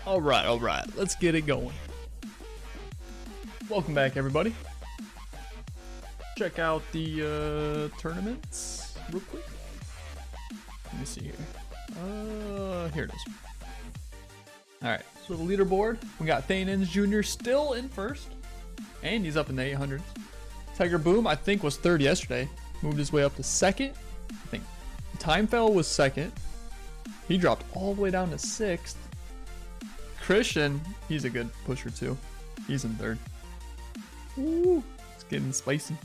All right, let's get it going. Welcome back, everybody. Check out the tournaments real quick. Let me see here. Here it is. All right, so the leaderboard, we got Thaneins Jr. still in first, and he's up in the 800s. Tiger Boom, I think, was third yesterday. Moved his way up to second. I think Timefell was second. He dropped all the way down to sixth. Christian, he's a good pusher too. He's in third. Ooh, it's getting spicy.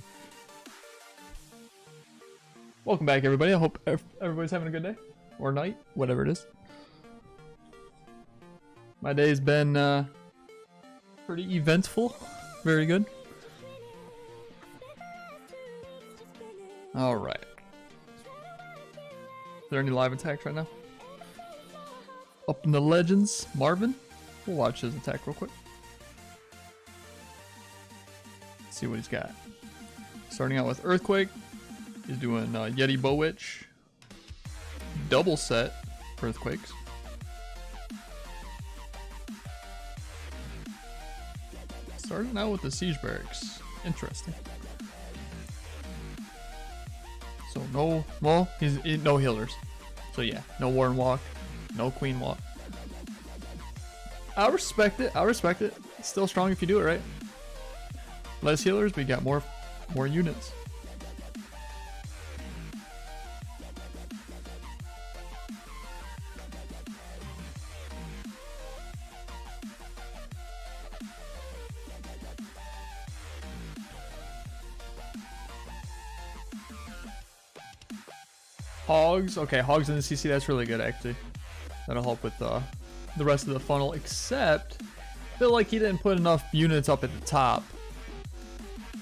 Welcome back, everybody. I hope everybody's having a good day or night, whatever it is. My day's been pretty eventful. Very good. All right. Is there any live attacks right now? Up in the Legends, Marvin. We'll watch his attack real quick. See what he's got. Starting out with Earthquake. He's doing Yeti Bow Witch. Double set Earthquakes. Starting out with the Siege Barracks. Interesting. So he's no healers. So yeah, no Warden Walk, no Queen Walk. I respect it. It's still strong if you do it right. Less healers, but you got more units. Hogs, okay, Hogs in the CC, that's really good actually. That'll help with the rest of the funnel, except I feel like he didn't put enough units up at the top.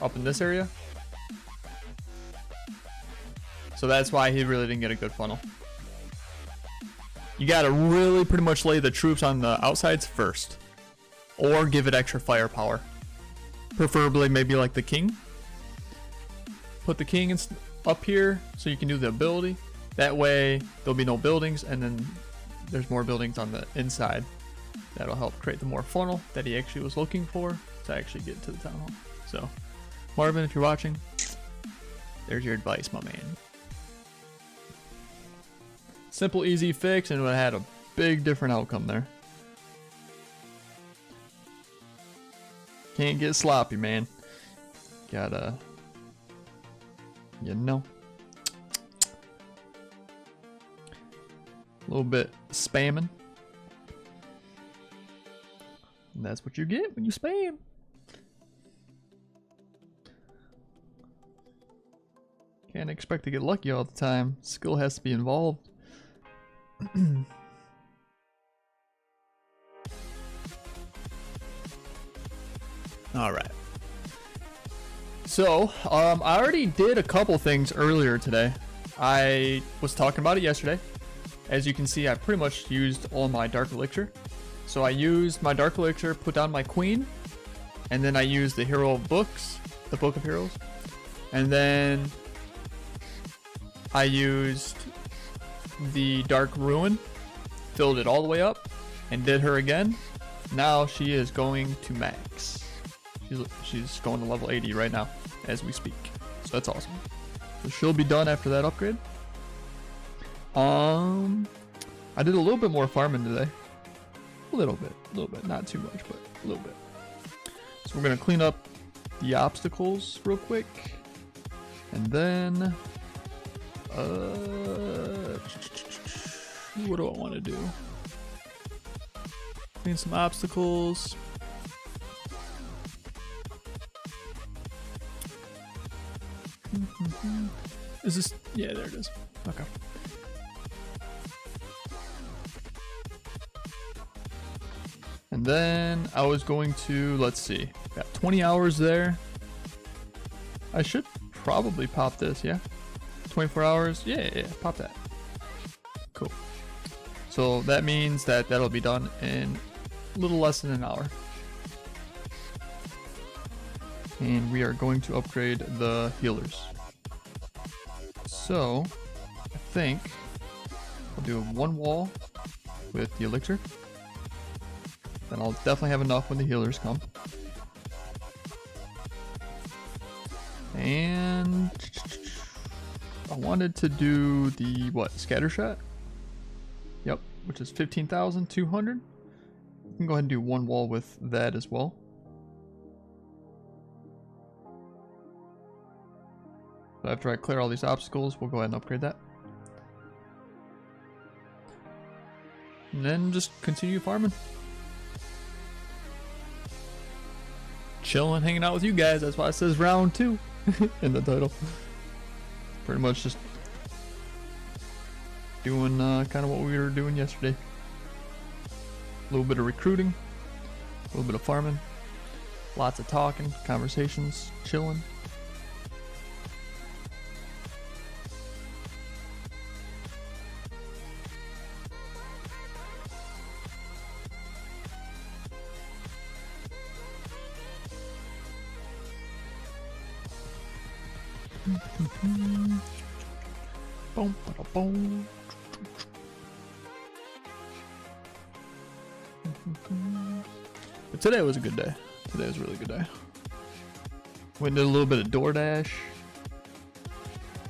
Up in this area. So that's why he really didn't get a good funnel. You gotta really pretty much lay the troops on the outsides first. Or give it extra firepower. Preferably maybe like the king. Put the king up here so you can do the ability. That way there'll be no buildings, and then there's more buildings on the inside. That'll help create the more funnel that he actually was looking for to actually get to the town hall. So Marvin, if you're watching, there's your advice, my man. Simple, easy fix, and it would have had a big different outcome there. Can't get sloppy, man. Gotta, you know. A little bit spamming. And that's what you get when you spam. Can't expect to get lucky all the time. Skill has to be involved. Alright. So, I already did a couple things earlier today. I was talking about it yesterday. As you can see, I pretty much used all my Dark Elixir. So I used my Dark Elixir, put down my Queen, and then I used the Hero of Books, the Book of Heroes. And then I used the Dark Ruin, filled it all the way up, and did her again. Now she is going to max. She's going to level 80 right now as we speak. So that's awesome. So she'll be done after that upgrade. I did a little bit more farming today. A little bit, not too much, but a little bit. So we're gonna clean up the obstacles real quick, and then what do I want to do? Clean some obstacles. Is this? Yeah, there it is. Okay. And then I was going to, let's see, got 20 hours there. I should probably pop this, yeah? 24 hours, yeah, pop that. Cool. So that means that that'll be done in a little less than an hour. And we are going to upgrade the healers. So, I think I'll do one wall with the elixir. then I'll definitely have enough when the healers come. And I wanted to do the, what, scatter shot? Yep, which is 15,200. We can go ahead and do one wall with that as well. So after I clear all these obstacles, we'll go ahead and upgrade that. And then just continue farming. Chilling, hanging out with you guys. That's why it says round 2 in the title. Pretty much just doing kind of what we were doing yesterday. A little bit of recruiting, a little bit of farming, lots of talking, conversations, chilling. Boom, boom. But today was a good day. Today was a really good day. Went and did a little bit of DoorDash.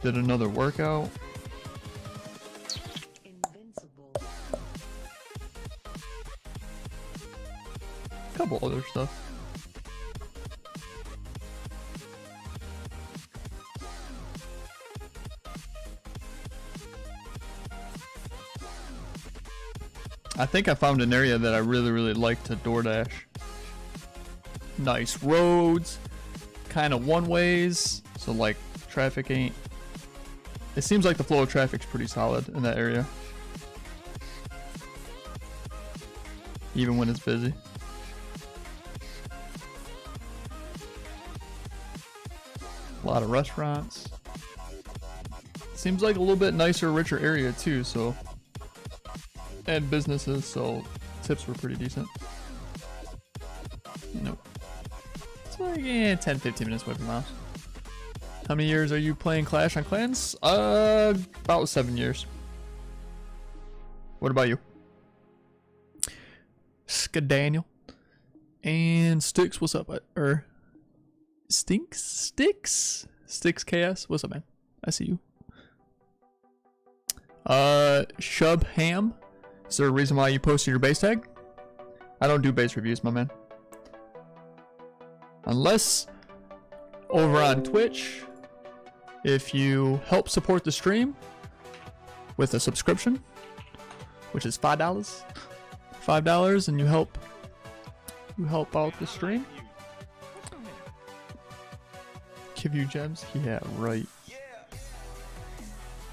Did another workout. Invincible. Couple other stuff. I think I found an area that I really like to DoorDash. Nice roads, kind of one ways, so like traffic ain't. It seems like the flow of traffic's pretty solid in that area, even when it's busy. A lot of restaurants. Seems like a little bit nicer, richer area too, so. And businesses, so tips were pretty decent. Nope. It's like 10-15 minutes away from my house. How many years are you playing Clash on Clans? About 7 years. What about you? Skadaniel. And Sticks, what's up? Or Sticks KS, what's up, man? I see you. Shubham. Is there a reason why you posted your base tag? I don't do base reviews, my man. Unless over on Twitch, if you help support the stream with a subscription, which is $5. $5 and you help out the stream. Give you gems? Yeah, right.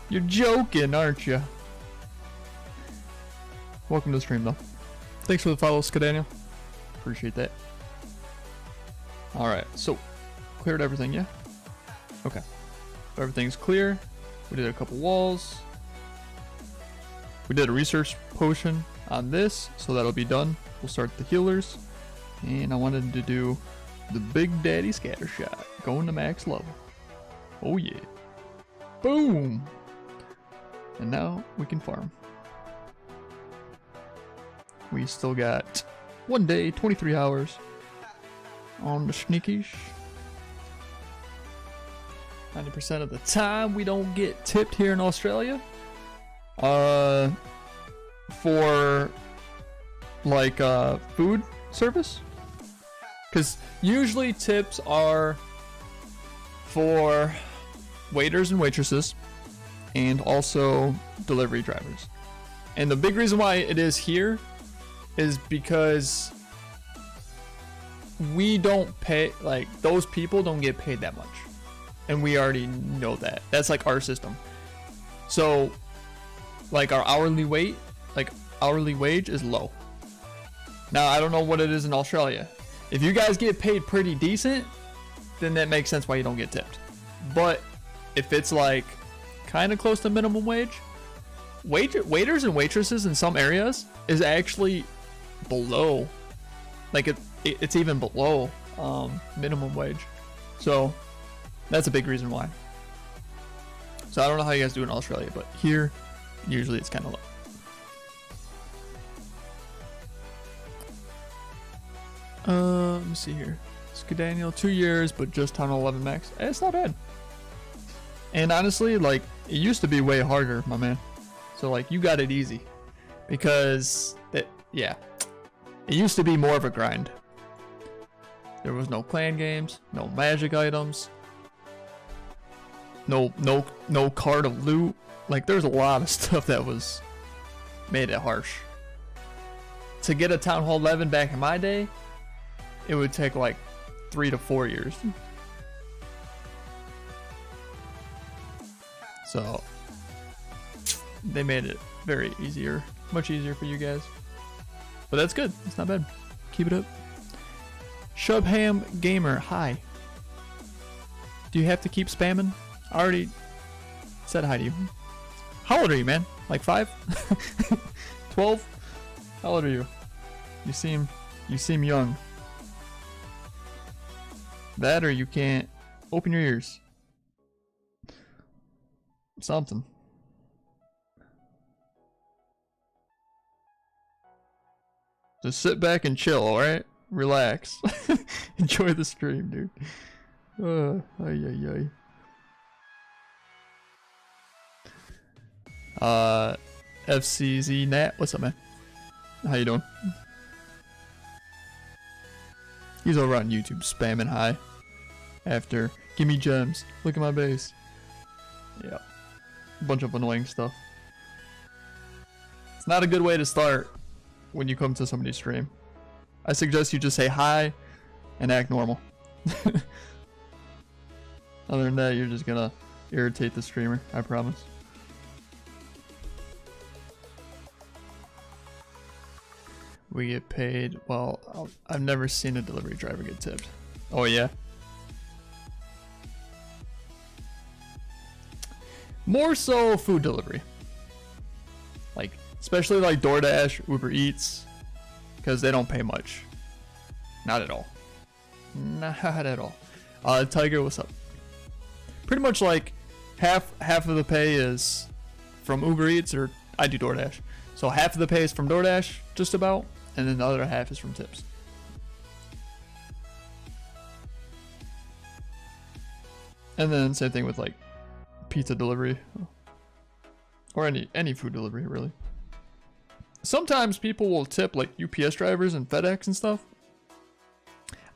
You're joking, aren't you? Welcome to the stream, though. Thanks for the follow, Skadaniel. Appreciate that. Alright, so cleared everything, yeah? Okay. Everything's clear. We did a couple walls. We did a research potion on this, so that'll be done. We'll start the healers. And I wanted to do the Big Daddy Scatter Shot. Going to max level. Oh yeah. Boom! And now we can farm. We still got 1 day, 23 hours on the sneakies. 90% of the time we don't get tipped here in Australia. For like food service. Because usually tips are for waiters and waitresses and also delivery drivers. And the big reason why it is here is because we don't pay, like, those people don't get paid that much. And we already know that. That's like our system. So, like, our hourly wage is low. Now, I don't know what it is in Australia. If you guys get paid pretty decent, then that makes sense why you don't get tipped. But if it's like kind of close to minimum wage, waiters and waitresses in some areas is actually below, like it's even below minimum wage. So that's a big reason why. So I don't know how you guys do in Australia, but here usually it's kind of low. Let me see here. Skadaniel, 2 years, but just Town 11 max. It's not bad. And honestly, like, it used to be way harder, my man. So, like, you got it easy. Because, yeah. It used to be more of a grind. There was no clan games, no magic items, no card of loot. Like, there's a lot of stuff that was made it harsh. To get a Town Hall 11 back in my day, it would take like 3 to 4 years. So they made it very easier, much easier for you guys. But that's good. It's not bad. Keep it up. Shubham Gamer, hi. Do you have to keep spamming? I already said hi to you. How old are you, man? Like 5? 12? How old are you? You seem young. That or you can't open your ears. Something. Just sit back and chill, alright? Relax. Enjoy the stream, dude. Ay. FCZ Nat, what's up, man? How you doing? He's over on YouTube spamming hi. After, give me gems. Look at my base. Yeah. A bunch of annoying stuff. It's not a good way to start when you come to somebody's stream. I suggest you just say hi and act normal. Other than that, you're just gonna irritate the streamer, I promise. We get paid. Well, I've never seen a delivery driver get tipped. Oh yeah? More so food delivery. Like, especially like DoorDash, Uber Eats, because they don't pay much. Not at all. Not at all. Tiger, what's up? Pretty much like half of the pay is from Uber Eats, or I do DoorDash. So half of the pay is from DoorDash, just about, and then the other half is from tips. And then same thing with like pizza delivery, or any food delivery really. Sometimes people will tip like UPS drivers and FedEx and stuff.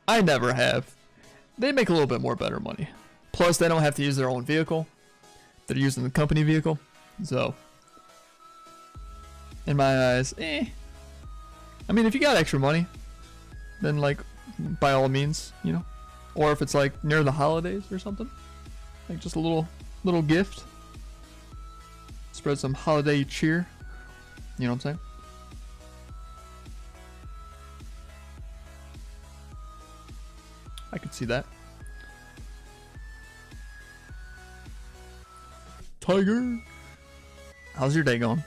I never have. They make a little bit more better money. Plus they don't have to use their own vehicle. They're using the company vehicle. So in my eyes, I mean, if you got extra money, then like by all means, you know. Or if it's like near the holidays or something, like just a little gift. Spread some holiday cheer. You know what I'm saying? I could see that. Tiger, how's your day going?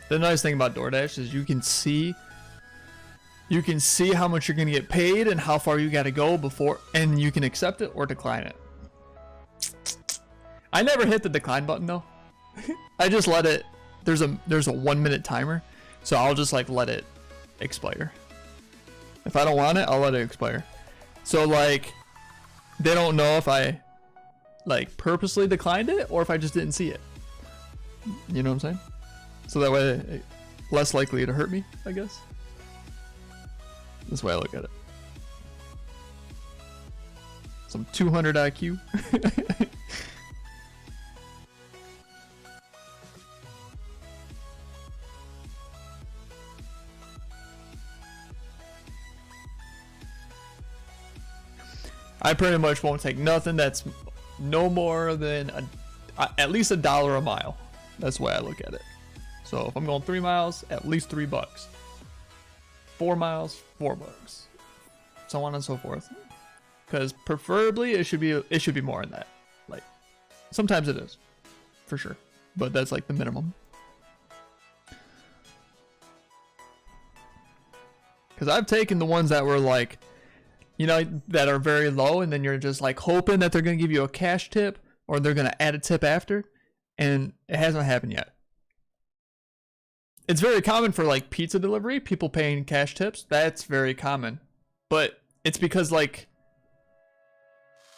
The nice thing about DoorDash is you can see how much you're gonna get paid and how far you gotta go before, and you can accept it or decline it. I never hit the decline button though. I just let it. There's a 1 minute timer, so I'll just like let it expire. If I don't want it, I'll let it expire. So like, they don't know if I like purposely declined it or if I just didn't see it. You know what I'm saying? So that way, less likely to hurt me, I guess. That's the way I look at it. Some 200 IQ. I pretty much won't take nothing that's no more than at least $1 a mile. That's the way I look at it. So if I'm going 3 miles, at least $3. 4 miles, $4. So on and so forth. Because preferably it should be more than that. Like, sometimes it is, for sure. But that's like the minimum. Because I've taken the ones that were like, you know, that are very low, and then you're just like hoping that they're gonna give you a cash tip or they're gonna add a tip after, and it hasn't happened yet. It's very common for like pizza delivery, people paying cash tips. That's very common. But it's because like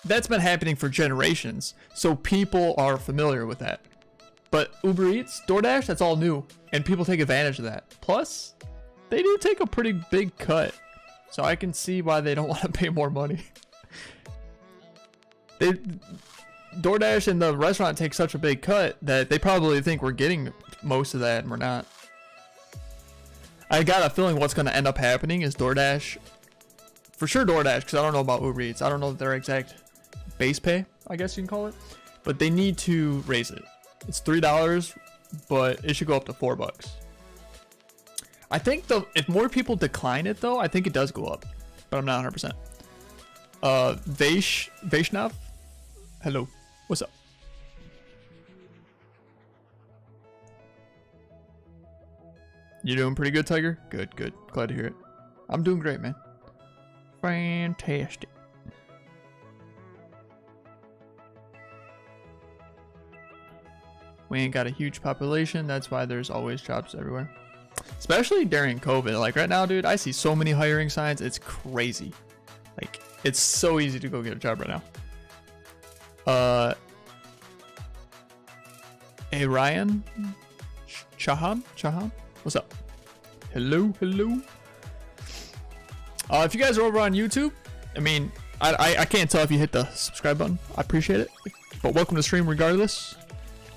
that's been happening for generations. So people are familiar with that. But Uber Eats, DoorDash, that's all new. And people take advantage of that. Plus, they do take a pretty big cut. So I can see why they don't want to pay more money. DoorDash and the restaurant take such a big cut that they probably think we're getting most of that and we're not. I got a feeling what's going to end up happening is DoorDash, for sure DoorDash, because I don't know about Uber Eats. I don't know their exact base pay, I guess you can call it. But they need to raise it. It's $3, but it should go up to $4. I think if more people decline it though, I think it does go up, but I'm not 100%. Vaishnav, hello, what's up? You doing pretty good, Tiger? Good, good. Glad to hear it. I'm doing great, man. Fantastic. We ain't got a huge population. That's why there's always jobs everywhere. Especially during COVID. Like right now, dude, I see so many hiring signs. It's crazy. Like, it's so easy to go get a job right now. Hey, Ryan? Chahan? What's up? Hello, hello. If you guys are over on YouTube, I mean, I can't tell if you hit the subscribe button. I appreciate it. But welcome to the stream regardless.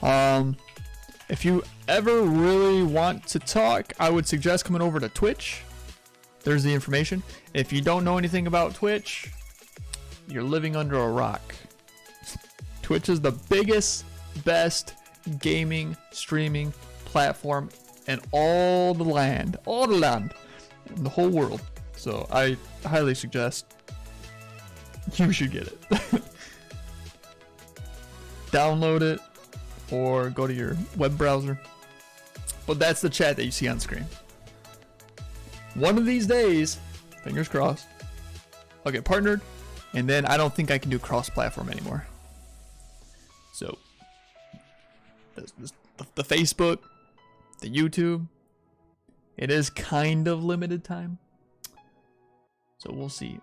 If you ever really want to talk, I would suggest coming over to Twitch. There's the information. If you don't know anything about Twitch, you're living under a rock. Twitch is the biggest, best gaming streaming platform in all the land, in the whole world. So I highly suggest you should get it. Download it or go to your web browser. But that's the chat that you see on screen. One of these days, fingers crossed, I'll get partnered, and then I don't think I can do cross-platform anymore. So the Facebook, the YouTube, it is kind of limited time. So we'll see.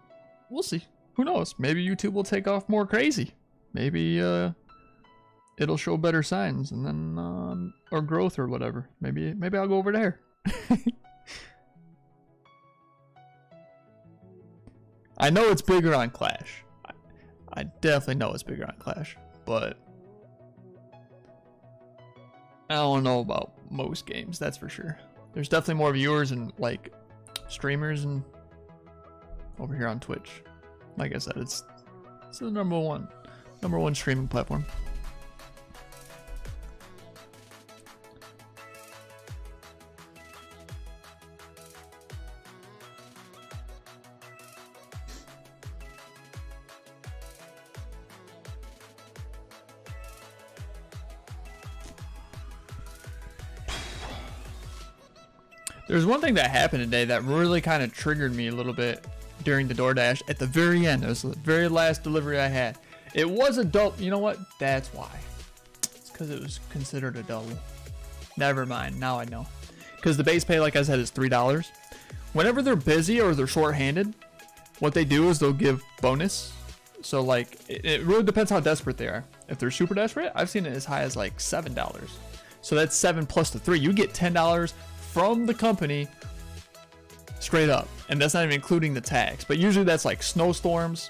We'll see. Who knows? Maybe YouTube will take off more crazy. Maybe it'll show better signs and then or growth or whatever. Maybe I'll go over there. I know it's bigger on Clash. I definitely know it's bigger on Clash, but I don't know about most games, that's for sure. There's definitely more viewers and like streamers and over here on Twitch. Like I said, it's the number one streaming platform. There's one thing that happened today that really kind of triggered me a little bit during the DoorDash at the very end. It was the very last delivery I had. It was a double. You know what? That's why. It's because it was considered a double. Never mind. Now I know. Because the base pay, like I said, is $3. Whenever they're busy or they're short-handed, what they do is they'll give bonus. So like, it really depends how desperate they are. If they're super desperate, I've seen it as high as like $7. So that's 7 plus the 3. You get $10 from the company straight up, and that's not even including the tax. But usually that's like snowstorms,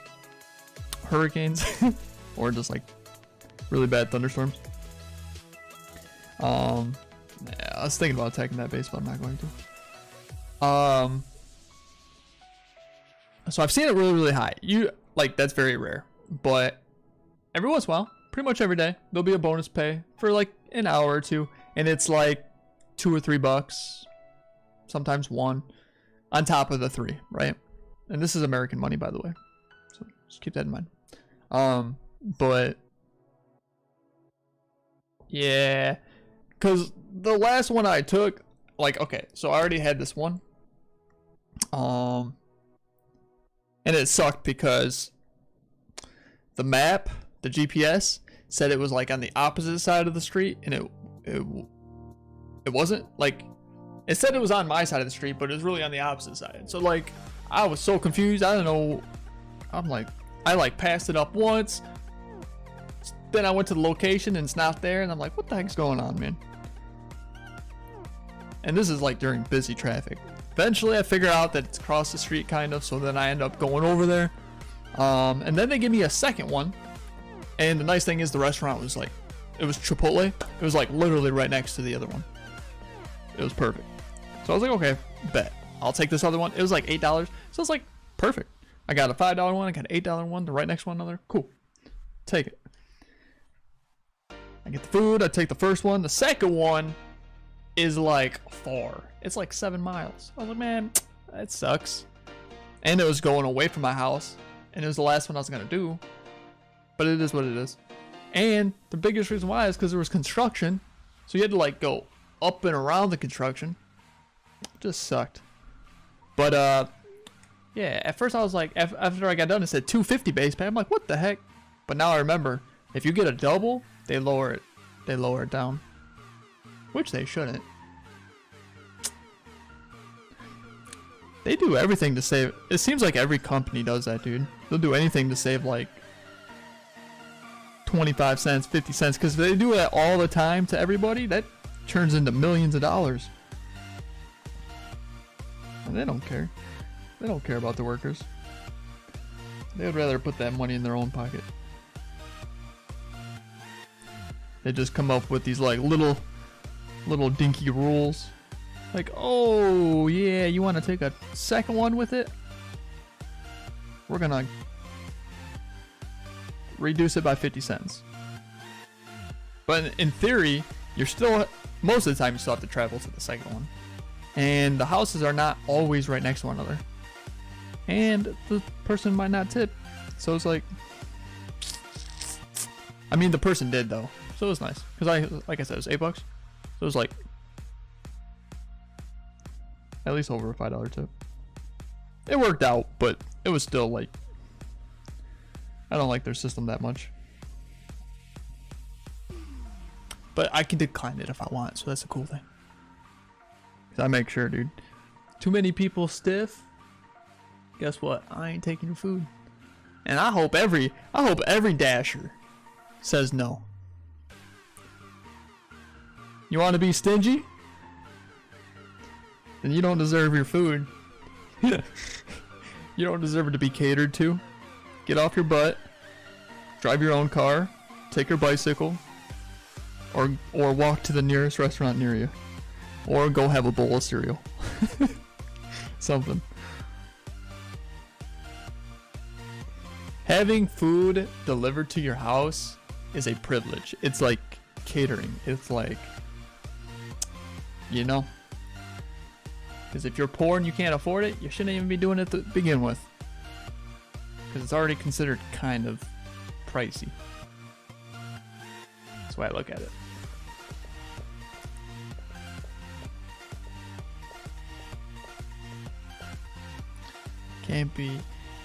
hurricanes, or just like really bad thunderstorms. Yeah, I was thinking about attacking that base, but I'm not going to. So I've seen it really high. That's very rare, but every once in a while, pretty much every day, there'll be a bonus pay for like an hour or two, and it's like $2 or $3, sometimes $1, on top of the 3, right? And this is American money, by the way, so just keep that in mind. But yeah, because the last one I took, like, okay, so I already had this one, and it sucked because the map, the GPS, said it was like on the opposite side of the street, and it wasn't. Like, it said it was on my side of the street, but it was really on the opposite side. So like, I was so confused. I don't know. I'm like, I like passed it up once. Then I went to the location and it's not there, and I'm like, what the heck's going on, man? And this is like during busy traffic. Eventually I figure out that it's across the street kind of, so then I end up going over there. And then they give me a second one. And the nice thing is the restaurant was like, it was Chipotle. It was like literally right next to the other one. It was perfect. So I was like, okay, bet. I'll take this other one. It was like $8. So it's like, perfect. I got a $5 one, I got an $8 one, the right next one, another. Cool. Take it. I get the food, I take the first one. The second one is like far. It's like 7 miles. I was like, man, that sucks. And it was going away from my house. And it was the last one I was gonna do. But it is what it is. And the biggest reason why is because there was construction. So you had to like go up and around the construction. It just sucked. But yeah, at first I was like, after I got done, it said 250 base pay. I'm like, what the heck? But now I remember, if you get a double, they lower it. They lower it down. Which they shouldn't. They do everything to save. It seems like every company does that, dude. They'll do anything to save like 25 cents, 50 cents. Because they do it all the time to everybody. That turns into millions of dollars. And they don't care. They don't care about the workers. They would rather put that money in their own pocket. They just come up with these like little dinky rules. Like, oh yeah, you want to take a second one with it? We're gonna reduce it by 50 cents. But in theory, you're still, most of the time you still have to travel to the second one. And the houses are not always right next to one another. And the person might not tip. So it's like, I mean, the person did though. So it was nice. Because like I said, it was $8. So it was like, at least over a $5 tip. It worked out, but it was still like, I don't like their system that much. But I can decline it if I want, so that's a cool thing. Cause I make sure, dude. Too many people stiff. Guess what? I ain't taking your food. And I hope every dasher says no. You want to be stingy? Then you don't deserve your food. You don't deserve it to be catered to. Get off your butt. Drive your own car. Take your bicycle. Or walk to the nearest restaurant near you. Or go have a bowl of cereal. Something. Having food delivered to your house is a privilege. It's like catering. It's like, you know, because if you're poor and you can't afford it, you shouldn't even be doing it to begin with, because it's already considered kind of pricey. That's the way I look at it.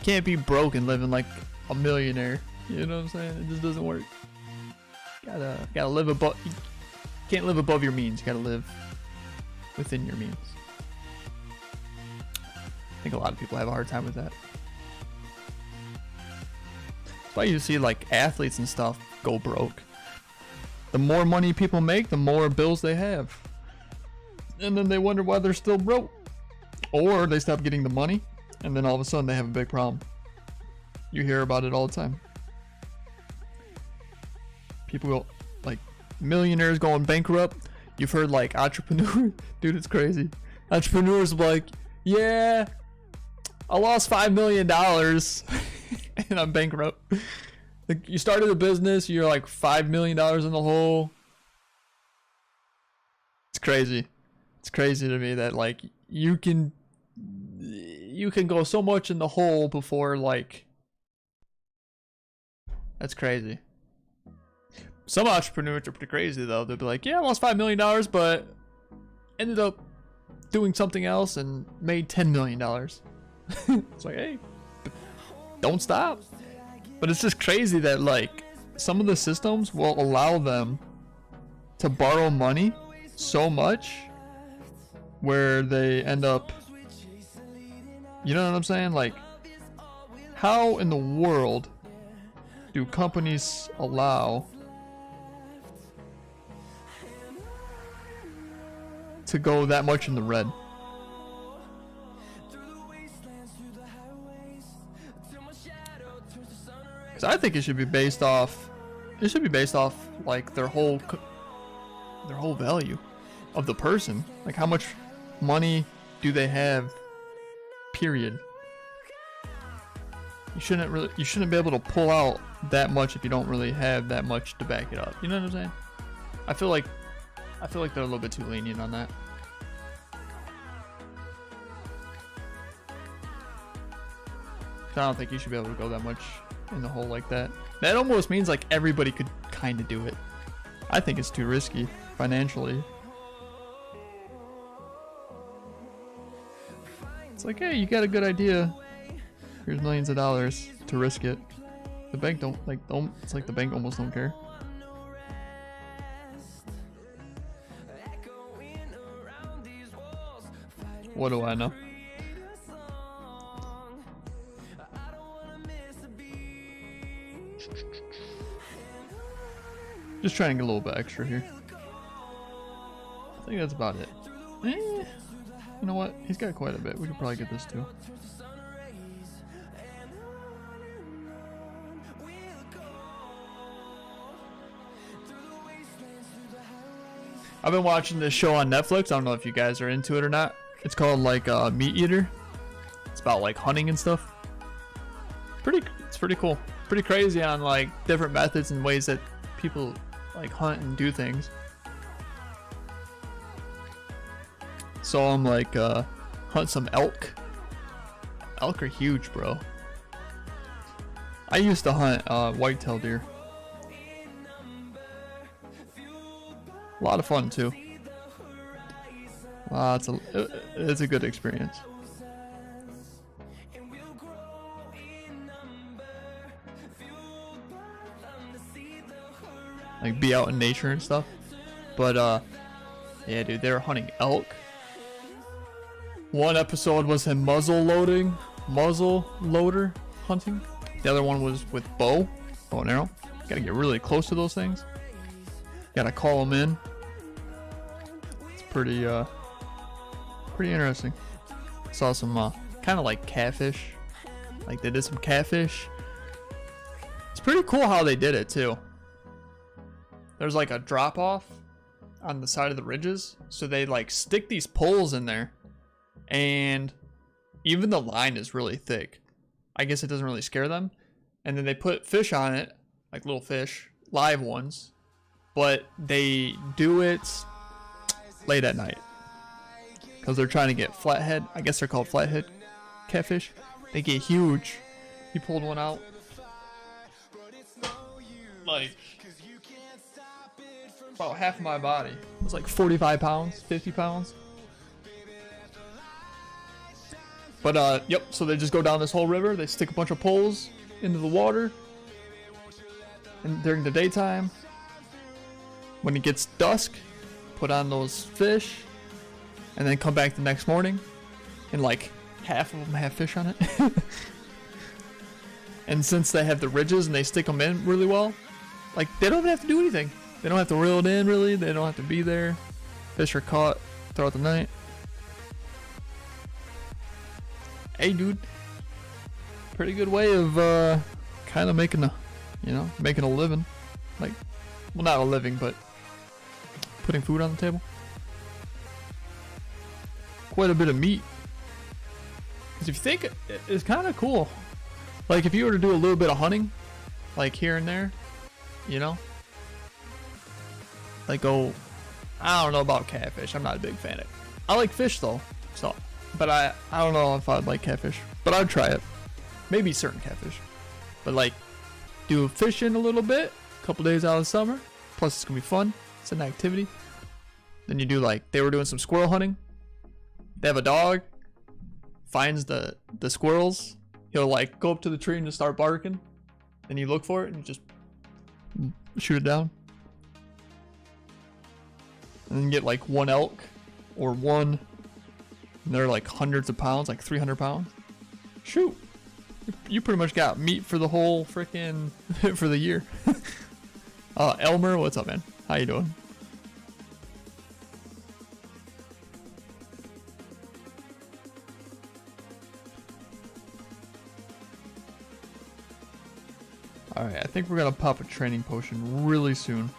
Can't be broke and living like a millionaire. You know what I'm saying? It just doesn't work. Gotta live above. You can't live above your means. You gotta live within your means. I think a lot of people have a hard time with that. That's why you see like athletes and stuff go broke. The more money people make, the more bills they have. And then they wonder why they're still broke. Or they stop getting the money, and then all of a sudden they have a big problem. You hear about it all the time. People go, like, millionaires going bankrupt. You've heard like entrepreneurs. Dude, it's crazy. Entrepreneurs like, yeah, I lost $5 million and I'm bankrupt. Like, you started a business, you're like $5 million in the hole. It's crazy. It's crazy to me that like you can go so much in the hole before, like, that's crazy. Some entrepreneurs are pretty crazy though. They'll be like, yeah, I lost $5 million, but ended up doing something else and made $10 million. It's like, hey, don't stop. But it's just crazy that like some of the systems will allow them to borrow money so much where they end up, you know what I'm saying? Like, how in the world do companies allow to go that much in the red? Because I think it should be based off, like their whole value of the person. Like, how much money do they have, period. You shouldn't be able to pull out that much if you don't really have that much to back it up. You know what I'm saying? I feel like they're a little bit too lenient on that. I don't think you should be able to go that much in the hole like that. That almost means like everybody could kind of do it. I think it's too risky financially. It's like, hey, you got a good idea. Here's millions of dollars to risk it. The bank don't. It's like the bank almost don't care. What do I know? Just trying to get a little bit extra here. I think that's about it. You know what? He's got quite a bit. We could probably get this too. I've been watching this show on Netflix. I don't know if you guys are into it or not. It's called like Meat Eater. It's about like hunting and stuff. It's pretty cool. Pretty crazy on like different methods and ways that people like hunt and do things. So I'm like hunt some elk. Elk are huge, bro. I used to hunt whitetail deer. A lot of fun too. It's a good experience. Like be out in nature and stuff. But yeah, dude, they were hunting elk. One episode was him muzzle loader hunting. The other one was with bow and arrow. Gotta get really close to those things. Gotta call them in. It's pretty interesting. Saw some kind of like catfish. Like they did some catfish. It's pretty cool how they did it too. There's like a drop off on the side of the ridges, so they like stick these poles in there, and even the line is really thick. I guess it doesn't really scare them. And then they put fish on it, like little fish, live ones, but they do it late at night because they're trying to get flathead. I guess they're called flathead catfish. They get huge. He pulled one out like about half of my body. It was like 45 pounds, 50 pounds. But yep, so they just go down this whole river. They stick a bunch of poles into the water, and during the daytime, when it gets dusk, put on those fish, and then come back the next morning, and like half of them have fish on it. And since they have the ridges and they stick them in really well, like they don't even have to do anything. They don't have to reel it in really. They don't have to be there. Fish are caught throughout the night. Hey dude, pretty good way of kind of making a living. Like, well, not a living, but putting food on the table. Quite a bit of meat. Because if you think it's kind of cool. Like if you were to do a little bit of hunting, like here and there, you know, like go, I don't know about catfish. I'm not a big fan of it. I like fish though, so, but I don't know if I'd like catfish, but I'd try it. Maybe certain catfish, but like do fishing a little bit, a couple days out of the summer. Plus it's gonna be fun. It's an activity. Then you do like, they were doing some squirrel hunting. They have a dog, finds the squirrels. He'll like go up to the tree and just start barking. Then you look for it and you just shoot it down. And then get like one elk or one. And they're like hundreds of pounds, like 300 pounds. Shoot. You pretty much got meat for the whole freaking for the year. Elmer, what's up, man? How you doing? Alright, I think we're gonna pop a training potion really soon.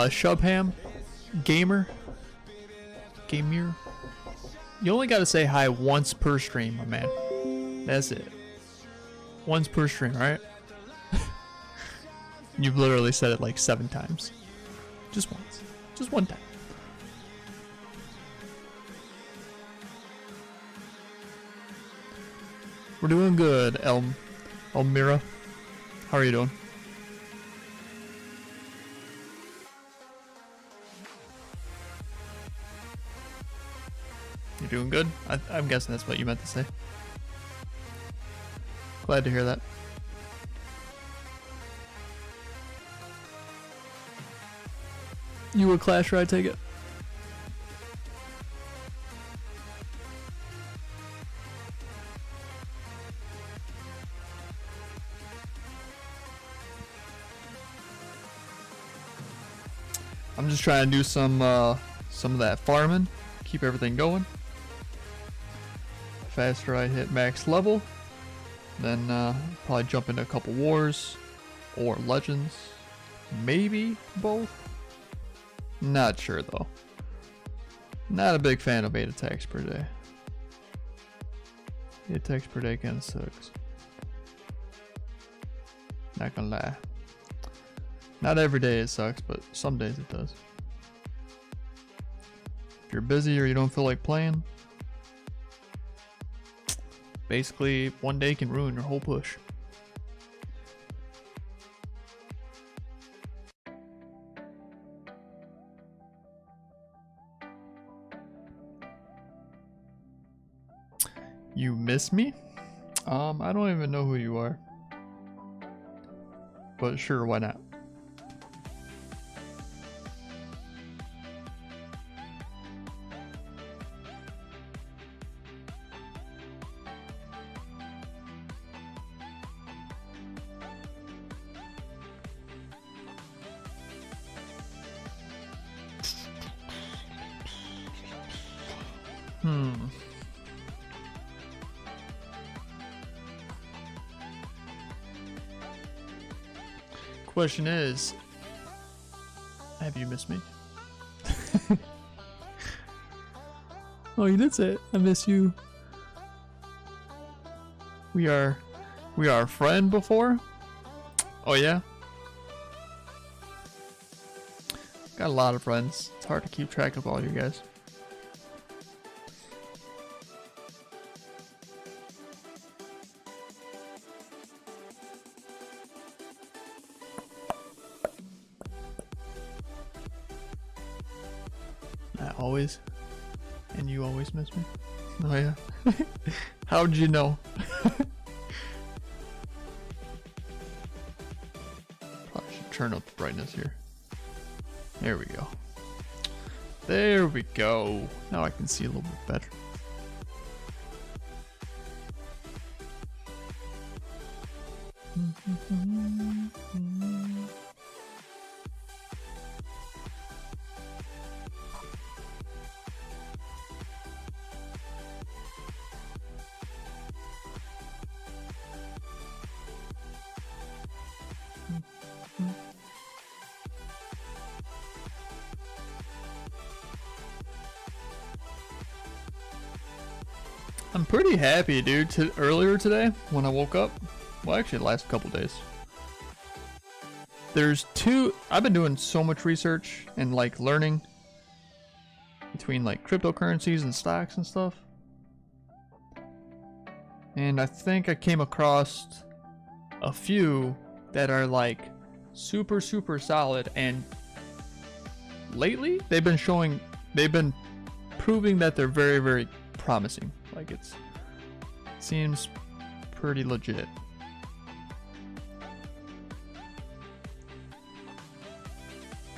Shubham, Gamer, You only gotta say hi once per stream, my man. That's it. Once per stream, right? You've literally said it like 7 times. Just once. Just one time. We're doing good, Elmira. How are you doing? You're doing good? I'm guessing that's what you meant to say. Glad to hear that. You a Clasher, I take it? I'm just trying to do some of that farming, keep everything going. Faster I hit max level, then probably jump into a couple wars or legends, maybe both. Not sure though. Not a big fan of 8 attacks per day. 8 attacks per day kinda sucks. Not gonna lie. Not every day it sucks, but some days it does. If you're busy or you don't feel like playing, basically one day can ruin your whole push. You miss me? I don't even know who you are. But sure, why not? Question is, have you missed me? Oh, you did say it. I miss you. We are a friend before? Oh yeah? Got a lot of friends. It's hard to keep track of all you guys. Always, and you always miss me. Oh yeah. How did you know? Probably should turn up the brightness here. There we go. There we go. Now I can see a little bit better. I'm pretty happy, dude. Earlier today, when I woke up, well, actually the last couple days, I've been doing so much research and like learning between like cryptocurrencies and stocks and stuff. And I think I came across a few that are like super solid, and lately they've been proving that they're very promising. Like it seems pretty legit.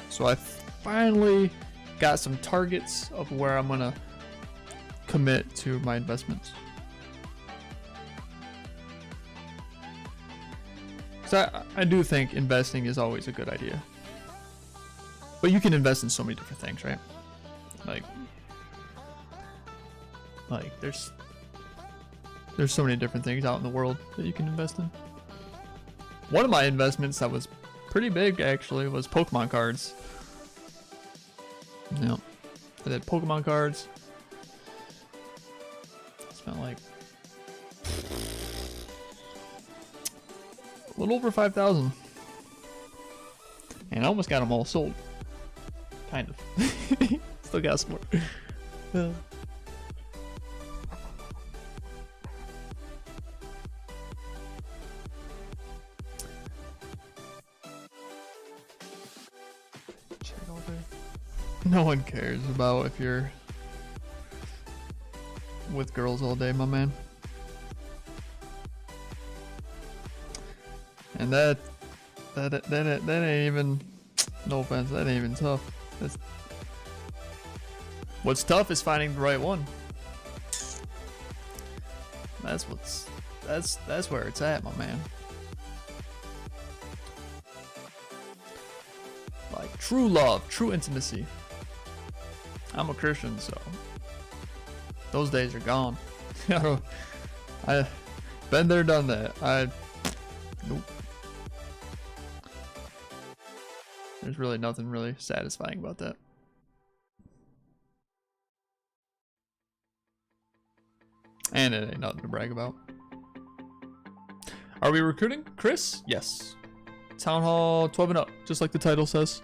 So I finally got some targets of where I'm gonna commit to my investments. So I do think investing is always a good idea. But you can invest in so many different things, right? Like there's so many different things out in the world that you can invest in. One of my investments that was pretty big actually was Pokemon cards. Yeah, I did Pokemon cards. I spent like a little over 5,000, and I almost got them all sold. Kind of. Still got some more. No one cares about if you're with girls all day, my man. And that ain't even, no offense, that ain't even tough. What's tough is finding the right one. That's where it's at, my man. Like true love, true intimacy. I'm a Christian, so those days are gone. I been there, done that. Nope. There's really nothing really satisfying about that. And it ain't nothing to brag about. Are we recruiting? Chris? Yes. Town Hall 12 and up, just like the title says.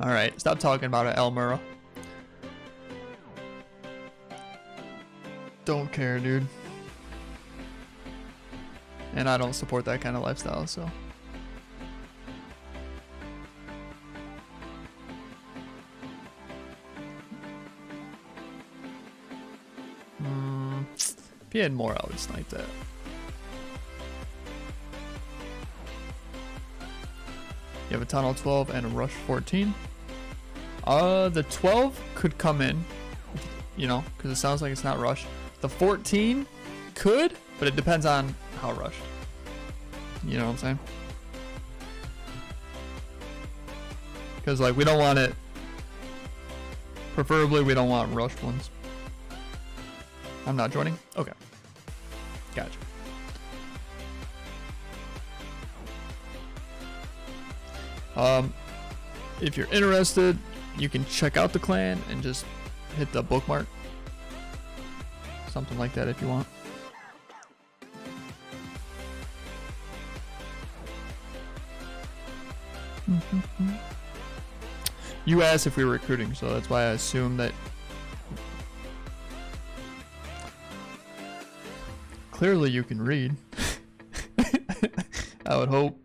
Alright, stop talking about it, Elmira. Don't care, dude. And I don't support that kind of lifestyle, so. If he had more, I would snipe that. You have a Tunnel 12 and a Rush 14. The 12 could come in, you know, because it sounds like it's not rushed. The 14 could, but it depends on how rushed. You know what I'm saying? Because, like, we don't want it. Preferably, we don't want rushed ones. I'm not joining? Okay. Gotcha. If you're interested, you can check out the clan and just hit the bookmark. Something like that if you want. You asked if we were recruiting, so that's why I assume that. Clearly you can read. I would hope.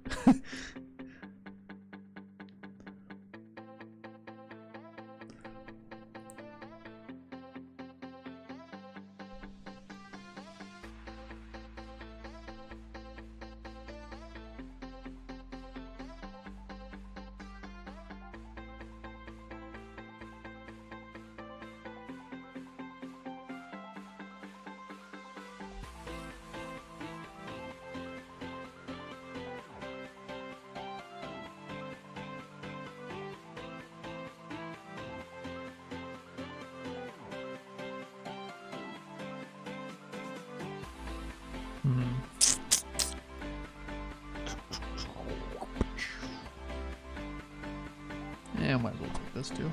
Yeah, I might as well take this too.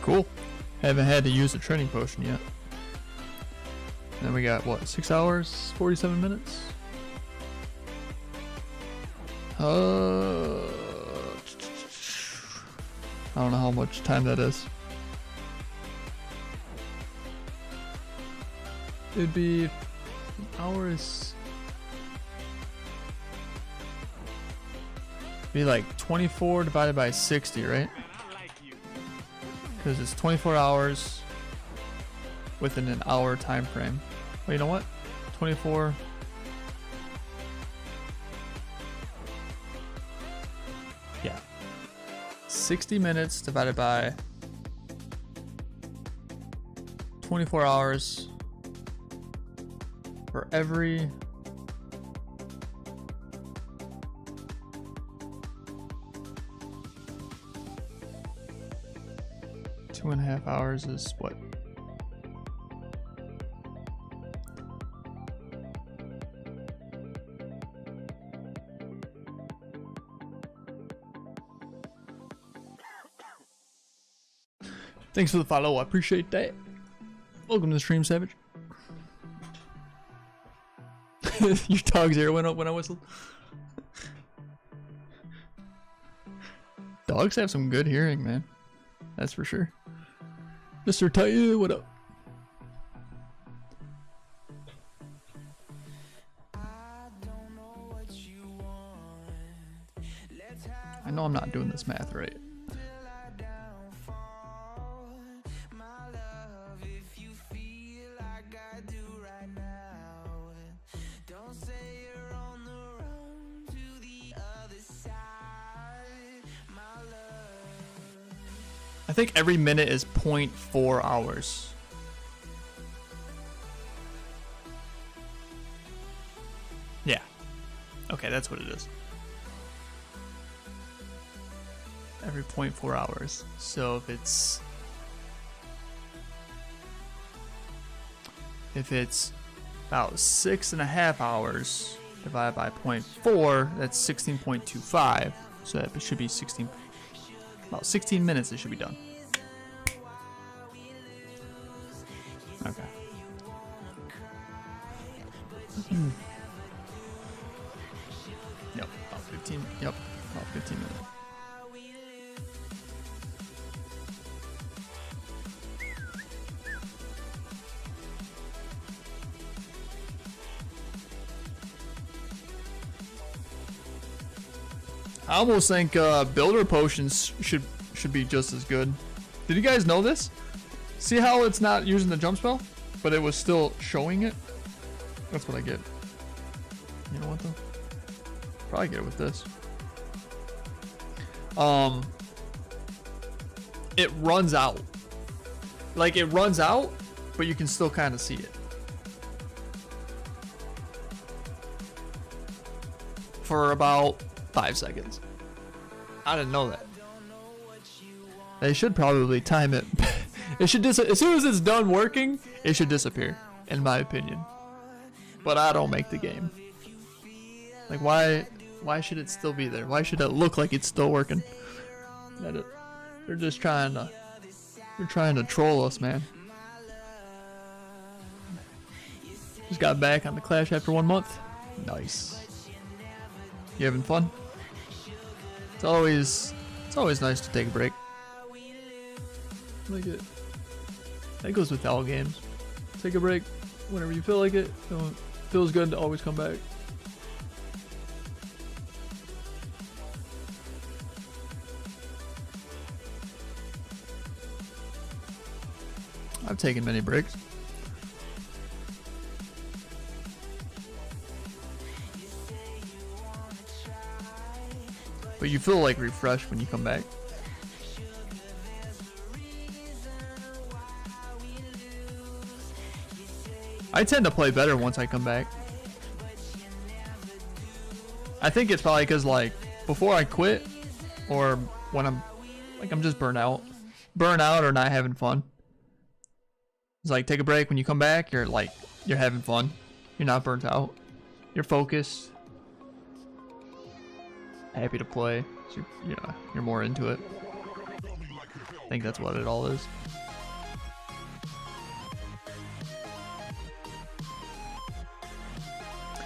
Cool. Haven't had to use a training potion yet. And then we got what, 6 hours, 47 minutes? I don't know how much time that is. It'd be hours. Be like 24 divided by 60, right? Because it's 24 hours within an hour time frame. Well, you know what? 24. Yeah. 60 minutes divided by 24 hours for every two and a half hours is what? Thanks for the follow, I appreciate that. Welcome to the stream, Savage. Your dog's ear went up when I whistled. Dogs have some good hearing, man. That's for sure. Mr. Taya, what up? I know I'm not doing this math right. I think every minute is 0.4 hours. Yeah. Okay, that's what it is. Every 0.4 hours. So if it's about 6.5 hours divided by 0.4, that's 16.25. So that should be 16. About 16 minutes it should be done. Okay. Yep, about 15. Yep, about 15 minutes. I almost think builder potions should be just as good. Did you guys know this? See how it's not using the jump spell, but it was still showing it? That's what I get. You know what though? Probably get it with this. It runs out. Like it runs out, but you can still kind of see it. For about 5 seconds. I didn't know that. They should probably time it. It should as soon as it's done working, it should disappear, in my opinion. But I don't make the game. Like why should it still be there? Why should it look like it's still working? They're just trying to troll us, man. Just got back on the Clash after 1 month. Nice. You having fun? It's always nice to take a break. Like it. That goes with all games. Take a break whenever you feel like it. Feels good to always come back. I've taken many breaks. But you feel like refreshed when you come back. I tend to play better once I come back. I think it's probably because like before I quit, or when I'm just burnt out or not having fun. It's like take a break when you come back. You're having fun. You're not burnt out. You're focused. Happy to play. So you're more into it. think that's what it all is.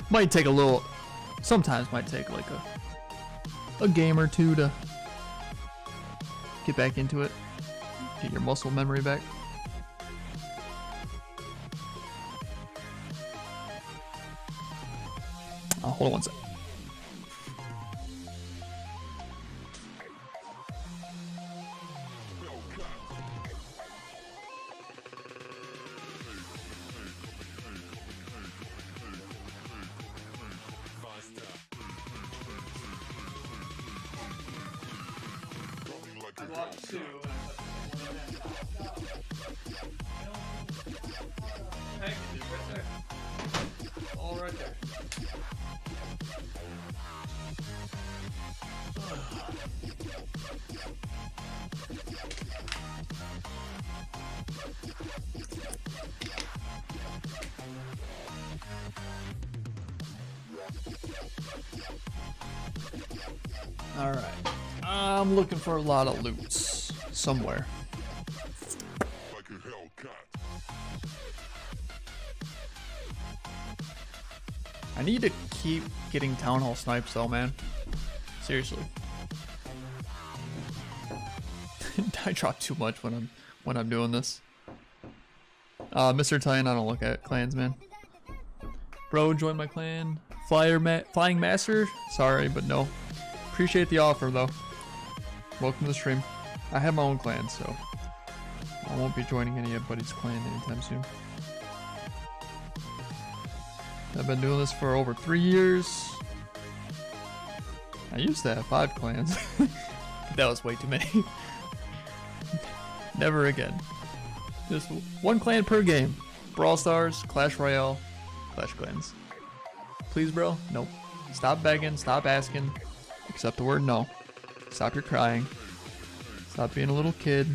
Might take a little, sometimes might take like a game or two to get back into it, get your muscle memory back. Hold on one sec. All right there. All right. I'm looking for a lot of loots somewhere. Like a Hellcat. I need to keep getting Town Hall snipes though, man. Seriously. I drop too much when I'm doing this. Mr. Titan, I don't look at clans, man. Bro, join my clan. Flying Master? Sorry, but no. Appreciate the offer though. Welcome to the stream. I have my own clan, so I won't be joining anybody's clan anytime soon. I've been doing this for over 3 years. I used to have 5 clans. That was way too many. Never again. Just 1 clan per game. Brawl Stars, Clash Royale, Clash Clans. Please, bro? Nope. Stop begging, stop asking. Accept the word no. Stop your crying. Stop being a little kid.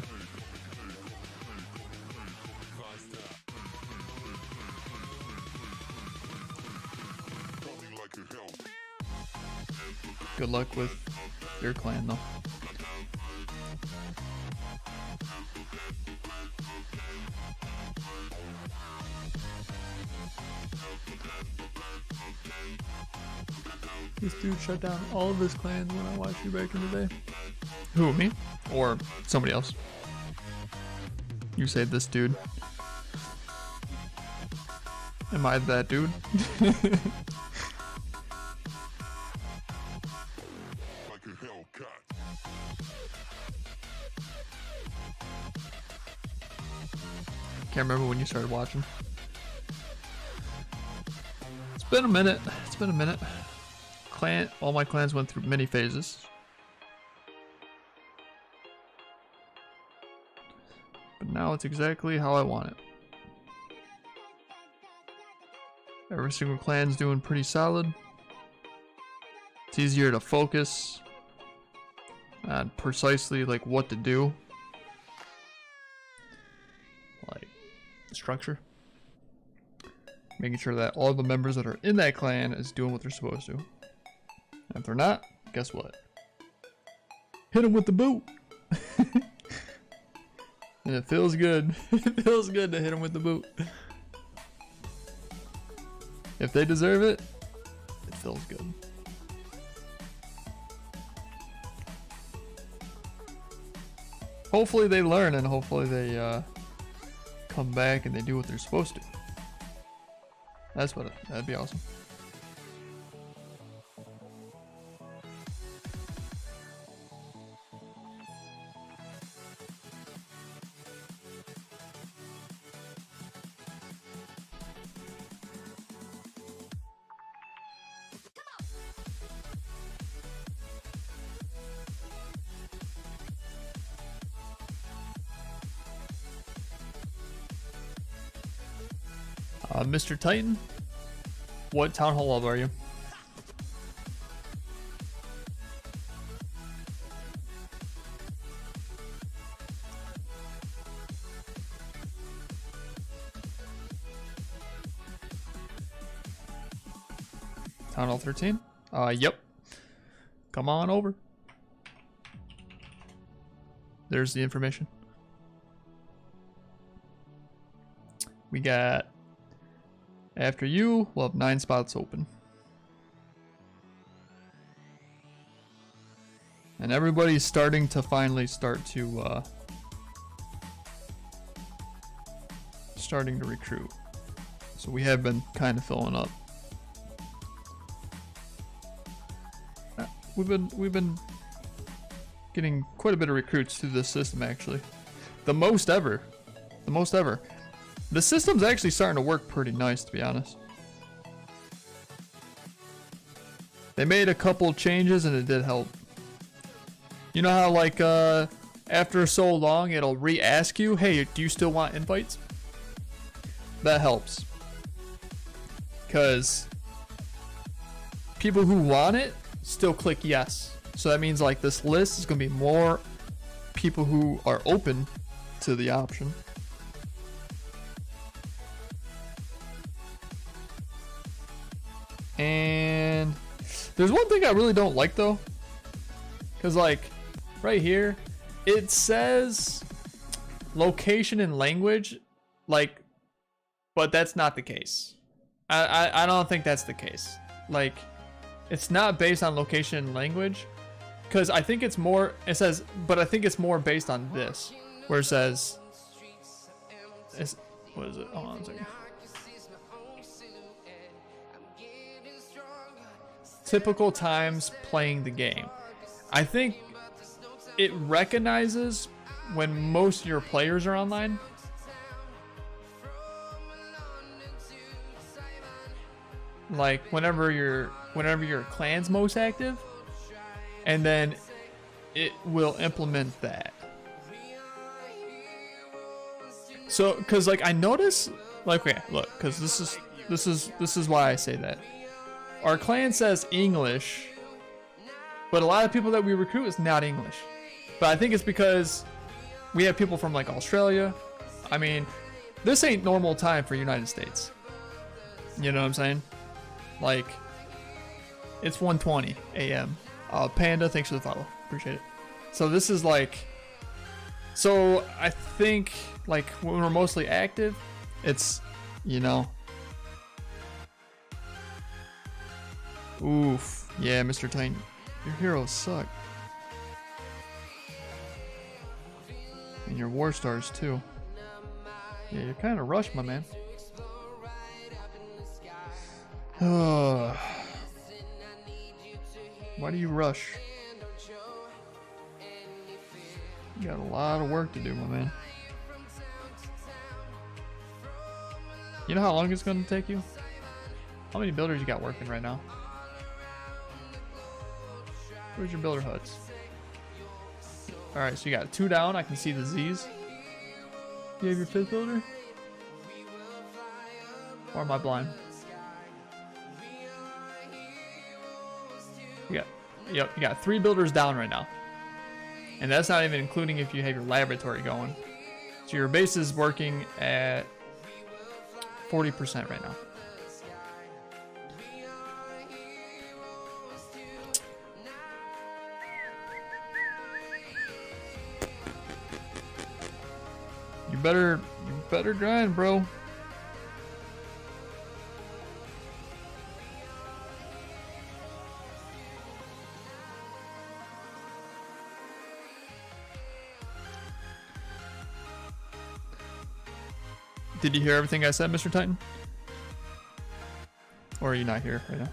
Good luck with your clan though. This dude shut down all of his clans when I watched you back in the day. Who, me? Or somebody else? You say this dude. Am I that dude? Like a Hellcat. Can't remember when you started watching. It's been a minute. It's been a minute. All my clans went through many phases. But now it's exactly how I want it. Every single clan's doing pretty solid. It's easier to focus on precisely like what to do. Like structure. Making sure that all the members that are in that clan is doing what they're supposed to. And if they're not, guess what? Hit them with the boot. And it feels good. It feels good to hit them with the boot. If they deserve it, it feels good. Hopefully they learn and hopefully they come back and they do what they're supposed to. That'd be awesome. Mr. Titan, what Town Hall level are you? Town Hall 13? Yep. Come on over. There's the information. We got, after you, we'll have 9 spots open. And everybody's starting to finally starting to recruit. So we have been kind of filling up. We've been getting quite a bit of recruits through this system, actually. The most ever. The most ever. The system's actually starting to work pretty nice, to be honest. They made a couple changes and it did help. You know how like after so long it'll re-ask you, hey, do you still want invites? That helps. Because people who want it still click yes. So that means like this list is going to be more people who are open to the option. And there's one thing I really don't like though. Because like right here, it says location and language, like, but that's not the case. I don't think that's the case. Like, it's not based on location and language, because I think it's more, it says, but I think it's more based on this, where it says, what is it? Hold on a second. Typical times playing the game. I think it recognizes when most of your players are online. Like whenever your clan's most active, and then it will implement that. So, cause like I notice, like, okay, look, cause this is why I say that. Our clan says English, but a lot of people that we recruit is not English. But I think it's because we have people from like Australia. I mean, this ain't normal time for United States. You know what I'm saying? Like, it's 1:20 a.m. Panda, thanks for the follow. Appreciate it. So this is like, so I think like when we're mostly active, it's, you know. Oof. Yeah, Mr. Titan, your heroes suck. And your war stars too. Yeah, you're kind of rushed, my man. Why do you rush? You got a lot of work to do, my man. You know how long it's going to take you? How many builders you got working right now? Where's your builder huts? Alright, so you got 2 down. I can see the Z's. You have your 5th builder? Or am I blind? Yep, you got 3 builders down right now. And that's not even including if you have your laboratory going. So your base is working at 40% right now. You better grind, bro. Did you hear everything I said, Mr. Titan? Or are you not here right now?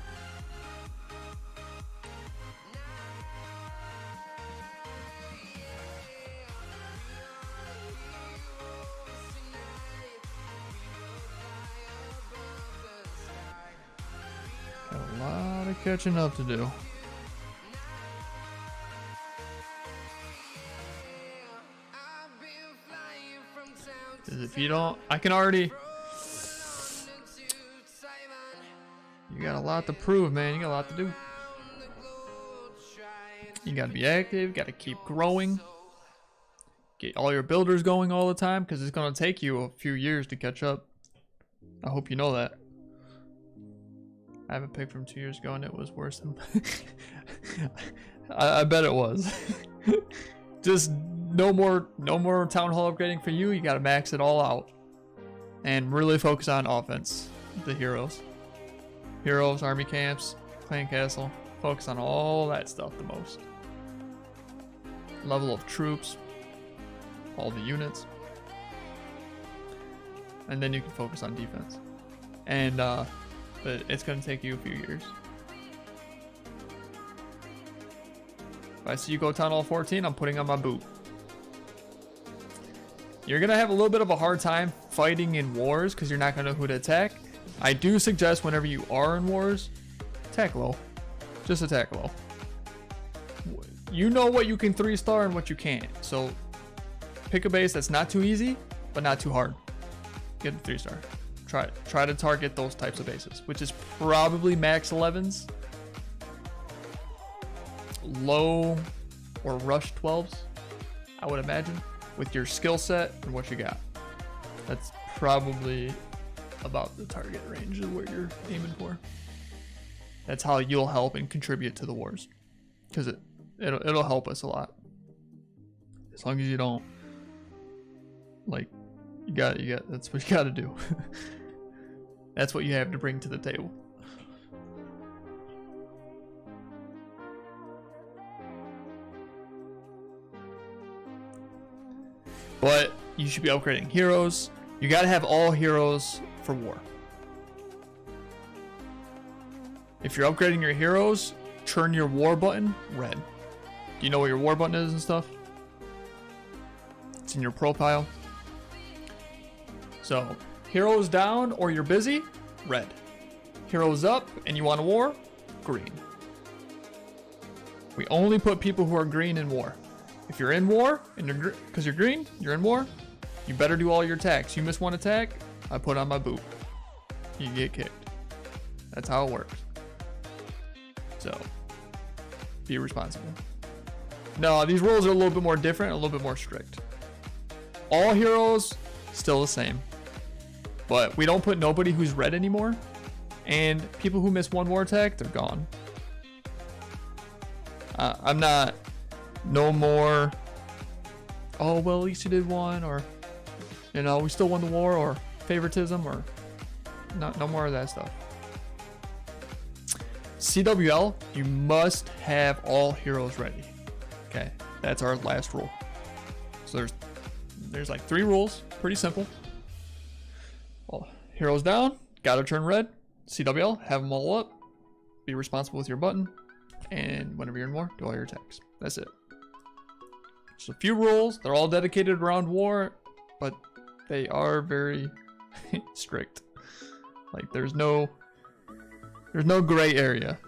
Got a lot of catching up to do. If you don't, I can already. You got a lot to prove, man. You got a lot to do. You gotta be active, gotta keep growing. Get all your builders going all the time, because it's gonna take you a few years to catch up. I hope you know that. I have a pick from 2 years ago and it was worse than I bet it was. Just no more town hall upgrading for you. You gotta max it all out. and really focus on offense. The heroes, army camps, clan castle. Focus on all that stuff the most. Level of troops, all the units, and then you can focus on defense. And but it's gonna take you a few years. If I see you go town hall 14, I'm putting on my boot. You're gonna have a little bit of a hard time fighting in wars because you're not gonna know who to attack. I do suggest whenever you are in wars, attack low. Just attack low. You know what you can 3-star and what you can't. So pick a base that's not too easy, but not too hard. Get a 3-star. Try to target those types of bases, which is probably max 11s, low or rush 12s, I would imagine, with your skill set and what you got. That's probably about the target range of where you're aiming for. That's how you'll help and contribute to the wars, because it'll help us a lot. As long as you don't, like, you got that's what you got to do. That's what you have to bring to the table. But you should be upgrading heroes. You got to have all heroes for war. If you're upgrading your heroes, turn your war button red. Do you know what your war button is and stuff? It's in your profile. So, heroes down or you're busy, red. Heroes up and you want a war, green. We only put people who are green in war. If you're in war and because you're green, you're in war, you better do all your attacks. You miss one attack, I put on my boot. You get kicked. That's how it works. So, be responsible. No, these rules are a little bit more different, a little bit more strict. All heroes, still the same. But we don't put nobody who's red anymore. And people who miss one war attack, they're gone. I'm not, no more, oh, well, at least you did one, or, you know, we still won the war, or favoritism, or no more of that stuff. CWL, you must have all heroes ready. Okay, that's our last rule. So there's like 3 rules, pretty simple. Well, heroes down, gotta turn red. CWL, have them all up. Be responsible with your button, and whenever you're in war, do all your attacks. That's it. Just a few rules. They're all dedicated around war, but they are very strict. Like there's no gray area.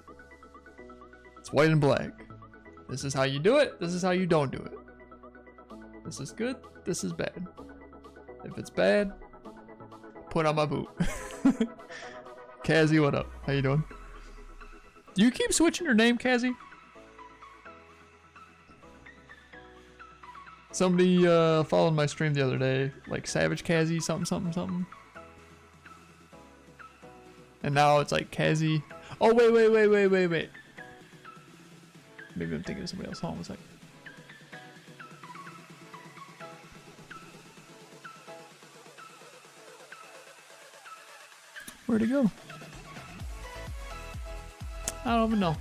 It's white and black. This is how you do it. This is how you don't do it. This is good. This is bad. If it's bad, put on my boot. Kazzy, what up? How you doing? Do you keep switching your name, Kazzy? Somebody followed my stream the other day, like Savage Kazzy, something. And now it's like Kazzy. Oh, wait. Maybe I'm thinking of somebody else. Hold on a second. Where'd it go? I don't even know.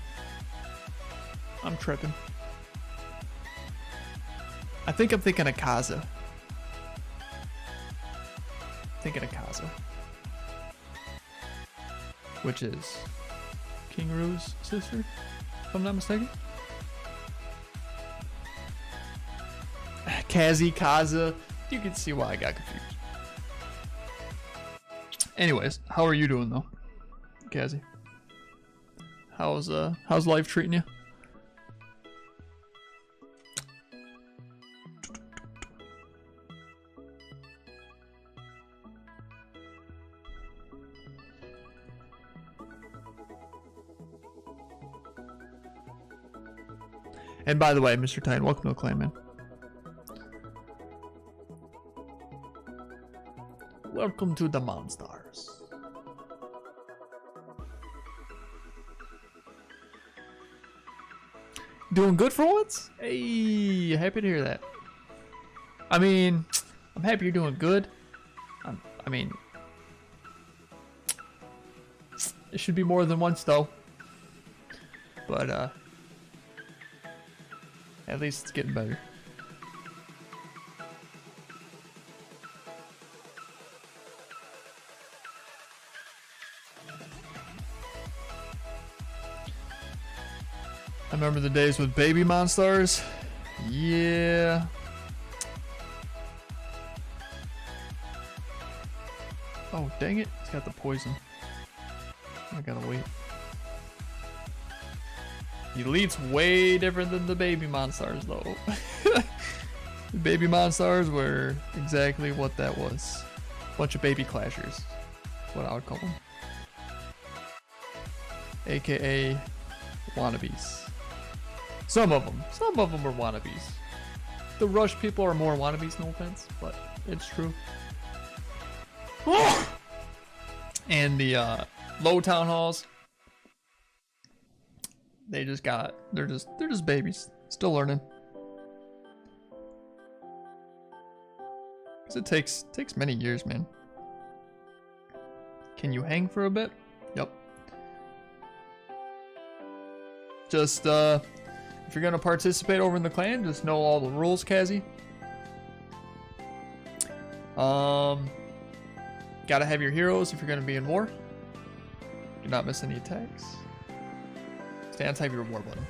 I'm tripping. I think I'm thinking of Kaza. Which is King Rue's sister, if I'm not mistaken. Kazzy, Kaza. You can see why I got confused. Anyways, how are you doing though, Kazzy? How's life treating you? And by the way, Mr. Titan, welcome to the clan, man. Welcome to the Monstars. Doing good for once? Hey, happy to hear that. I mean, I'm happy you're doing good. I mean, It should be more than once though. But at least it's getting better. I remember the days with baby monsters. Yeah. Oh, dang it. It's got the poison. I gotta wait. The Elite's way different than the baby monsters, though. The baby monsters were exactly what that was. Bunch of baby clashers. What I would call them. AKA wannabes. Some of them were wannabes. The Rush people are more wannabes, no offense, but it's true. And the low town halls, they're just babies, still learning. Cause it takes many years, man. Can you hang for a bit? Yep. Just if you're gonna participate over in the clan, just know all the rules, Kazi. Gotta have your heroes if you're gonna be in war. Do not miss any attacks. Stay on type your war button.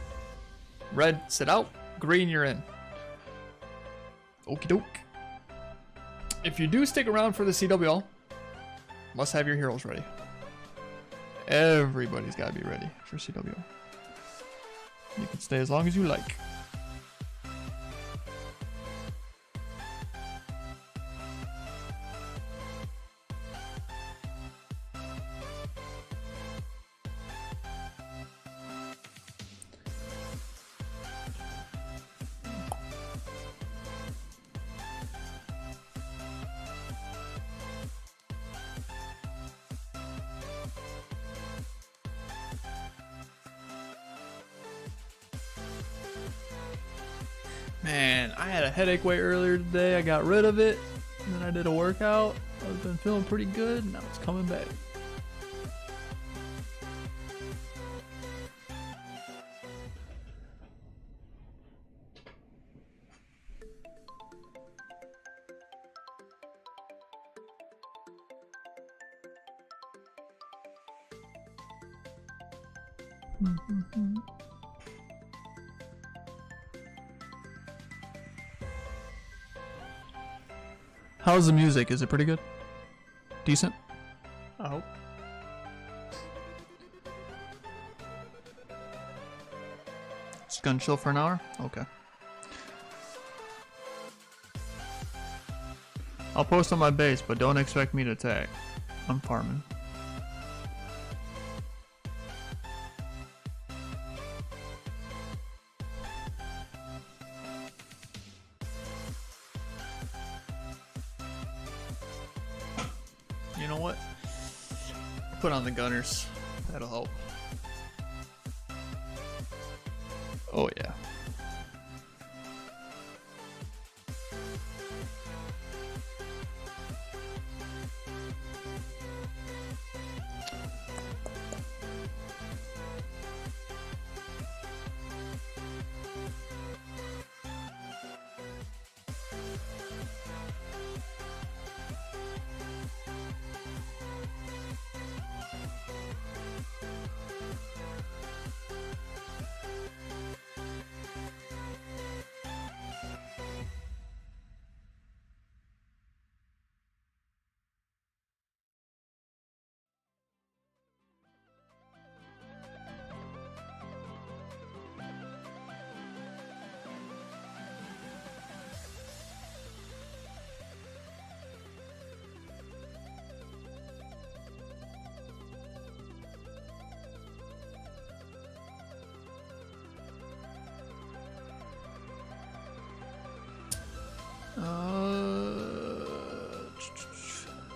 Red, sit out. Green, you're in. Okie doke. If you do stick around for the CWL, must have your heroes ready. Everybody's gotta be ready for CWL. You can stay as long as you like. Man, I had a headache way earlier today. I got rid of it. And then I did a workout. I've been feeling pretty good. Now it's coming back. How's the music? Is it pretty good? Decent? I hope. Just gonna chill for an hour? Okay. I'll post on my base, but don't expect me to tag. I'm farming. You know what? Put on the gunners. That'll help. Oh yeah.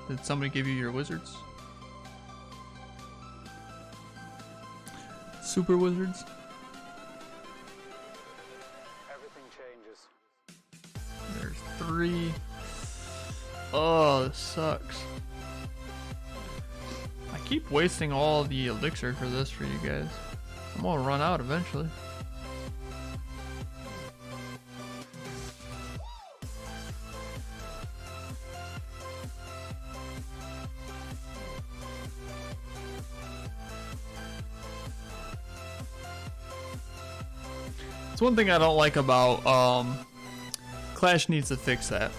Did somebody give you your wizards? Super wizards? Everything changes. There's 3. Oh, this sucks. I keep wasting all the elixir for this for you guys. I'm gonna run out eventually. It's one thing I don't like about Clash needs to fix that.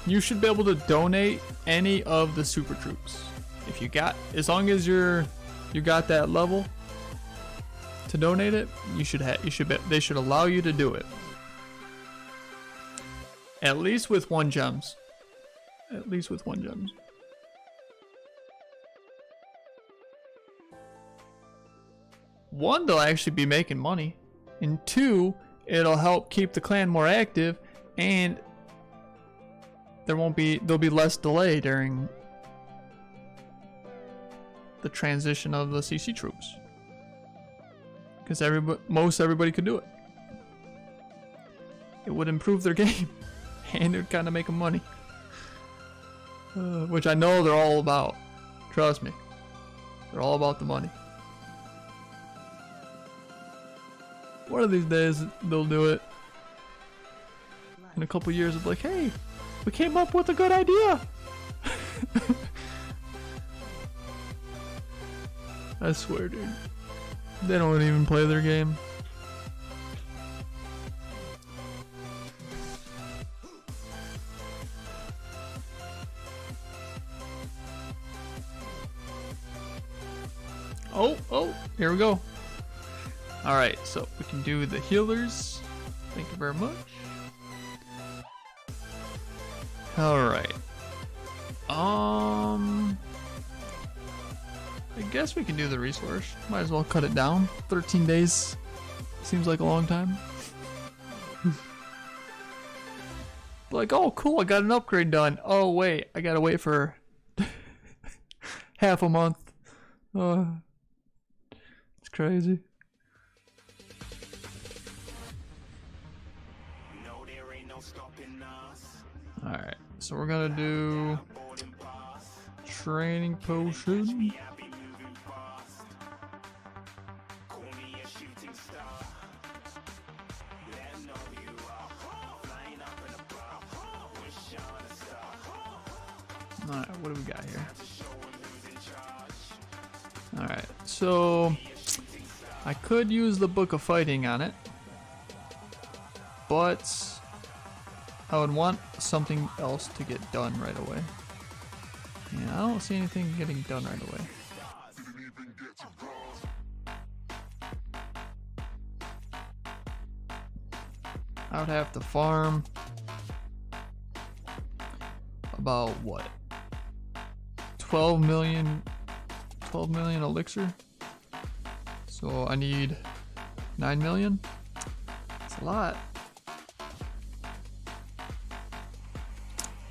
You should be able to donate any of the super troops. If you got, as long as you got that level to donate it, they should allow you to do it. At least with 1 gems. At least with 1 gems. One, they'll actually be making money. And 2, it'll help keep the clan more active, and there'll be less delay during the transition of the CC troops, because most everybody could do it. It would improve their game, and it would kind of make them money, which I know they're all about. Trust me, they're all about the money. One of these days they'll do it. In a couple years, it's like, hey, we came up with a good idea. I swear, dude. They don't even play their game. Oh, here we go. Alright, so we can do the healers. Thank you very much. Alright. I guess we can do the resource. Might as well cut it down. 13 days. Seems like a long time. Like, oh cool, I got an upgrade done. Oh wait, I gotta wait for half a month. It's crazy. Alright, so we're gonna do training potion. Alright, what do we got here? Alright, so I could use the Book of Fighting on it, but I would want something else to get done right away. Yeah, I don't see anything getting done right away. I would have to farm about what? 12 million elixir. So I need 9 million. That's a lot.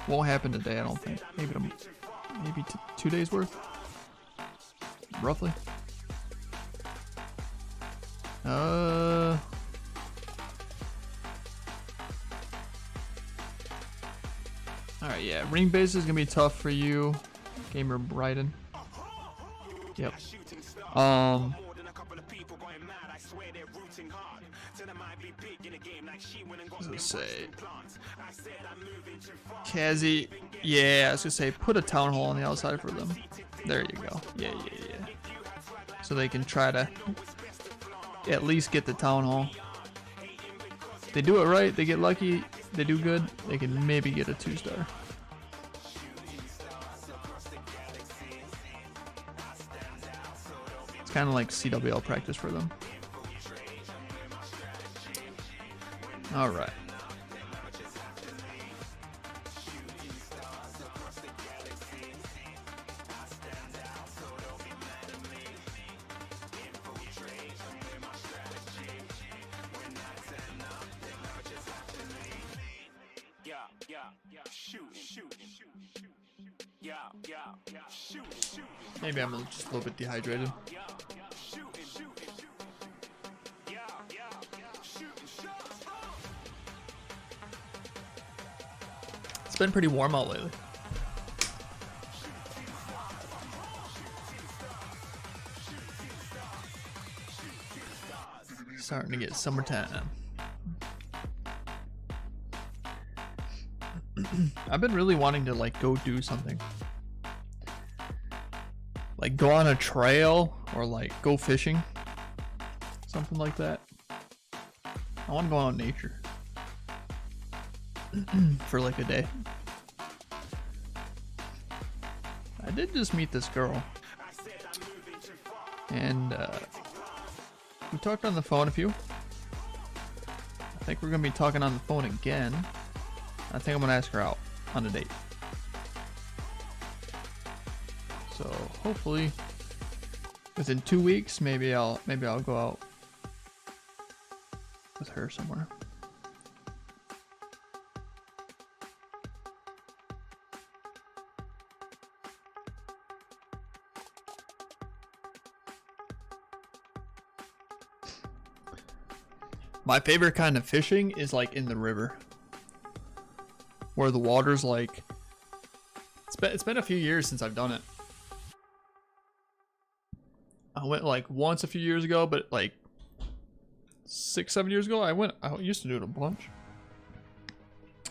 Won't happen today, I don't think. Maybe 2 days worth, roughly. All right, yeah. Ring base is gonna be tough for you, Gamer Bryden. Yep. I was gonna say, Kazi, yeah, I was gonna say, put a town hall on the outside for them. There you go. Yeah. So they can try to at least get the town hall. If they do it right, they get lucky, they do good, they can maybe get a 2-star. It's kind of like CWL practice for them. All right. Maybe I'm just a little bit dehydrated. It's been pretty warm out lately. Starting to get summertime. I've been really wanting to like go do something. Like go on a trail or like go fishing. Something like that. I want to go out in nature. For like a day. I did just meet this girl. And we talked on the phone a few. I think we're gonna be talking on the phone again. I think I'm gonna ask her out on a date. So hopefully within 2 weeks, maybe I'll go out with her somewhere. My favorite kind of fishing is like in the river, where the water's like, it's been a few years since I've done it. I went like once a few years ago, but like 6-7 years ago I used to do it a bunch.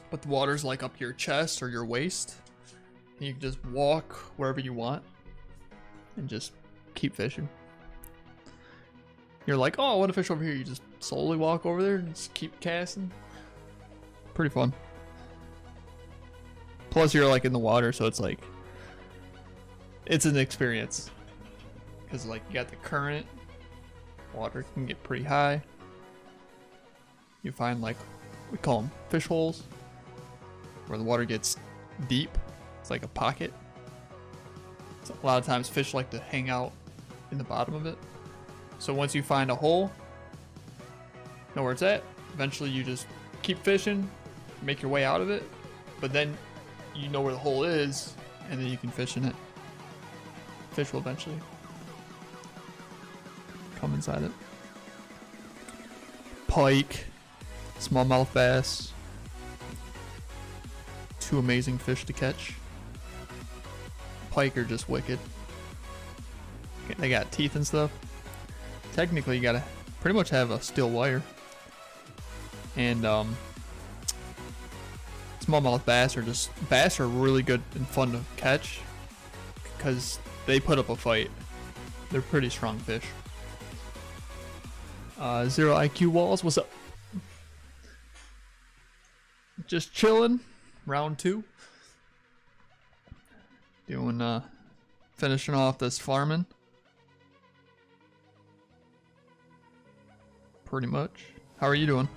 But the water's like up your chest or your waist, and you can just walk wherever you want and just keep fishing. You're like, oh, I want to fish over here. You just slowly walk over there and just keep casting. Pretty fun. Plus, you're like in the water, so it's like, it's an experience. Because like you got the current, water can get pretty high. You find like, we call them fish holes, where the water gets deep. It's like a pocket. So a lot of times fish like to hang out in the bottom of it. So once you find a hole, know where it's at, eventually you just keep fishing, make your way out of it, but then you know where the hole is, and then you can fish in it. Fish will eventually come inside it. Pike, smallmouth bass, two amazing fish to catch. Pike are just wicked. They got teeth and stuff. Technically, you gotta pretty much have a steel wire. And smallmouth bass are really good and fun to catch because they put up a fight. They're pretty strong fish. Zero IQ Walls, what's up? Just chilling. Round 2. Doing finishing off this farming. Pretty much. How are you doing?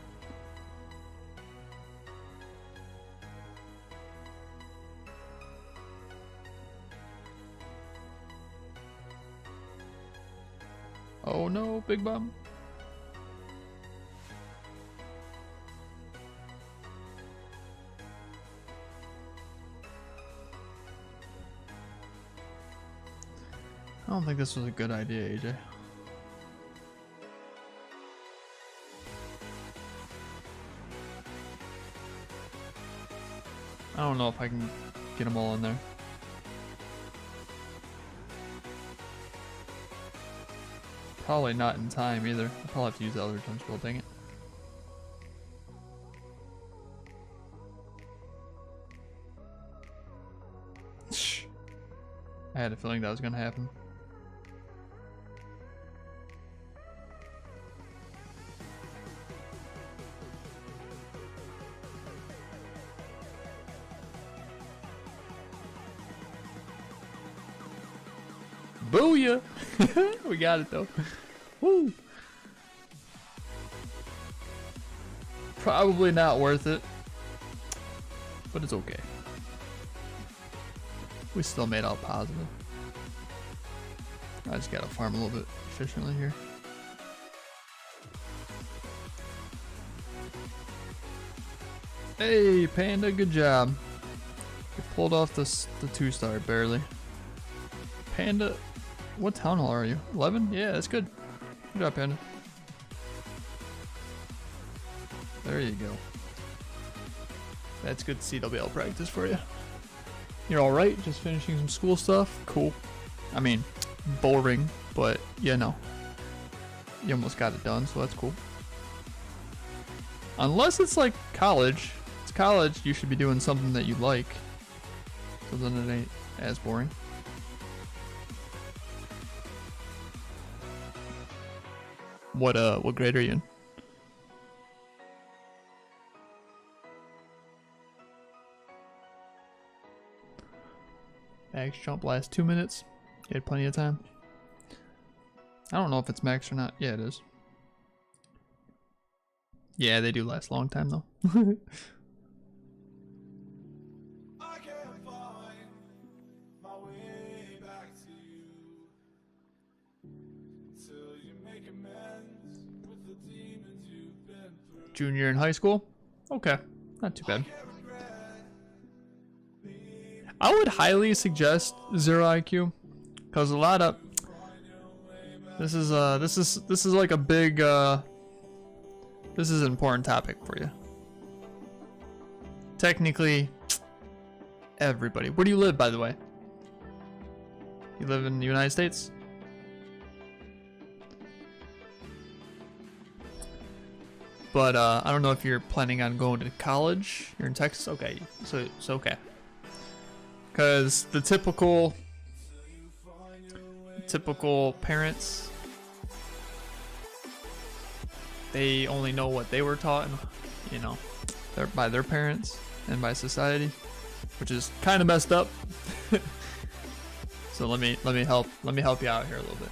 Oh no, Big Bum. I don't think this was a good idea, AJ. I don't know if I can get them all in there. Probably not in time either. I'll probably have to use the other time scroll, dang it. Shh. I had a feeling that was gonna happen. Booyah! We got it though. Woo! Probably not worth it, but it's okay. We still made out positive. I just gotta farm a little bit efficiently here. Hey, Panda, good job. You pulled off the 2-star barely. Panda, what town hall are you? 11? Yeah, that's good. Good job, Panda. There you go. That's good CWL practice for you. You're alright, just finishing some school stuff. Cool. I mean, boring, but you know. you almost got it done, so that's cool. Unless it's like college. It's college, you should be doing something that you like. So then it ain't as boring. What grade are you in? Max jump lasts 2 minutes. You had plenty of time. I don't know if it's max or not. Yeah, it is. Yeah, they do last a long time though. Junior in high school? Okay, not too bad. I would highly suggest Zero IQ, because a lot of this is like a big this is an important topic for you. Technically, everybody. Where do you live, by the way? You live in the United States? But I don't know if you're planning on going to college. You're in Texas? Okay, so it's okay. Because the typical parents, they only know what they were taught, you know, by their parents and by society, which is kind of messed up. So let me help you out here a little bit.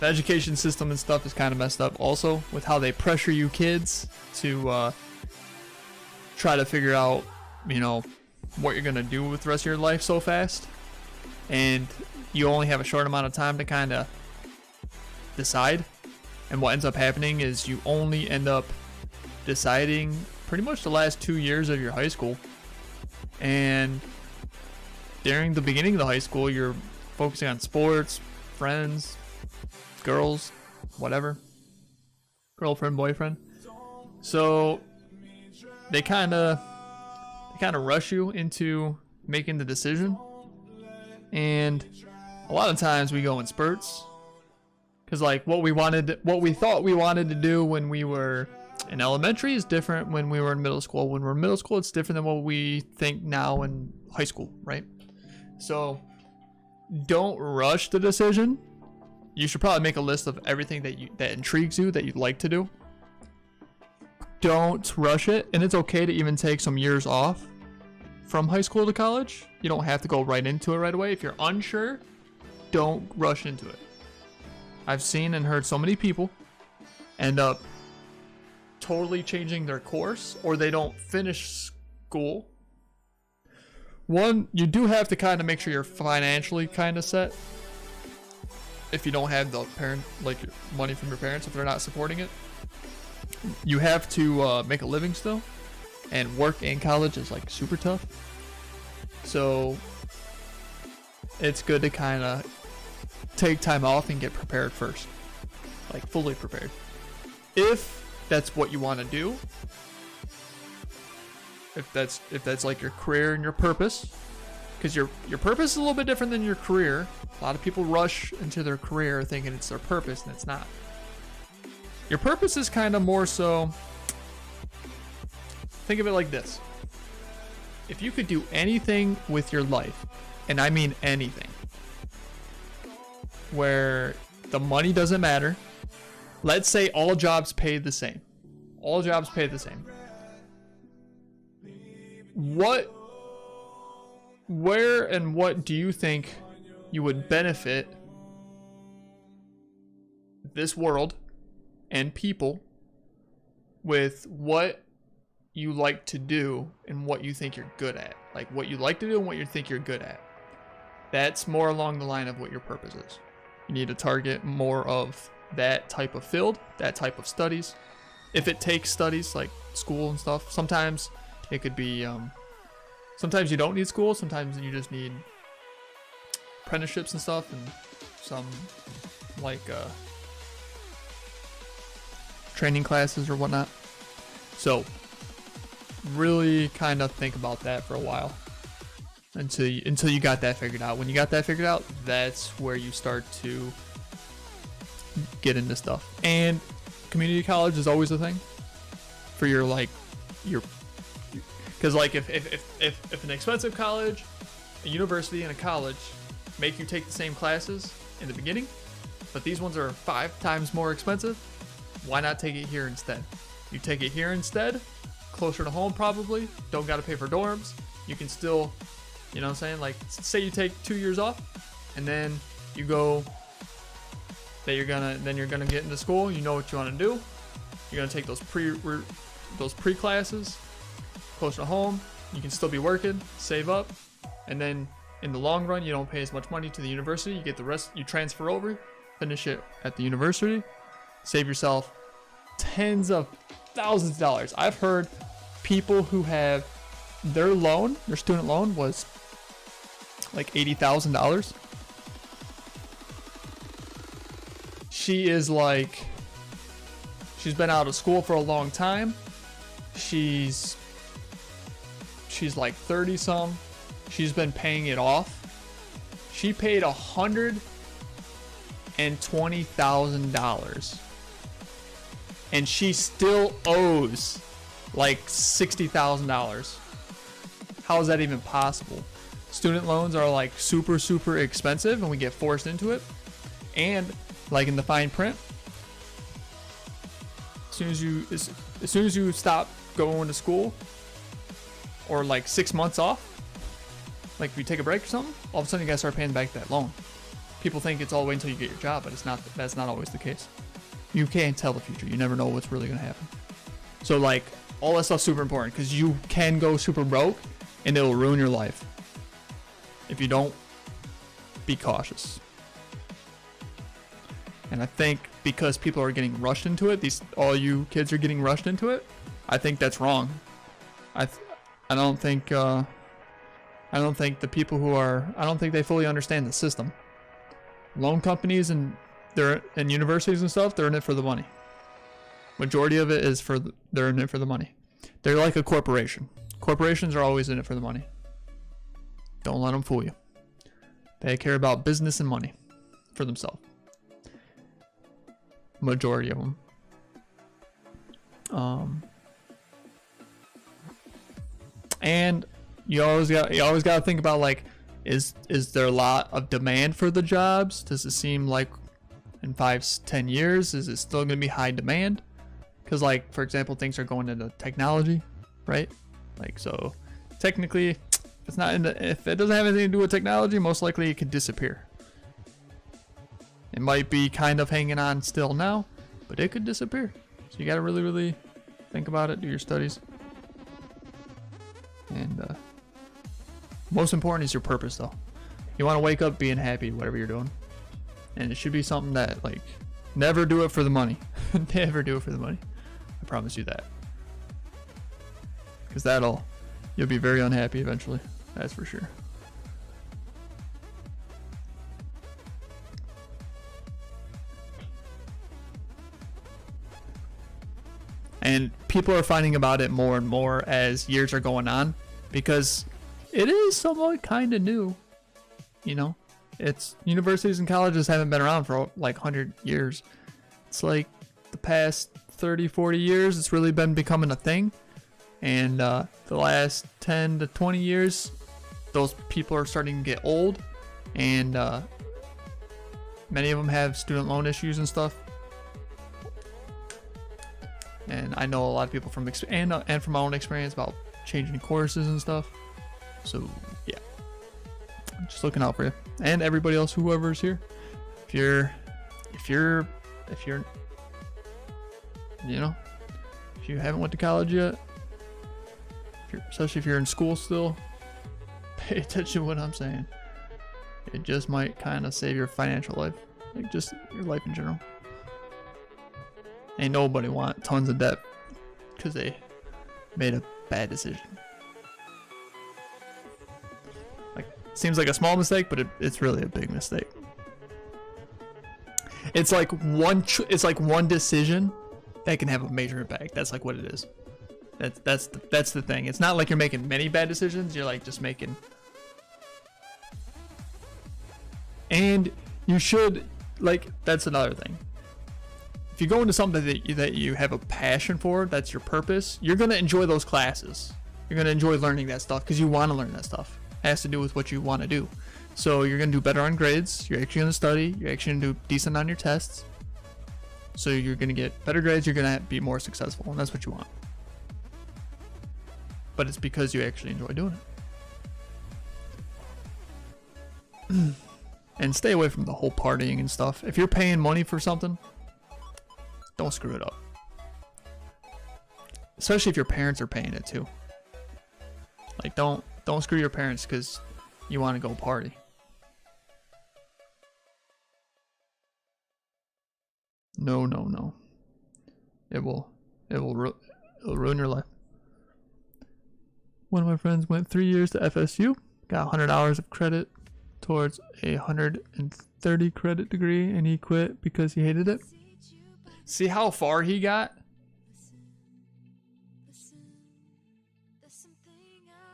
The education system and stuff is kind of messed up also, with how they pressure you kids to try to figure out, you know, what you're gonna do with the rest of your life so fast, and you only have a short amount of time to kind of decide. And what ends up happening is you only end up deciding pretty much the last 2 years of your high school, and during the beginning of the high school you're focusing on sports, friends, girls, whatever, girlfriend, boyfriend. So they kind of rush you into making the decision, and a lot of times we go in spurts, because like what we thought we wanted to do when we were in elementary is different when we were in middle school. When we're in middle school, it's different than what we think now in high school, right? So don't rush the decision. You should probably make a list of everything that intrigues you, that you'd like to do. Don't rush it, and it's okay to even take some years off from high school to college. You don't have to go right into it right away. If you're unsure, don't rush into it. I've seen and heard so many people end up totally changing their course, or they don't finish school. One, you do have to kind of make sure you're financially kind of set. If you don't have the money from your parents, if they're not supporting it, you have to make a living still, and work in college is like super tough. So it's good to kind of take time off and get prepared first, like fully prepared. If that's what you want to do, if that's like your career and your purpose, because your purpose is a little bit different than your career. A lot of people rush into their career thinking it's their purpose, and it's not. Your purpose is kind of more so, think of it like this. If you could do anything with your life, and I mean anything, where the money doesn't matter, let's say all jobs pay the same. All jobs pay the same. Where and what do you think you would benefit this world and people with what you like to do and what you think you're good at? Like what you like to do and what you think you're good at. That's more along the line of what your purpose is. You need to target more of that type of field, that type of studies. If it takes studies like school and stuff, sometimes it could be, sometimes you don't need school, sometimes you just need apprenticeships and stuff, and some like training classes or whatnot. So really kind of think about that for a while. until you got that figured out. When you got that figured out, that's where you start to get into stuff. And community college is always a thing for your because like if an expensive college, a university, and a college make you take the same classes in the beginning, but these ones are 5 times more expensive, why not take it here instead? You take it here instead, closer to home probably, don't got to pay for dorms, you can still, you know what I'm saying, like say you take 2 years off and then you go, then you're gonna get into school, you know what you want to do, you're gonna take those pre classes closer to home, you can still be working, save up, and then in the long run you don't pay as much money to the university, you get the rest, you transfer over, finish it at the university, save yourself tens of thousands of dollars. I've heard people who have their student loan was like $80,000. She's been out of school for a long time. She's like 30 some. She's been paying it off. She paid $120,000 and she still owes like $60,000. How is that even possible? Student loans are like super expensive and we get forced into it. And like in the fine print, as soon as you stop going to school, or like 6 months off, like if you take a break or something, all of a sudden you gotta start paying back that loan. People think it's all wait until you get your job, but that's not always the case. You can't tell the future. You never know what's really gonna happen. So like all that stuff's super important because you can go super broke and it'll ruin your life. If you don't, be cautious. And I think because people are getting rushed into it, all you kids are getting rushed into it, I think that's wrong. I don't think the people I don't think they fully understand the system. Loan companies and universities and stuff, they're in it for the money. Majority of it is they're in it for the money. They're like a corporation. Corporations are always in it for the money. Don't let them fool you. They care about business and money for themselves. Majority of them. And you always got to think about like, is there a lot of demand for the jobs? Does it seem like in 5-10 years is it still going to be high demand? Because like for example, things are going into technology, right? Like so, technically, if it doesn't have anything to do with technology, most likely it could disappear. It might be kind of hanging on still now, but it could disappear. So you got to really think about it, do your studies. And most important is your purpose though. You want to wake up being happy, whatever you're doing. And it should be something that like, never do it for the money. Never do it for the money. I promise you that. Because you'll be very unhappy eventually. That's for sure. And people are finding about it more and more as years are going on because it is somewhat kind of new. You know, it's universities and colleges haven't been around for like 100 years. It's like the past 30-40 years it's really been becoming a thing. And the last 10 to 20 years, those people are starting to get old, and many of them have student loan issues and stuff. And I know a lot of people from and from my own experience about changing courses and stuff. So yeah, just looking out for you and everybody else, whoever's here. If you're, you know, if you haven't went to college yet, especially if you're in school still, pay attention to what I'm saying. It just might kind of save your financial life, like just your life in general. Ain't nobody want tons of debt because they made a bad decision. Like, seems like a small mistake, but it's really a big mistake. It's like one decision that can have a major impact. That's like what it is. That's the thing. It's not like you're making many bad decisions. You're like just making And you should, like, that's another thing. If you go into something that you have a passion for, that's your purpose, you're going to enjoy those classes. You're going to enjoy learning that stuff because you want to learn that stuff. It has to do with what you want to do. So you're going to do better on grades. You're actually going to study. You're actually going to do decent on your tests. So you're going to get better grades. You're going to be more successful. And that's what you want. But it's because you actually enjoy doing it. And stay away from the whole partying and stuff. If you're paying money for something, don't screw it up. Especially if your parents are paying it too. Like, don't screw your parents because you want to go party. No. It'll ruin your life. One of my friends went 3 years to FSU, got 100 hours of credit towards a 130 credit degree, and he quit because he hated it. See how far he got?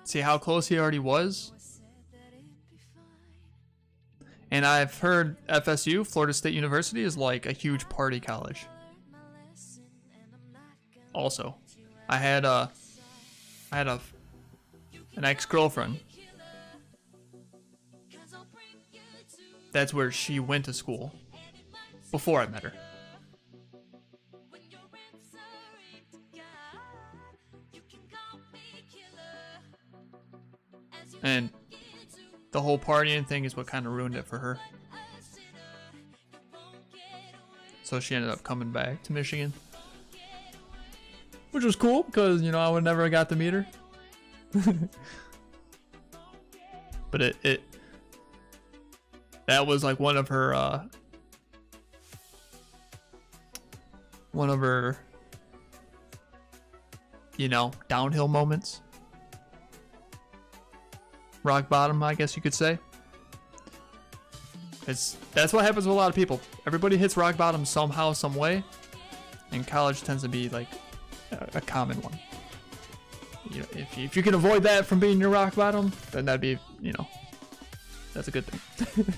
See how close he already was? And I've heard FSU, Florida State University, is like a huge party college. Also, I had an ex-girlfriend. That's where she went to school before I met her. And the whole partying thing is what kind of ruined it for her. So she ended up coming back to Michigan. Which was cool because, you know, I would never have got to meet her. But that was like one of her you know, downhill moments. Rock bottom, I guess you could say. That's what happens with a lot of people. Everybody hits rock bottom somehow, some way, and college tends to be like a common one. You know, if you can avoid that from being your rock bottom, then that'd be, you know, that's a good thing.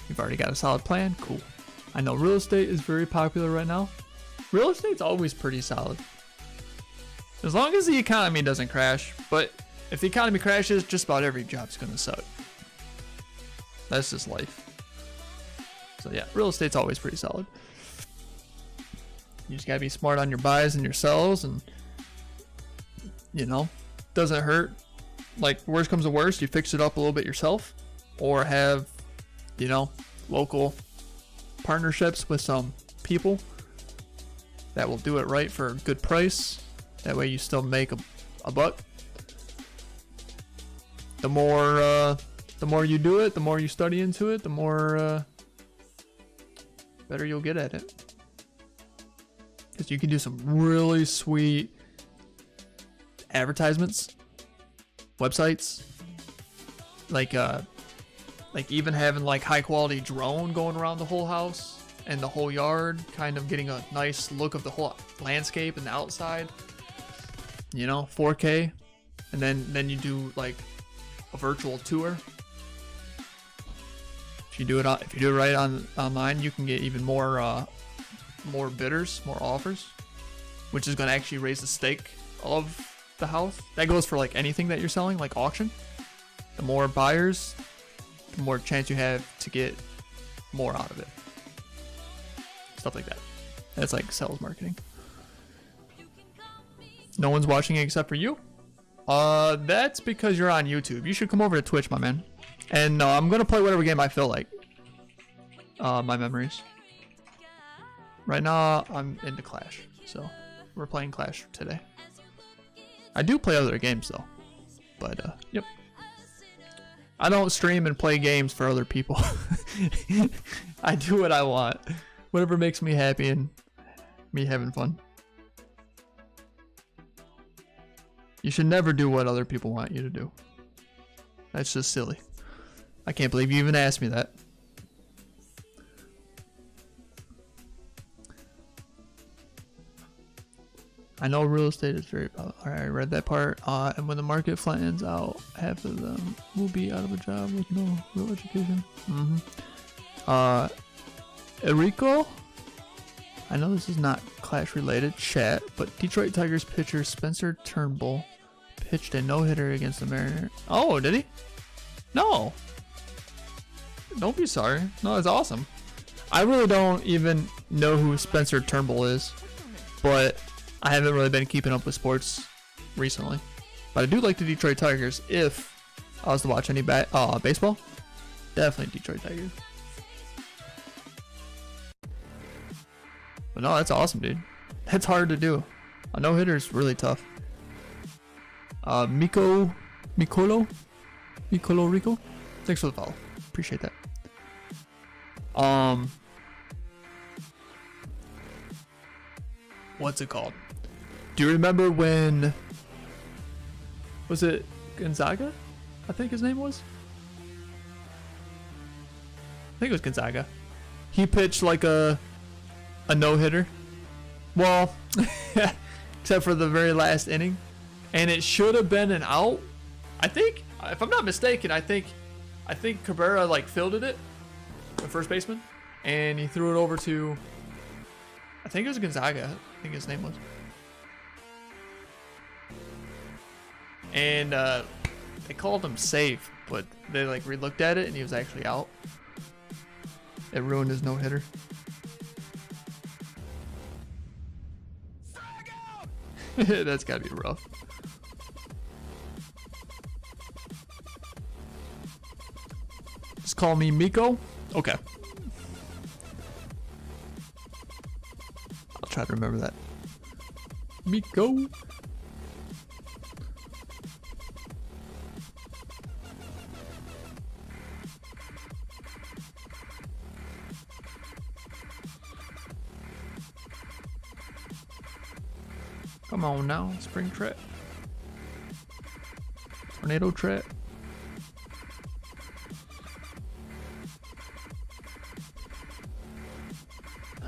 You've already got a solid plan, cool. I know real estate is very popular right now. Real estate's always pretty solid. As long as the economy doesn't crash. But if the economy crashes, just about every job's gonna suck. That's just life. So yeah, real estate's always pretty solid. You just gotta be smart on your buys and your sells, and you know, doesn't hurt. Like, worst comes to worst, you fix it up a little bit yourself, or have, you know, local partnerships with some people that will do it right for a good price. That way you still make a buck. The more you do it, the more you study into it, the more better you'll get at it. Because you can do some really sweet advertisements, websites, like even having like high quality drone going around the whole house and the whole yard, kind of getting a nice look of the whole landscape and the outside, you know, 4K. And then you do like a virtual tour. If you do it right online, you can get even more bidders, more offers, which is going to actually raise the stake of the house. That goes for like anything that you're selling, like auction. The more buyers, the more chance you have to get more out of it. Stuff like that. That's like sales marketing. No one's watching it except for you? That's because you're on YouTube. You should come over to Twitch, my man. And I'm gonna play whatever game I feel like. My memories. Right now, I'm into Clash, so we're playing Clash today. I do play other games though, but yep. I don't stream and play games for other people. I do what I want. Whatever makes me happy and me having fun. You should never do what other people want you to do. That's just silly. I can't believe you even asked me that. I know real estate is very. Alright, I read that part. And when the market flattens out, half of them will be out of a job with no real education. Enrico. I know this is not Clash related, chat, but Detroit Tigers pitcher Spencer Turnbull pitched a no-hitter against the Mariners. Oh, did he? No. Don't be sorry. No, it's awesome. I really don't even know who Spencer Turnbull is, but I haven't really been keeping up with sports recently. But I do like the Detroit Tigers. If I was to watch any baseball, definitely Detroit Tigers. But no, that's awesome, dude. That's hard to do. A no-hitter is really tough. Mikolo Rico. Thanks for the follow. Appreciate that. What's it called? Do you remember when? Was it Gonzaga? I think his name was. I think it was Gonzaga. He pitched like a no-hitter. Well, except for the very last inning. And it should have been an out. I think, if I'm not mistaken, I think Cabrera like fielded it, the first baseman, and he threw it over to, I think it was Gonzaga. I think his name was. And they called him safe, but they like re-looked at it and he was actually out. It ruined his no-hitter. That's gotta be rough. Just call me Miko. Okay. I'll try to remember that. Miko. Come on now, spring trap. Tornado trap.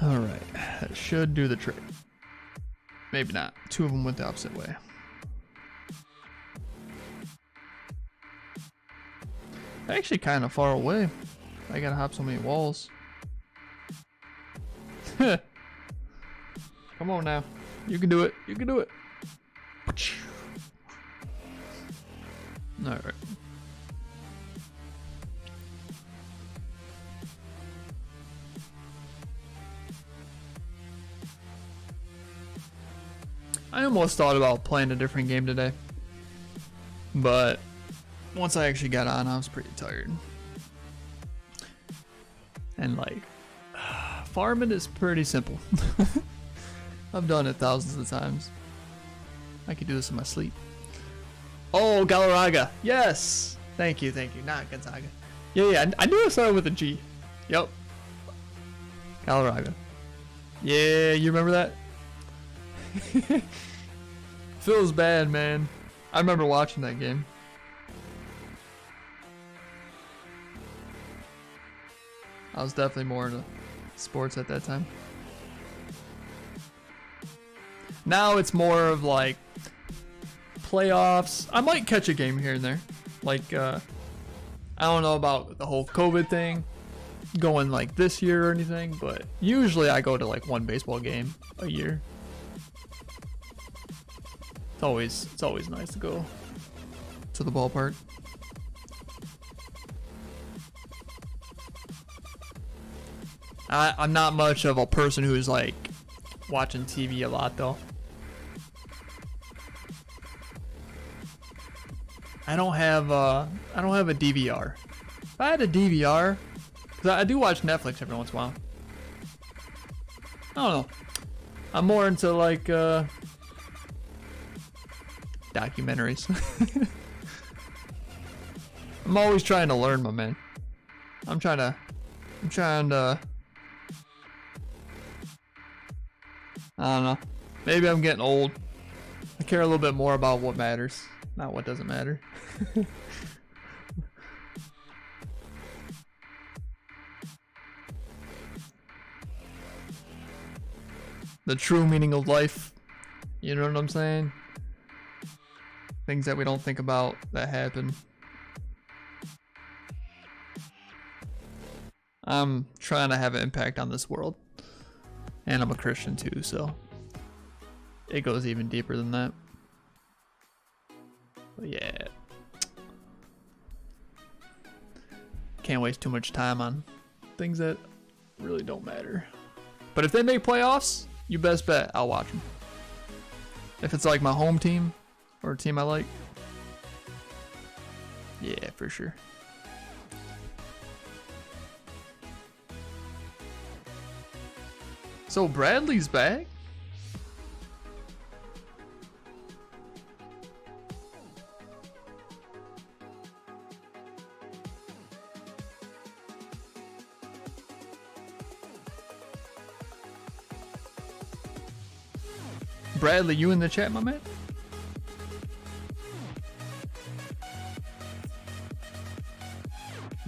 Alright, that should do the trick. Maybe not. Two of them went the opposite way. Actually kind of far away. I gotta hop so many walls. Come on now. You can do it. You can do it. Alright. I almost thought about playing a different game today. But once I actually got on, I was pretty tired. And like, farming is pretty simple. I've done it thousands of times. I could do this in my sleep. Oh, Galarraga. Yes. Thank you. Thank you. Not Gonzaga. Yeah. I knew it started with a G. Yep. Galarraga. Yeah, you remember that? Feels bad, man. I remember watching that game. I was definitely more into sports at that time. Now it's more of like playoffs. I might catch a game here and there. Like, I don't know about the whole COVID thing going like this year or anything, but usually I go to like one baseball game a year. It's always nice to go to the ballpark. I'm not much of a person who's like watching TV a lot though. I don't have a DVR. If I had a DVR, because I do watch Netflix every once in a while. I don't know. I'm more into like documentaries. I'm always trying to learn, my man. I'm trying to I don't know. Maybe I'm getting old. I care a little bit more about what matters, not what doesn't matter. The true meaning of life You know what I'm saying? Things that we don't think about that happen. I'm trying to have an impact on this world. And I'm a Christian too, so it goes even deeper than that. But yeah. Can't waste too much time on things that really don't matter. But if they make playoffs, you best bet I'll watch them. If it's like my home team or a team I like, yeah, for sure. So Bradley's back? Bradley, you in the chat, my man?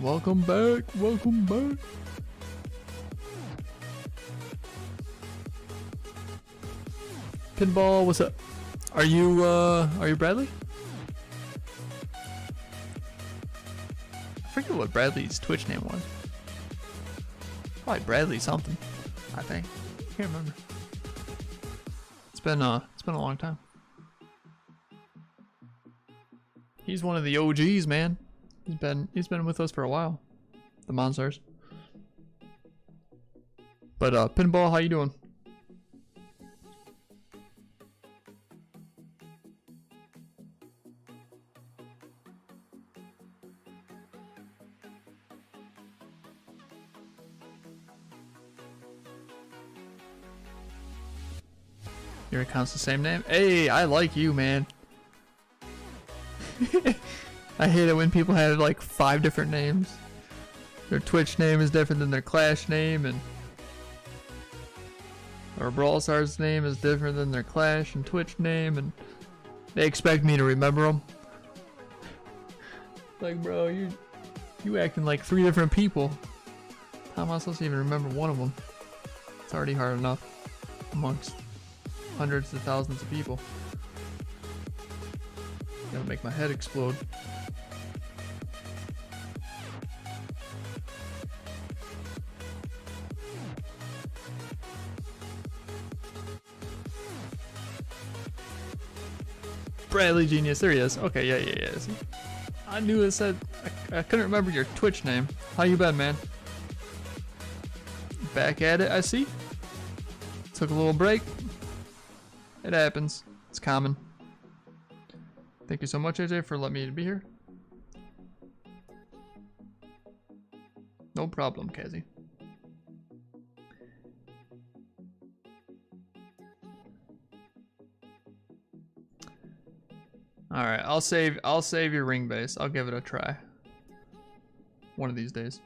Welcome back, welcome back. Pinball, what's up? Are you Bradley? I forget what Bradley's Twitch name was. Probably Bradley something, I think. Can't remember. It's been a long time. He's one of the OGs, man. He's been with us for a while. The Monstars. But Pinball, how you doing? Your account's the same name? Hey, I like you, man. I hate it when people have like 5 different names. Their Twitch name is different than their Clash name, and or Brawl Stars name is different than their Clash and Twitch name, and they expect me to remember them. Like, bro, you acting like 3 different people. How am I supposed to even remember one of them? It's already hard enough amongst hundreds of thousands of people. Gonna make my head explode. Bradley Genius, there he is. Okay, yeah. See? I knew it said, I couldn't remember your Twitch name. How you been, man? Back at it, I see. Took a little break. It happens. It's common. Thank you so much, AJ, for letting me be here. No problem, Kazi. Alright, I'll save your ring base. I'll give it a try. One of these days.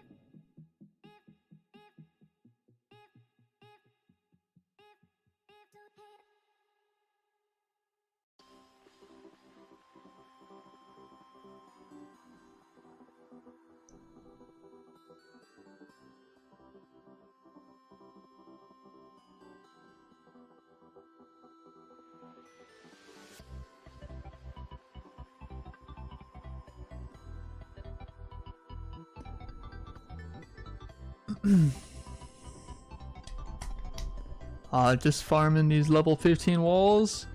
Just farming these level 15 walls.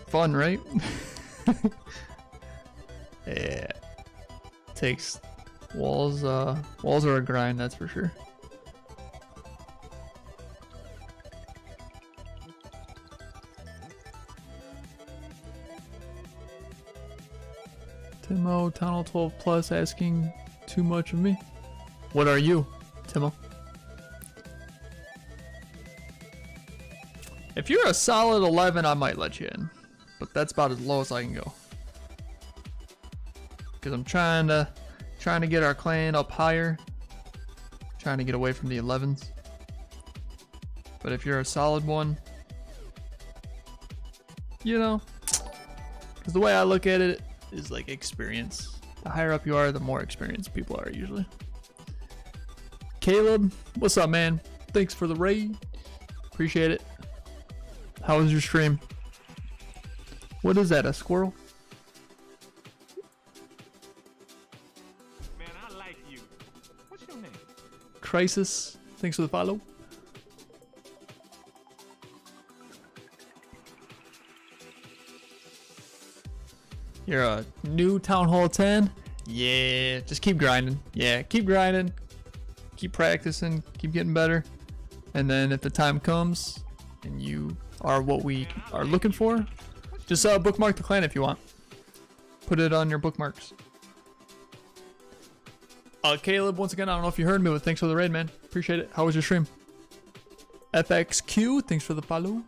Fun, right? Yeah. Takes walls are a grind, that's for sure. Timo, Tunnel 12 Plus asking too much of me. What are you, Timo? If you're a solid 11, I might let you in, but that's about as low as I can go. Because I'm trying to get our clan up higher, trying to get away from the 11s. But if you're a solid one, you know, because the way I look at it is like experience. The higher up you are, the more experienced people are usually. Caleb, what's up, man? Thanks for the raid. Appreciate it. How was your stream? What is that, a squirrel? Man, I like you. What's your name? Crisis, thanks for the follow. You're a new Town Hall 10? Yeah, just keep grinding. Yeah, keep grinding. Keep practicing, keep getting better. And then if the time comes and you are what we are looking for, just bookmark the clan if you want. Put it on your bookmarks. Caleb, once again, I don't know if you heard me, but thanks for the raid, man. Appreciate it. How was your stream? FXQ, thanks for the follow.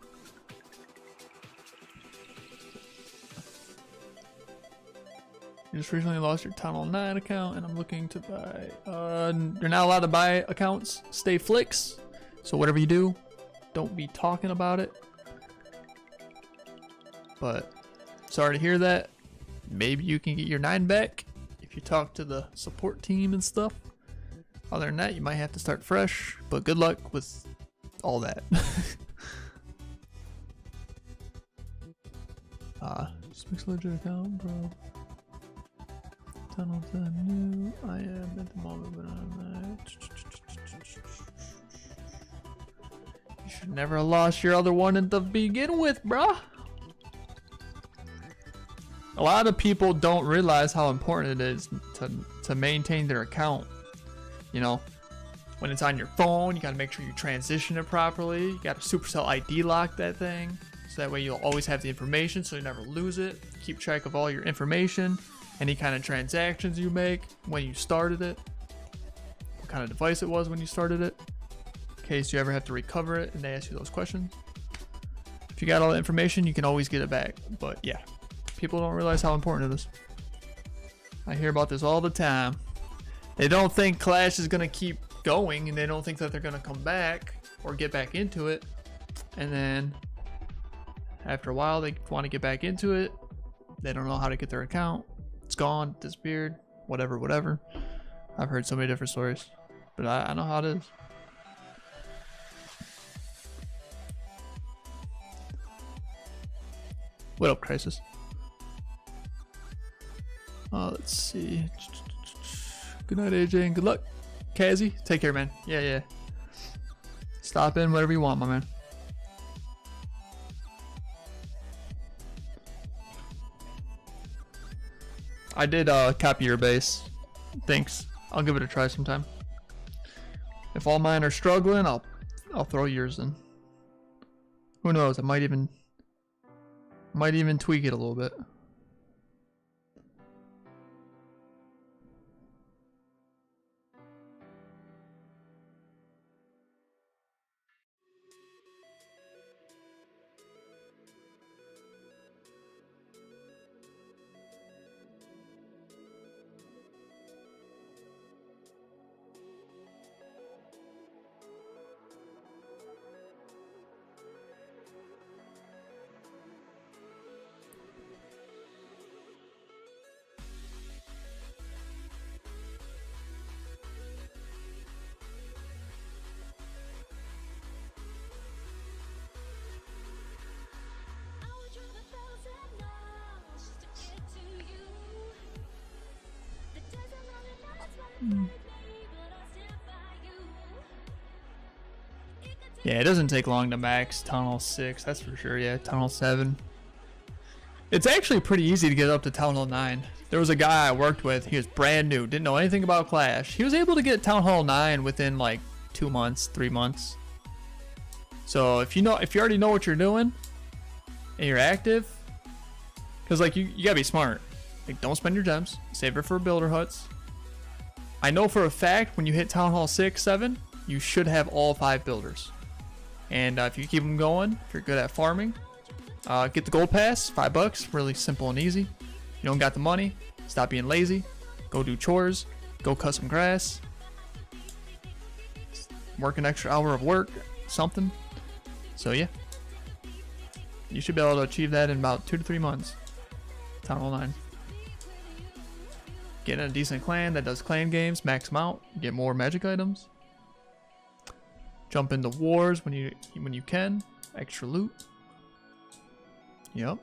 You just recently lost your Town Hall 9 account, and I'm looking to buy. You're not allowed to buy accounts. Stay flicks. So whatever you do, don't be talking about it. But sorry to hear that. Maybe you can get your 9 back if you talk to the support team and stuff. Other than that, you might have to start fresh. But good luck with all that. Just mix legit account, bro. Tunnel to new. I am at the moment, but I'm not. You should never have lost your other one to begin with, bruh. A lot of people don't realize how important it is to maintain their account. You know, when it's on your phone, you gotta make sure you transition it properly. You gotta Supercell ID lock that thing, so that way you'll always have the information, so you never lose it. Keep track of all your information, any kind of transactions you make, when you started it, what kind of device it was when you started it, in case you ever have to recover it and they ask you those questions. If you got all the information, you can always get it back. But yeah, people don't realize how important it is. I hear about this all the time. They don't think Clash is going to keep going, and they don't think that they're going to come back or get back into it. And then after a while, they want to get back into it. They don't know how to get their account. It's gone, disappeared, whatever. I've heard so many different stories, but I know how it is. What up, Crisis? Let's see. Good night, AJ, and good luck. Kazi, take care, man. Yeah. Stop in whatever you want, my man. I did copy your base. Thanks. I'll give it a try sometime. If all mine are struggling, I'll throw yours in. Who knows? I might even tweak it a little bit. Yeah, it doesn't take long to max Town Hall 6, that's for sure. Yeah, Town Hall 7. It's actually pretty easy to get up to Town Hall 9. There was a guy I worked with, he was brand new, didn't know anything about Clash. He was able to get Town Hall 9 within like 2 months, 3 months. So if you already know what you're doing and you're active, because like you gotta be smart. Like, don't spend your gems, save it for builder huts. I know for a fact when you hit Town Hall 6, 7, you should have all 5 builders. And if you keep them going, if you're good at farming, get the gold pass, $5, really simple and easy. You don't got the money, stop being lazy, go do chores, go cut some grass, work an extra hour of work, something. So yeah, you should be able to achieve that in about 2 to 3 months. Town Hall 9. Get in a decent clan that does clan games, max them out, get more magic items. Jump into wars when you can, extra loot. Yep.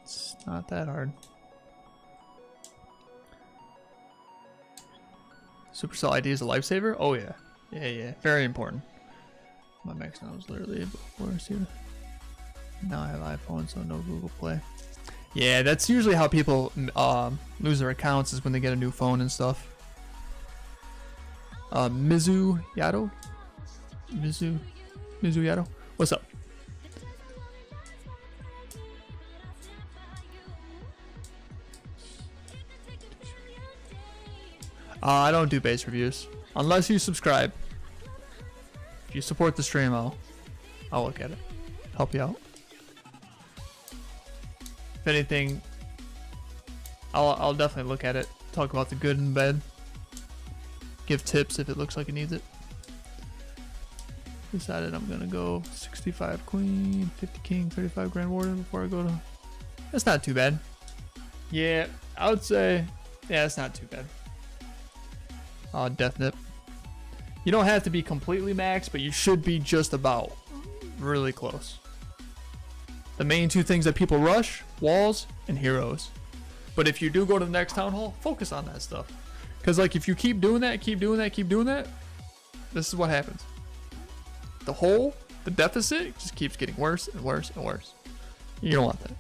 It's not that hard. Supercell ID is a lifesaver? Oh yeah. Yeah. Very important. My max now is literally before here. Now I have iPhone, so no Google Play. Yeah, that's usually how people lose their accounts, is when they get a new phone and stuff. Mizu Yato? Mizu Yato? What's up? I don't do base reviews unless you subscribe. If you support the stream, I'll look at it, help you out. If anything, I'll definitely look at it, talk about the good and bad, give tips if it looks like it needs it. Decided I'm gonna go 65 queen, 50 king, 35 grand warden before I go to. That's not too bad. Yeah, I would say, yeah, it's not too bad. Definite. You don't have to be completely maxed, but you should be just about really close. The main two things that people rush: walls and heroes. But if you do go to the next town hall, focus on that stuff. Because like if you keep doing that, this is what happens. The hole, the deficit just keeps getting worse and worse and worse. You don't want that.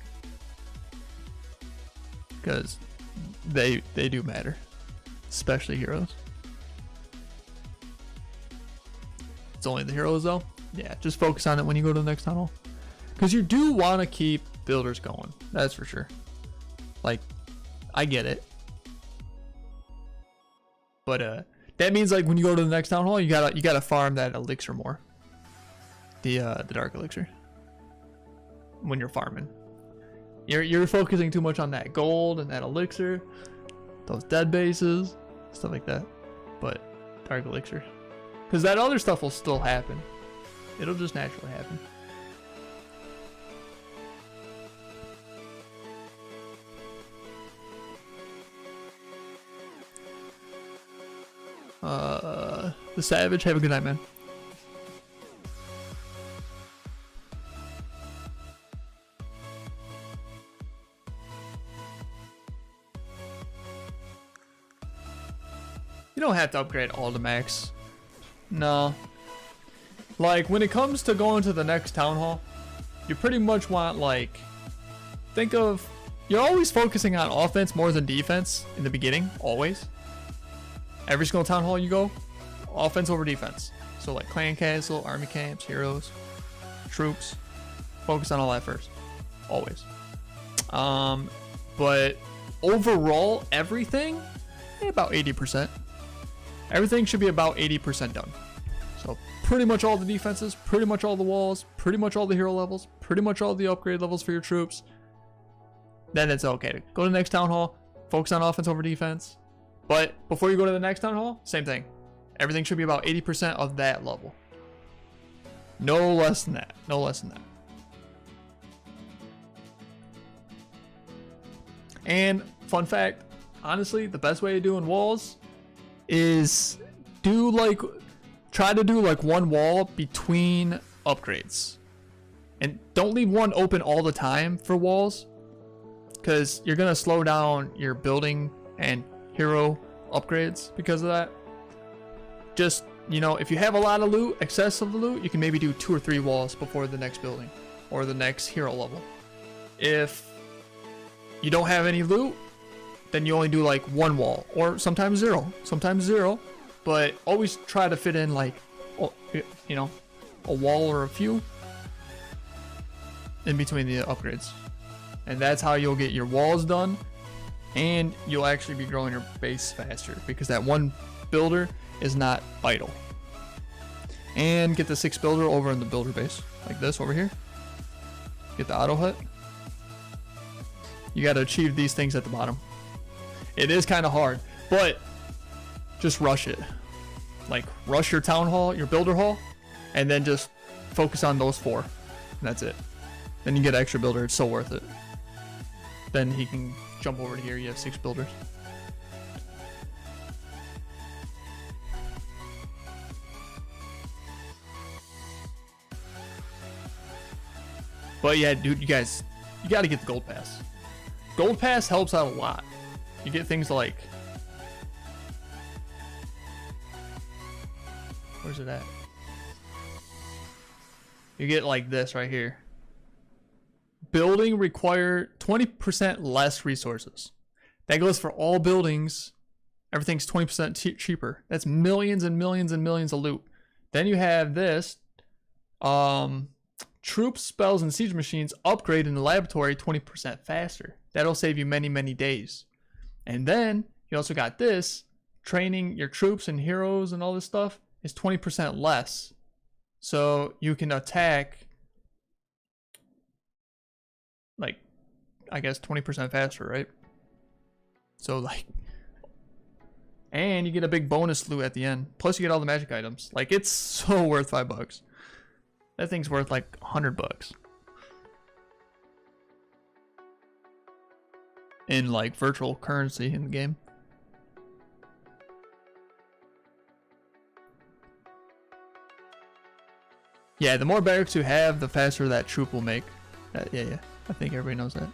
Because they do matter. Especially heroes. It's only the heroes though. Yeah, just focus on it when you go to the next town hall. Because you do want to keep builders going. That's for sure. Like, I get it. But that means like when you go to the next town hall, you gotta farm that elixir more. The dark elixir. When you're farming. You're focusing too much on that gold and that elixir. Those dead bases. Stuff like that. But dark elixir. Because that other stuff will still happen. It'll just naturally happen. The Savage, have a good night, man. You don't have to upgrade all to max. No. Like, when it comes to going to the next town hall, you pretty much want, like, think of, you're always focusing on offense more than defense in the beginning, always. Every single town hall you go, offense over defense. So like clan castle, army camps, heroes, troops, focus on all that first, always. But overall, everything, about 80%. Everything should be about 80% done. So pretty much all the defenses, pretty much all the walls, pretty much all the hero levels, pretty much all the upgrade levels for your troops. Then it's okay to go to the next town hall, focus on offense over defense. But before you go to the next town hall, same thing. Everything should be about 80% of that level. No less than that. No less than that. And fun fact, honestly, the best way of doing walls is try to do like one wall between upgrades. And don't leave one open all the time for walls, because you're going to slow down your building and hero upgrades because of that. Just, you know, if you have a lot of loot, excess of the loot, you can maybe do 2 or 3 walls before the next building or the next hero level. If you don't have any loot, then you only do like 1 wall, or sometimes 0, but always try to fit in like, you know, a wall or a few in between the upgrades. And that's how you'll get your walls done. And you'll actually be growing your base faster, because that one builder is not vital. And get the 6 builder over in the builder base, like this over here. Get the auto hut. You got to achieve these things at the bottom. It is kind of hard, but just rush it. Like, rush your town hall, your builder hall, and then just focus on those 4. And that's it. Then you get an extra builder. It's so worth it. Then he can jump over to here. You have 6 builders. But yeah, dude, you guys, you got to get the gold pass. Gold pass helps out a lot. You get things like, where's it at? You get like this right here. Building require 20% less resources. That goes for all buildings. Everything's 20% cheaper. That's millions and millions and millions of loot. Then you have this. Troops, spells, and siege machines upgrade in the laboratory 20% faster. That'll save you many, many days. And then you also got this. Training your troops and heroes and all this stuff is 20% less. So you can attack, like, I guess 20% faster, right? So like, and you get a big bonus loot at the end. Plus you get all the magic items. Like, it's so worth $5. That thing's worth like $100 in like virtual currency in the game. Yeah, the more barracks you have, the faster that troop will make. Yeah. I think everybody knows that.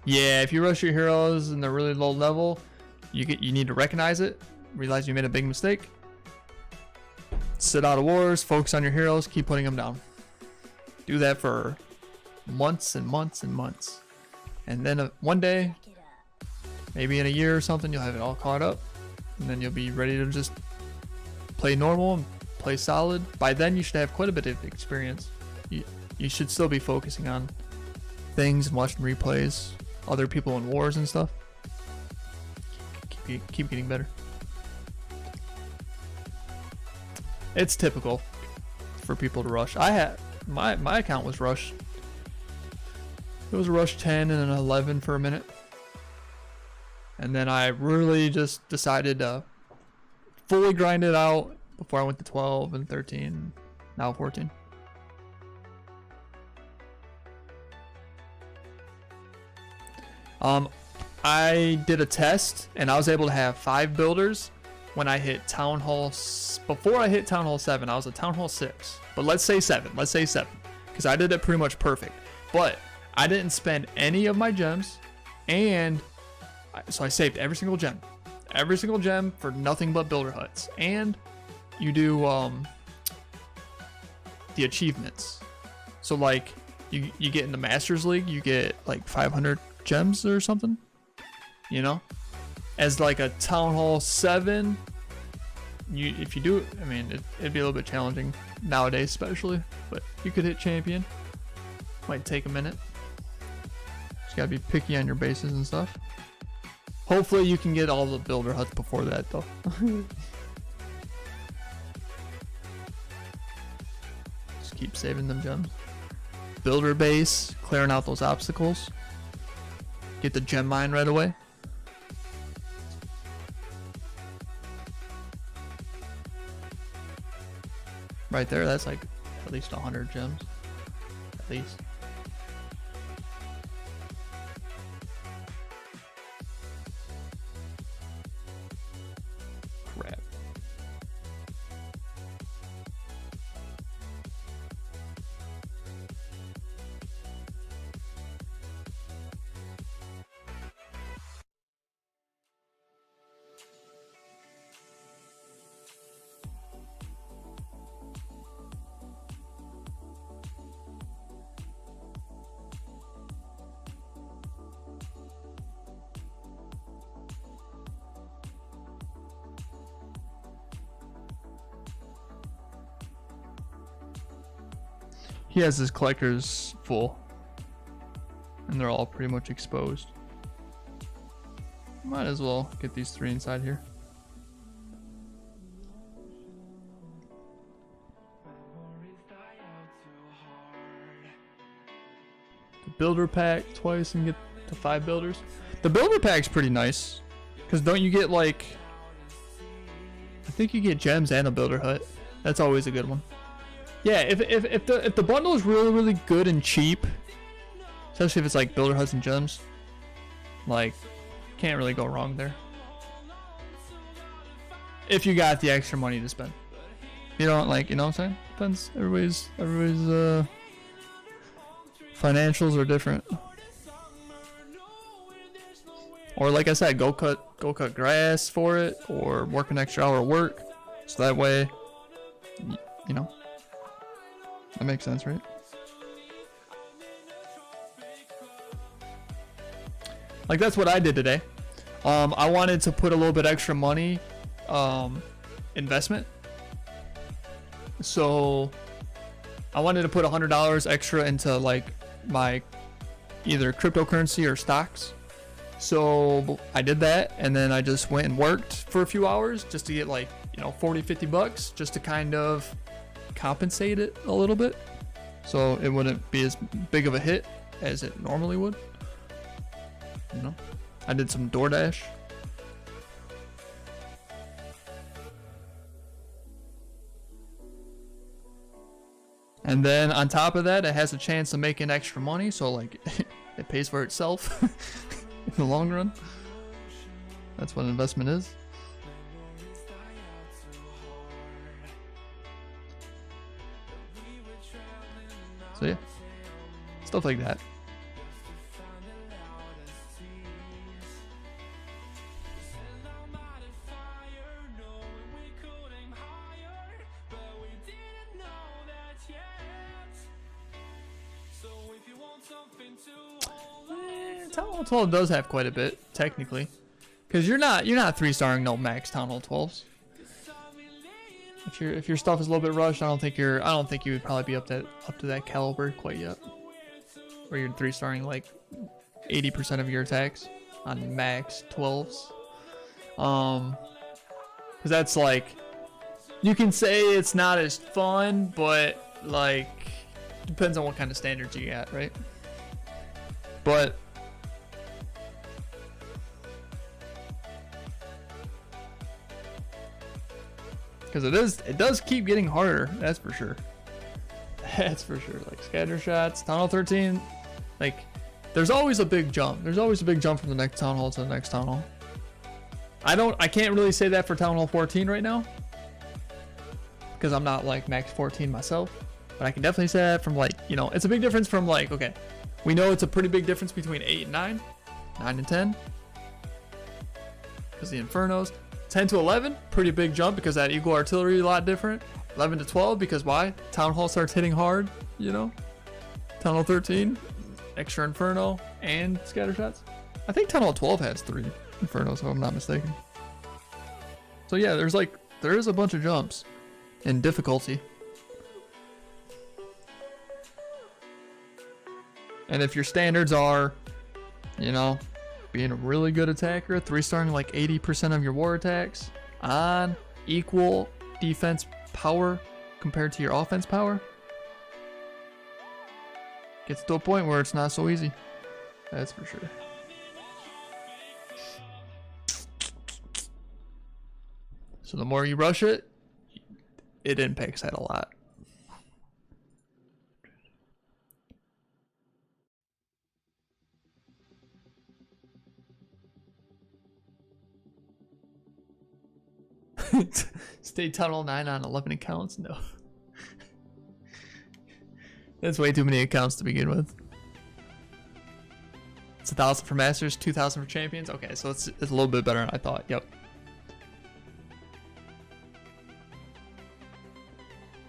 Yeah, if you rush your heroes and they're really low level, you need to recognize it, realize you made a big mistake, sit out of wars, focus on your heroes, keep putting them down. Do that for months and months and months. And then one day, maybe in a year or something, you'll have it all caught up. And then you'll be ready to just play normal and play solid. By then, you should have quite a bit of experience. You should still be focusing on things and watching replays, other people in wars and stuff. Keep getting better. It's typical for people to rush. I had my account was rushed. It was a rush 10 and an 11 for a minute. And then I really just decided to fully grind it out before I went to 12 and 13, now 14. I did a test and I was able to have 5 builders when I hit Town Hall. Before I hit Town Hall 7, I was at Town Hall 6. But let's say 7. Let's say 7. Because I did it pretty much perfect. But I didn't spend any of my gems. And so I saved every single gem. Every single gem for nothing but builder huts. And you do the achievements. So like you get in the Masters League, you get like 500 gems or something, you know, as like a Town Hall 7. If you do, I mean, it'd be a little bit challenging nowadays, especially, but you could hit champion. Might take a minute. Just gotta be picky on your bases and stuff. Hopefully you can get all the builder huts before that though. Just keep saving them gems. Builder base, clearing out those obstacles. Get the gem mine right away. Right there, that's like at least 100 gems. At least. Crap. He has his collectors full, and they're all pretty much exposed. Might as well get these 3 inside here. The builder pack twice and get to 5 builders. The builder pack's pretty nice, because don't you get like, I think you get gems and a builder hut. That's always a good one. Yeah, if the bundle is really good and cheap, especially if it's like builder huts and gems, like Can't really go wrong there. If you got the extra money to spend. You don't like, you know what I'm saying? Depends. Everybody's financials are different. Or like I said, go cut grass for it, or work an extra hour of work, so that way, you know, that makes sense, right? Like that's what I did today. I wanted to put a little bit extra money, investment. So I wanted to put $100 extra into like my either cryptocurrency or stocks. So I did that, and then I just went and worked for a few hours just to get like, you know, 40-50 bucks just to kind of compensate it a little bit, so it wouldn't be as big of a hit as it normally would. You know, I did some DoorDash. And then on top of that, it has a chance of making extra money, so like it pays for itself in the long run. That's what an investment is. So yeah, stuff like that. Town Hall 12 does have quite a bit, technically, because you're not 3-starring no max Town Hall 12s. If your stuff is a little bit rushed, I don't think you would probably be up to that caliber quite yet, where you're 3-starring like 80% of your attacks on max 12s. Because that's like, you can say it's not as fun, but like depends on what kind of standards you got, right? But because it does keep getting harder, that's for sure. That's for sure. Like scatter shots, Town Hall 13, like there's always a big jump. There's always a big jump from the next Town Hall to the next Town Hall. I can't really say that for Town Hall 14 right now, because I'm not like max 14 myself, but I can definitely say that from like, you know, it's a big difference from like, okay, we know it's a pretty big difference between 8 and 9, 9 and 10, because the Infernos. 10 to 11, pretty big jump because that Eagle Artillery a lot different. 11 to 12, because why? Town Hall starts hitting hard, you know? Town Hall 13, extra Inferno and scatter shots. I think Town Hall 12 has 3 Infernos, if I'm not mistaken. So yeah, there is a bunch of jumps in difficulty. And if your standards are, you know, being a really good attacker, 3-starring like 80% of your war attacks on equal defense power compared to your offense power, gets to a point where it's not so easy. That's for sure. So the more you rush it, it impacts that a lot. Stay Town Hall 9 on 11 accounts? No. That's way too many accounts to begin with. It's 1,000 for Masters, 2,000 for Champions. Okay, so it's a little bit better than I thought. Yep.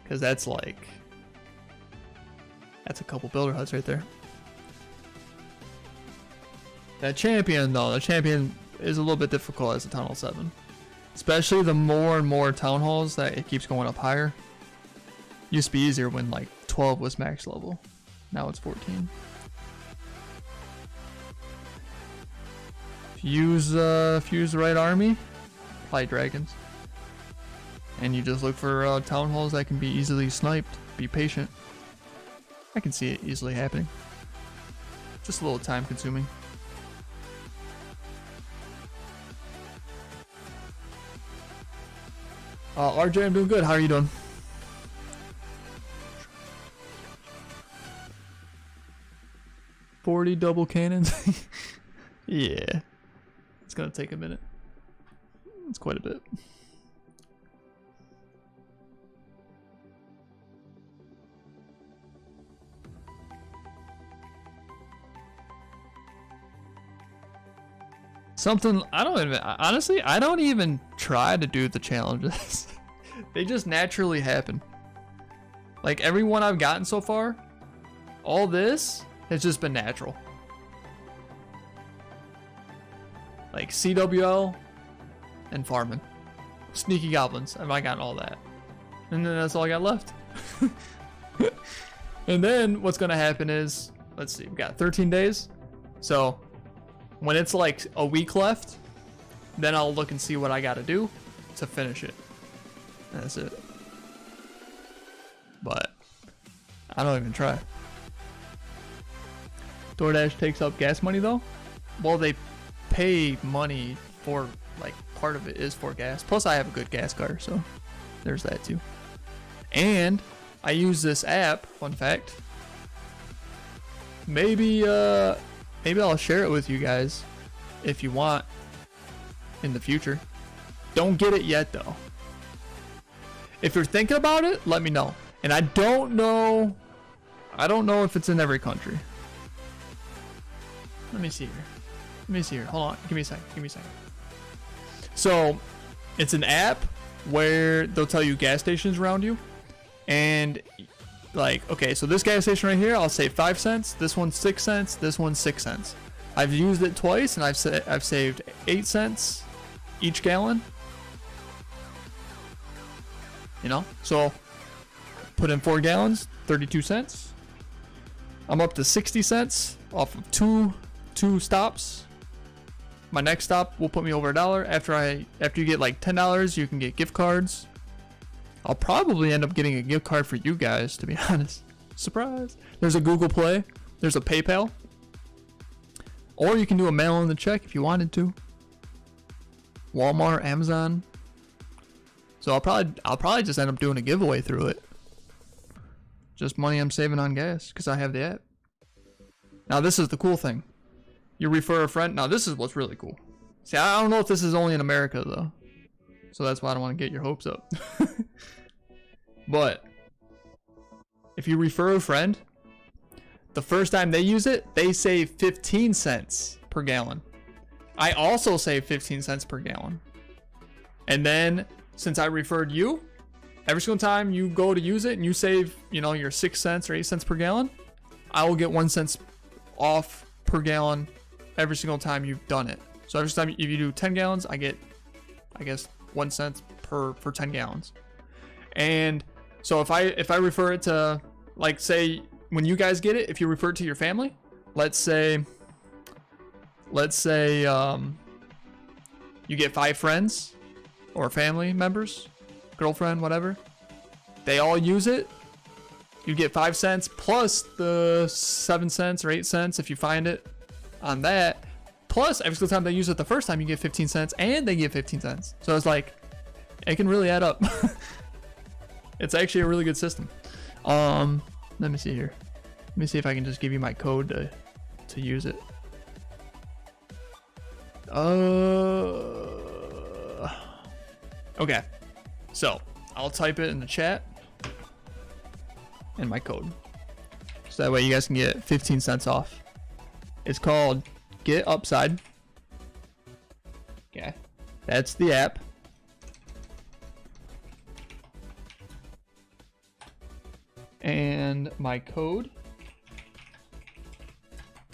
Because that's like, that's a couple builder huts right there. That Champion though, the Champion is a little bit difficult as a Town Hall 7. Especially the more and more Town Halls that it keeps going up higher. Used to be easier when like 12 was max level. Now it's 14. If you use the right army, play dragons. And you just look for Town Halls that can be easily sniped. Be patient. I can see it easily happening. Just a little time consuming. RJ, I'm doing good. How are you doing? $40 double cannons. Yeah. gonna take a minute. It's quite a bit. Something I don't even honestly I don't even try to do the challenges. They just naturally happen. Like every one I've gotten so far, all this has just been natural. Like CWL and farming. Sneaky goblins. Have I gotten all that? And then that's all I got left. And then what's gonna happen is, let's see, we got 13 days. So when it's like a week left, then I'll look and see what I gotta do to finish it. And that's it. But I don't even try. DoorDash takes up gas money though. Well, they pay money for, like, part of it is for gas. Plus I have a good gas car, so there's that too. And I use this app, fun fact. Maybe I'll share it with you guys if you want in the future. Don't get it yet though. If you're thinking about it, let me know. And I don't know if it's in every country. Let me see here. Hold on. Give me a second. So it's an app where they'll tell you gas stations around you. And like, okay, so this gas station right here, I'll save 5 cents. This one's 6 cents. This one's 6 cents. I've used it twice and I've saved 8 cents each gallon. You know, so put in 4 gallons, 32 cents. I'm up to 60 cents off of two stops. My next stop will put me over $1. After you get like $10, you can get gift cards. I'll probably end up getting a gift card for you guys, to be honest. Surprise. There's a Google Play. There's a PayPal. Or you can do a mail in the check if you wanted to. Walmart, Amazon. So I'll probably just end up doing a giveaway through it. Just money I'm saving on gas because I have the app. Now this is the cool thing. You refer a friend. Now this is what's really cool. See, I don't know if this is only in America though. So that's why I don't want to get your hopes up. But if you refer a friend, the first time they use it, they save 15 cents per gallon. I also save 15 cents per gallon. And then since I referred you, every single time you go to use it and you save, you know, your 6 cents or 8 cents per gallon, I will get 1 cent off per gallon every single time you've done it. So every time if you do 10 gallons, I get, I guess, 1 cent for 10 gallons. And so if I refer it to, like, say when you guys get it, if you refer it to your family, let's say you get 5 friends or family members, girlfriend, whatever, they all use it, you get 5 cents plus the 7 cents or 8 cents if you find it on that, plus every single time they use it the first time you get 15 cents and they get 15 cents. So it's like, it can really add up. It's actually a really good system. Let me see here. Let me see if I can just give you my code to use it. Okay, so I'll type it in the chat and my code, so that way you guys can get 15 cents off. It's called Get Upside. Okay, that's the app. And my code,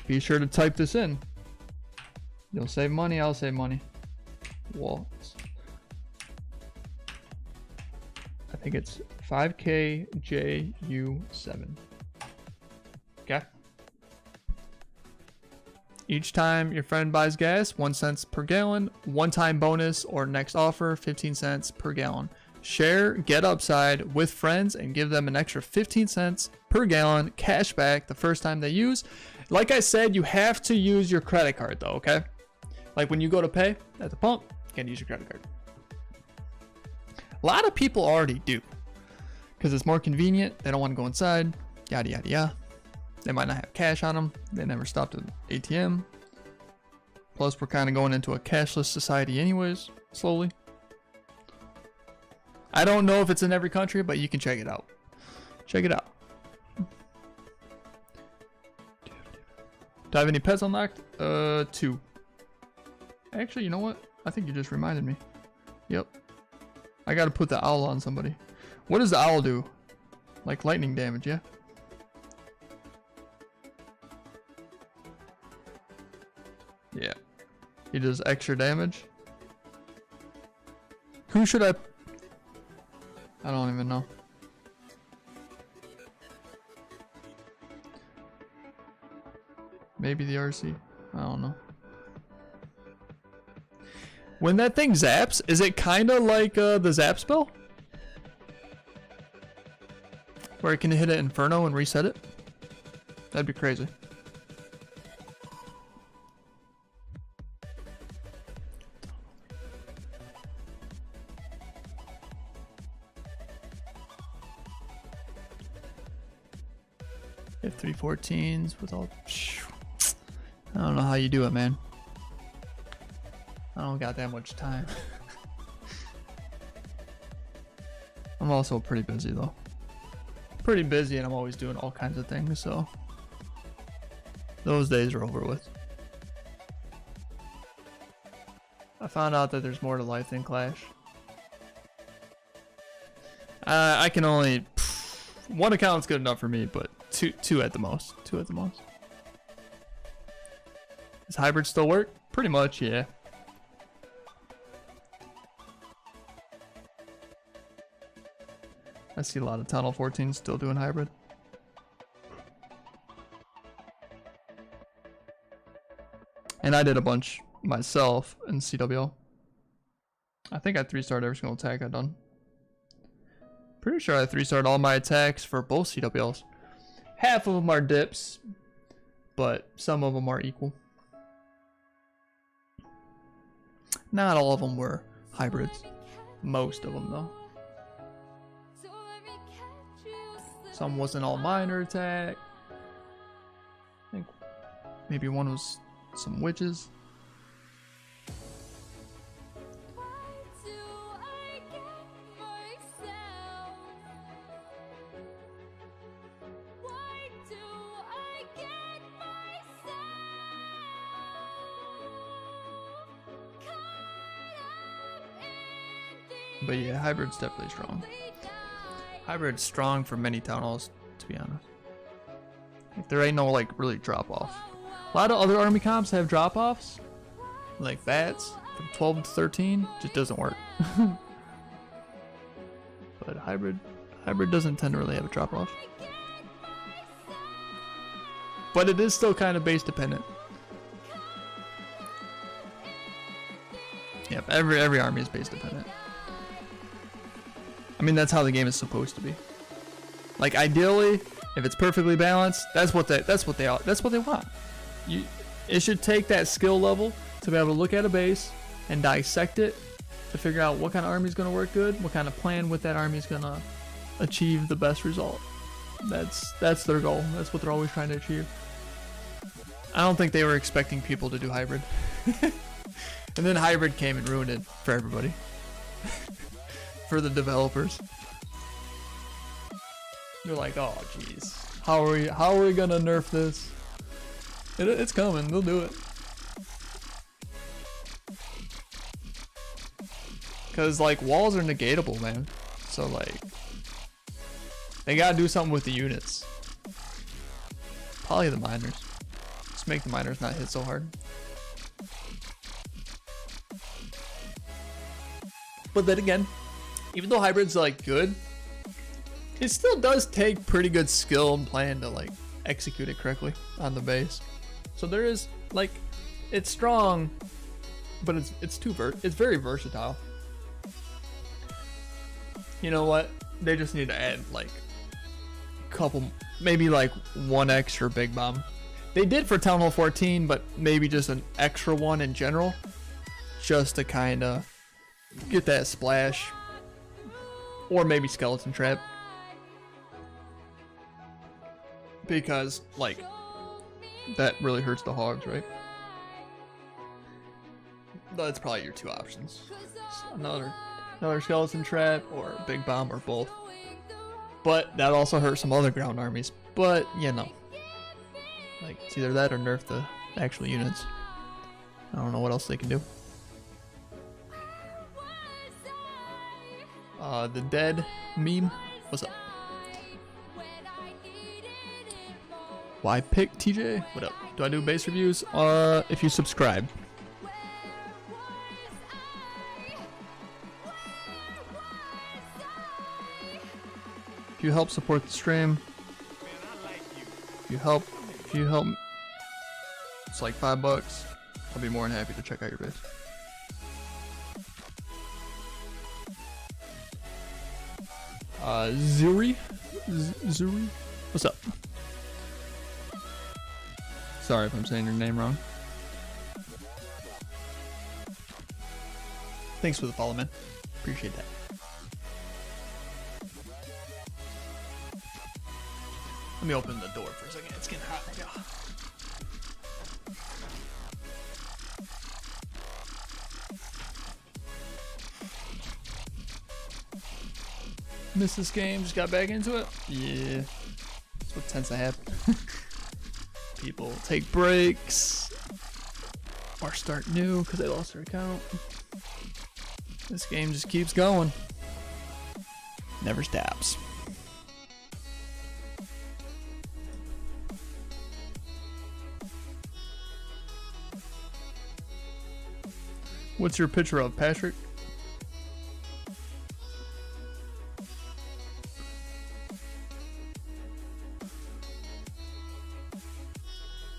be sure to type this in. You'll save money, I'll save money. Walt. I think it's 5KJU7. Okay. Each time your friend buys gas, 1 cent per gallon. One-time bonus or next offer, 15 cents per gallon. Share Get Upside with friends and give them an extra 15 cents per gallon cash back the first time they use. Like I said, you have to use your credit card though, okay? Like when you go to pay at the pump, you can use your credit card. A lot of people already do because it's more convenient. They don't want to go inside, yada, yada, yada. They might not have cash on them. They never stopped at an ATM. Plus, we're kind of going into a cashless society anyways, slowly. I don't know if it's in every country, but you can check it out. Check it out. Do I have any pets unlocked? 2. Actually, you know what? I think you just reminded me. Yep. I gotta put the owl on somebody. What does the owl do? Like lightning damage, yeah? Yeah. He does extra damage. Who should I don't even know. Maybe the RC. I don't know. When that thing zaps, is it kind of like the zap spell? Where it can hit an Inferno and reset it? That'd be crazy. If 314s with all... I don't know how you do it, man. I don't got that much time. I'm also pretty busy though. Pretty busy, and I'm always doing all kinds of things, so those days are over with. I found out that there's more to life than Clash. I can only... one account's good enough for me, but two at the most. 2 at the most. Does hybrid still work? Pretty much, yeah. I see a lot of Tunnel 14 still doing hybrid. And I did a bunch myself in CWL. I think I 3-starred every single attack I've done. Pretty sure I 3-starred all my attacks for both CWLs. Half of them are dips, but some of them are equal. Not all of them were hybrids. Most of them though. Some wasn't all minor attack. I think maybe one was some witches. But yeah, hybrid's definitely strong. Hybrid's strong for many town halls, to be honest. Like, there ain't no like really drop off. A lot of other army comps have drop offs, like VATS from 12 to 13, just doesn't work. But hybrid doesn't tend to really have a drop off. But it is still kind of base dependent. Yep, every army is base dependent. I mean, that's how the game is supposed to be. Like, ideally, if it's perfectly balanced, that's what they want. It should take that skill level to be able to look at a base and dissect it to figure out what kind of army is going to work good, what kind of plan with that army is going to achieve the best result. That's their goal. That's what they're always trying to achieve. I don't think they were expecting people to do hybrid. And then hybrid came and ruined it for everybody. For the developers. They're like, oh jeez, how are we gonna nerf this? It's coming, they'll do it. Cause like walls are negatable, man. So like, they gotta do something with the units. Probably the miners. Just make the miners not hit so hard. But then again, even though hybrid's like good, it still does take pretty good skill and plan to like execute it correctly on the base. So there is like, it's strong, but it's very versatile. You know what? They just need to add like a couple, maybe like one extra big bomb. They did for Town Hall 14, but maybe just an extra one in general, just to kind of get that splash. Or maybe Skeleton Trap. Because, like, that really hurts the hogs, right? That's probably your two options. Another skeleton trap or a big bomb or both. But that also hurts some other ground armies. But you know, like it's either that or nerf the actual units. I don't know what else they can do. The dead meme. What's up? Why pick TJ? What up? Do I do base reviews? If you subscribe. If you help support the stream. If you help, it's like $5. I'll be more than happy to check out your base. Zuri? Zuri? What's up? Sorry if I'm saying your name wrong. Thanks for the follow, man. Appreciate that. Let me open the door for a second. It's getting hot. Yeah. Missed this game, just got back into it. Yeah, that's what tends to happen. People take breaks or start new because they lost their account. This game just keeps going. Never stops. What's your picture of, Patrick?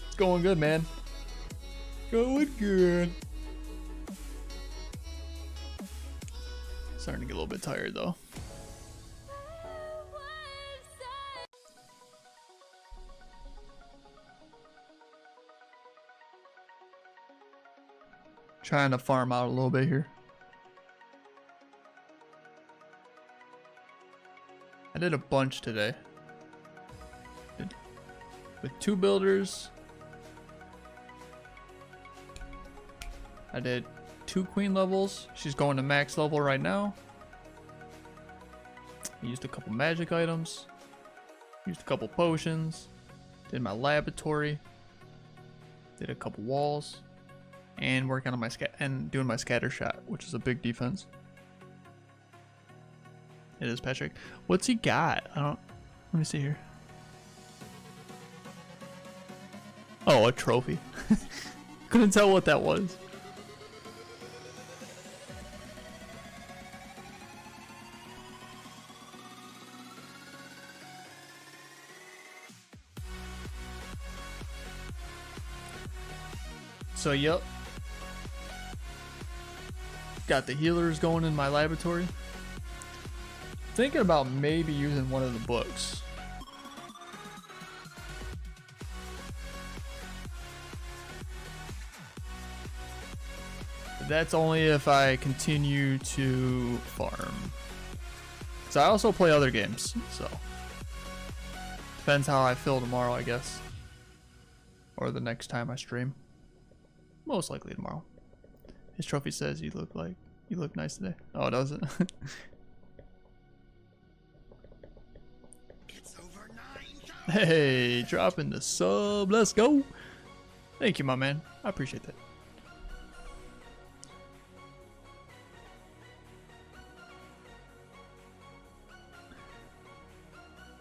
It's going good, man. Going good. Starting to get a little bit tired though. Trying to farm out a little bit here. I did a bunch today. With 2 builders. I did 2 queen levels. She's going to max level right now. I used a couple magic items. Used a couple potions. Did my laboratory. Did a couple walls. And working on my doing my scatter shot, which is a big defense. It is Patrick. What's he got? I don't. Let me see here. Oh, a trophy. Couldn't tell what that was. So, yep. Got the healers going in my laboratory. Thinking about maybe using one of the books. But that's only if I continue to farm. Because I also play other games, so. Depends how I feel tomorrow, I guess. Or the next time I stream. Most likely tomorrow. His trophy says you look nice today. Oh, does it? It's over 9,000. Hey, dropping the sub. Let's go. Thank you, my man. I appreciate that.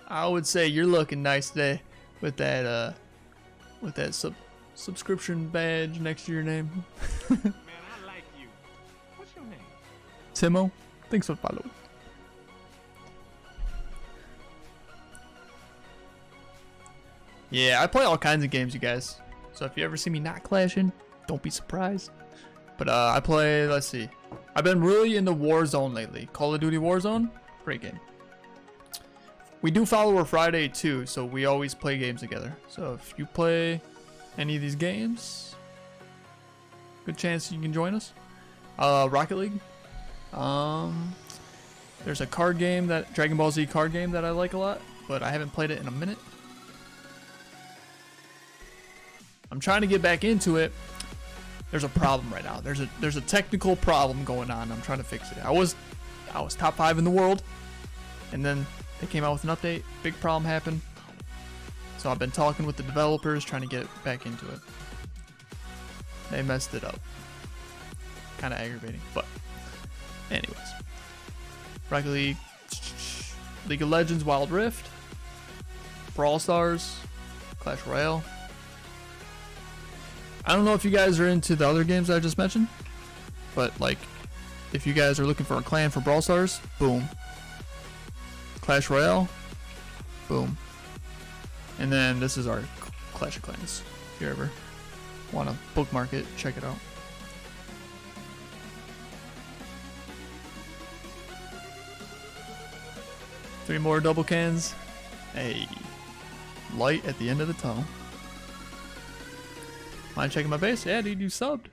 I would say you're looking nice today with that subscription badge next to your name. Man, I like you. What's your name? Timo, thanks for following. Yeah, I play all kinds of games, you guys. So if you ever see me not clashing, don't be surprised. But I play, let's see. I've been really into Warzone lately. Call of Duty Warzone, great game. We do Follower Friday too, so we always play games together. So if you play any of these games, good chance you can join us. Rocket League. There's a card game, that Dragon Ball Z card game that I like a lot, but I haven't played it in a minute. I'm trying to get back into it, there's a problem right now. There's a technical problem going on. I'm trying to fix it. I was top 5 in the world, and then they came out with an update. Big problem happened. So I've been talking with the developers, trying to get back into it. They messed it up. Kind of aggravating, but anyways. Rocket League, League of Legends, Wild Rift, Brawl Stars, Clash Royale. I don't know if you guys are into the other games I just mentioned, but like, if you guys are looking for a clan for Brawl Stars, boom. Clash Royale, boom. And then this is our Clash of Clans. If you ever want to bookmark it, check it out. Three more double cans. Hey, light at the end of the tunnel. Mind checking my base? Yeah, dude, you subbed.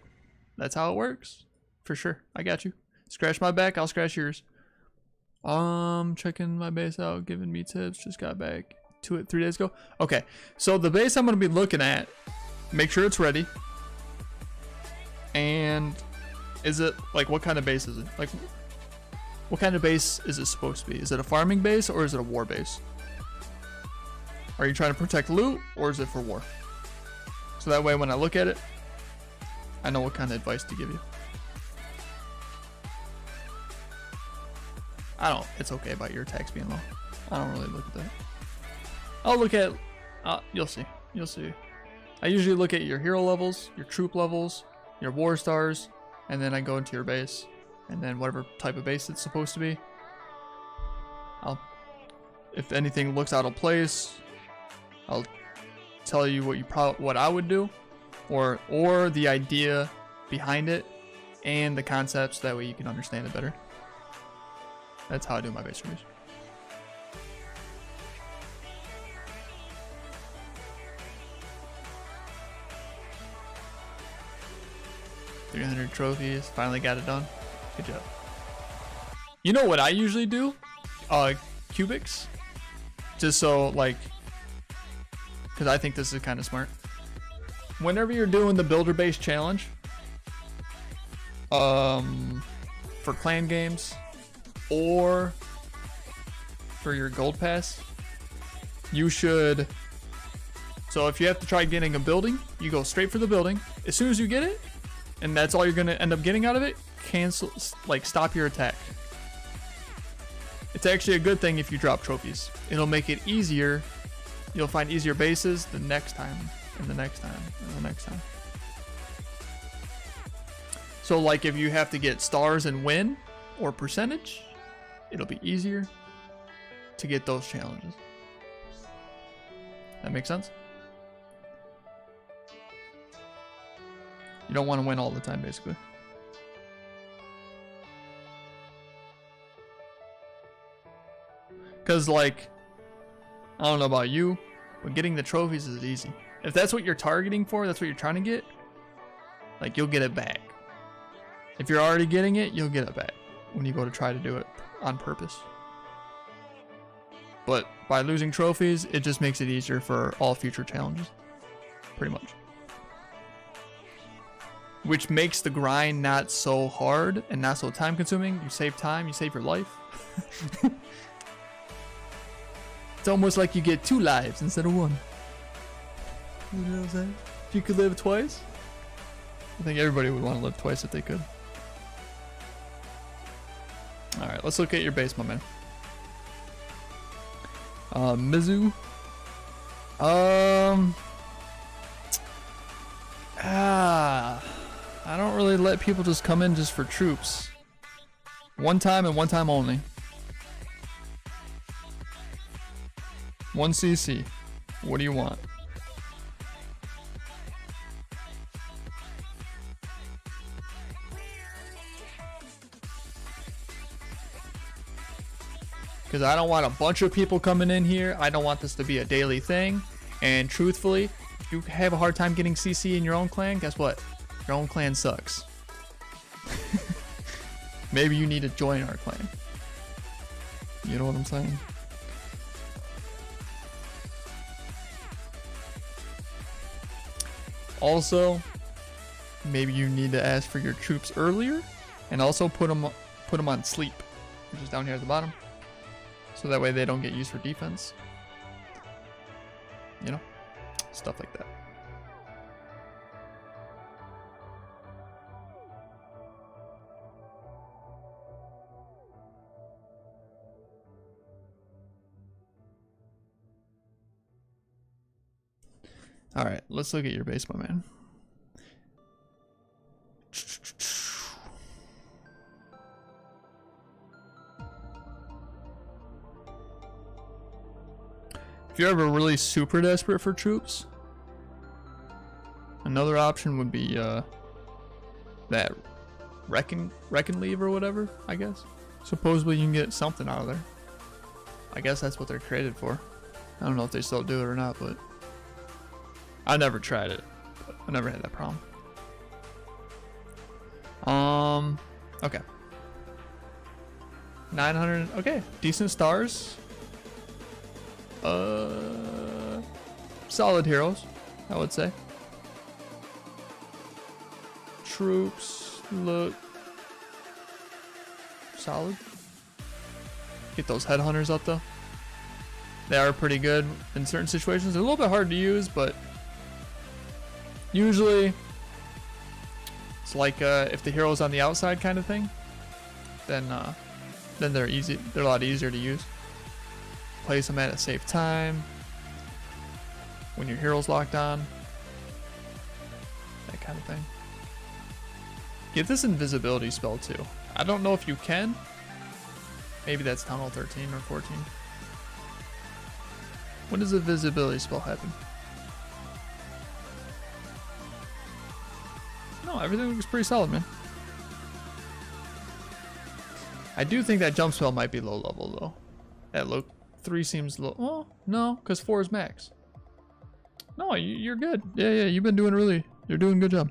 That's how it works. For sure. I got you. Scratch my back, I'll scratch yours. Checking my base out, giving me tips. Just got back to it 3 days ago. Okay, so the base I'm going to be looking at, make sure it's ready. And is it, like, what kind of base is it? Like, what kind of base is it supposed to be? Is it a farming base or is it a war base? Are you trying to protect loot or is it for war? So that way when I look at it, I know what kind of advice to give you. It's okay about your attacks being low. I don't really look at that. I'll look at, you'll see. I usually look at your hero levels, your troop levels, your war stars, and then I go into your base. And then whatever type of base it's supposed to be. If anything looks out of place, I'll tell you what I would do, or the idea behind it, and the concepts. That way you can understand it better. That's how I do my base reviews. $300 trophies. Finally got it done. Good job. You know what I usually do? Cubics. Just so, like, because I think this is kind of smart. Whenever you're doing the builder base challenge, for clan games or for your gold pass, you should. So if you have to try getting a building, you go straight for the building. As soon as you get it, and that's all you're gonna end up getting out of it, cancel, like, stop your attack. It's actually a good thing if you drop trophies. It'll make it easier. You'll find easier bases the next time, and the next time, and the next time. So like if you have to get stars and win or percentage, it'll be easier to get those challenges. That makes sense? You don't want to win all the time, basically. Because, like, I don't know about you, but getting the trophies is easy. If that's what you're targeting for, that's what you're trying to get, like, you'll get it back. If you're already getting it, you'll get it back when you go to try to do it on purpose. But by losing trophies, it just makes it easier for all future challenges. Pretty much. Which makes the grind not so hard and not so time consuming. You save time, you save your life. It's almost like you get 2 lives instead of 1. You know what I'm saying? If you could live twice, I think everybody would want to live twice if they could. Alright, let's look at your base, my man. Mizu. I don't really let people just come in just for troops. One time and one time only. 1 CC. What do you want? Because I don't want a bunch of people coming in here. I don't want this to be a daily thing. And truthfully, if you have a hard time getting CC in your own clan, guess what? Your own clan sucks. Maybe you need to join our clan. You know what I'm saying? Also, maybe you need to ask for your troops earlier, and also put them on sleep, which is down here at the bottom, so that way they don't get used for defense. You know, stuff like that. All right, let's look at your base, my man. If you're ever really super desperate for troops, another option would be that Reckon Leave or whatever, I guess. Supposedly you can get something out of there. I guess that's what they're created for. I don't know if they still do it or not, but I never tried it. I never had that problem. Okay. 900, okay, decent stars. Solid heroes, I would say. Troops look solid. Get those headhunters up though. They are pretty good in certain situations. They're a little bit hard to use, but usually it's like if the hero's on the outside kind of thing, then they're easy. They're a lot easier to use. Place them at a safe time when your hero's locked on, that kind of thing. Get this invisibility spell too. I don't know if you can. Maybe that's Town Hall 13 or 14. When does the visibility spell happen? No, everything looks pretty solid, man. I do think that jump spell might be low level though. That look 3 seems low. Oh no, because 4 is max. No, you're good. Yeah, you've been doing you're doing a good job.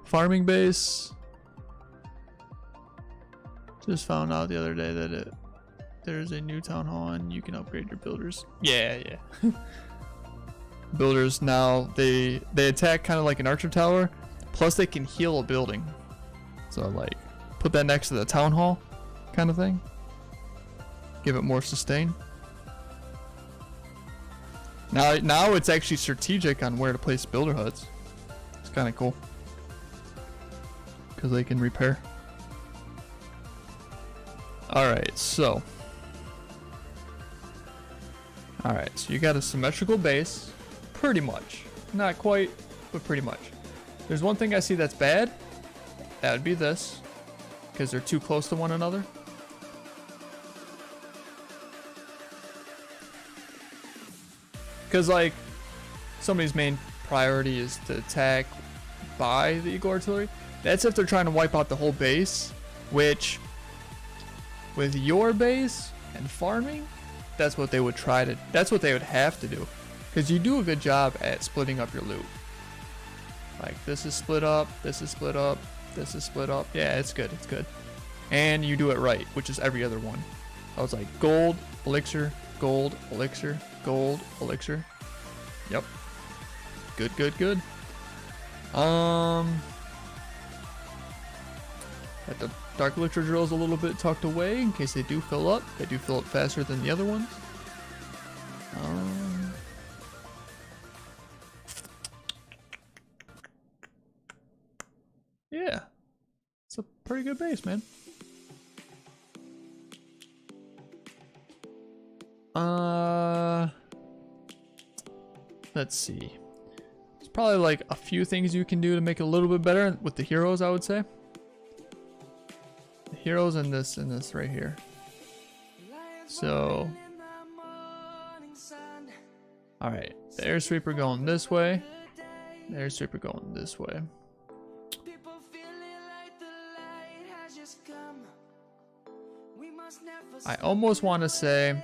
Farming base. Just found out the other day that there's a new town hall and you can upgrade your builders. Yeah. Builders now they attack kind of like an archer tower, plus they can heal a building. So like put that next to the town hall kind of thing. Give it more sustain. Now it's actually strategic on where to place builder huts. It's kind of cool because they can repair. Alright, so you got a symmetrical base, pretty much. Not quite, but pretty much. There's one thing I see that's bad. That would be this, because they're too close to one another. Because like somebody's main priority is to attack by the Eagle Artillery. That's if they're trying to wipe out the whole base, which with your base and farming, that's what they would that's what they would have to do. Because you do a good job at splitting up your loot. Like this is split up, this is split up, this is split up. Yeah, it's good, it's good. And you do it right, which is every other one. I was like gold, elixir, gold, elixir, gold, elixir. Yep. Good. At the Dark Elixir drill is a little bit tucked away in case they do fill up. They do fill up faster than the other ones. Yeah, it's a pretty good base, man. Let's see. There's probably like a few things you can do to make it a little bit better with the heroes, I would say. The heroes and this right here. So, all right, the air sweeper going this way. The air sweeper going this way. I almost want to say,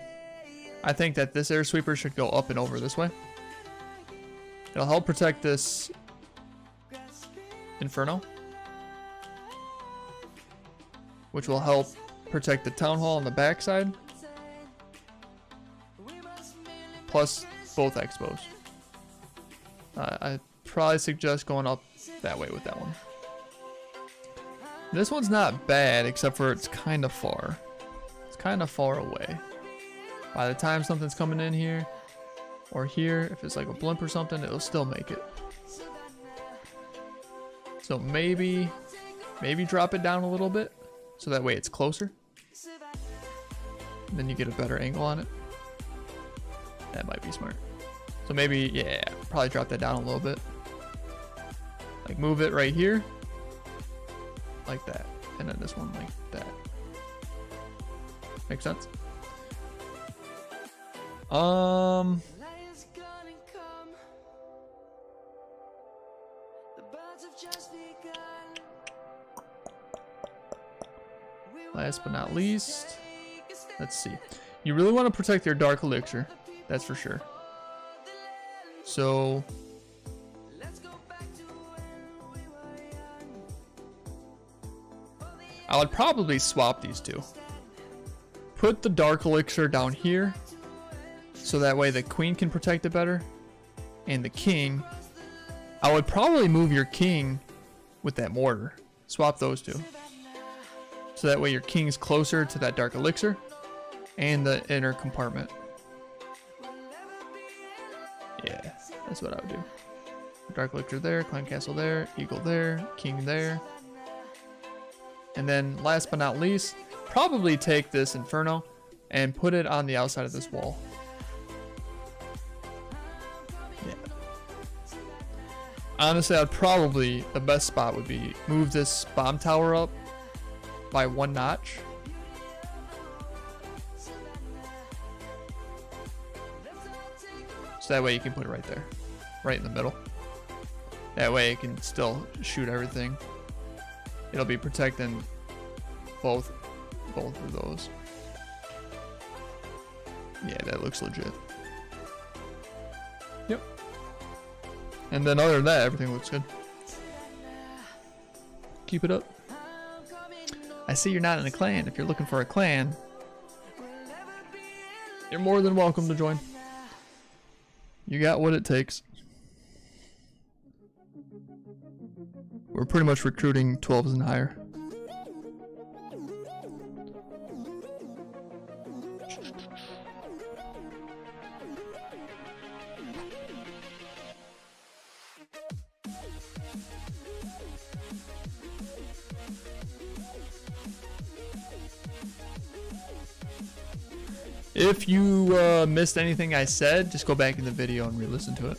I think that this air sweeper should go up and over this way. It'll help protect this Inferno, which will help protect the town hall on the backside, plus both expos. I probably suggest going up that way with that one. This one's not bad, except for it's kind of far. It's kind of far away. By the time something's coming in here, or here, if it's like a blimp or something, it'll still make it. So maybe drop it down a little bit, so that way it's closer. And then you get a better angle on it. That might be smart. So maybe, yeah, probably drop that down a little bit. Like move it right here. Like that. And then this one like that. Make sense? Last but not least, let's see. You really want to protect your Dark Elixir. That's for sure. So I would probably swap these two. Put the Dark Elixir down here, so that way the queen can protect it better. And the king, I would probably move your king with that mortar. Swap those two. So that way your king's closer to that Dark Elixir and the inner compartment. Yeah, that's what I would do. Dark Elixir there, Clan Castle there, Eagle there, King there. And then last but not least, probably take this Inferno and put it on the outside of this wall. Yeah. Honestly, I'd probably, the best spot would be move this bomb tower up by 1 notch. So that way you can put it right there, right in the middle. That way it can still shoot everything. It'll be protecting both of those. Yeah, that looks legit. Yep. And then other than that, everything looks good. Keep it up. I see you're not in a clan. If you're looking for a clan, you're more than welcome to join. You got what it takes. We're pretty much recruiting 12s and higher. If you missed anything I said, just go back in the video and re-listen to it.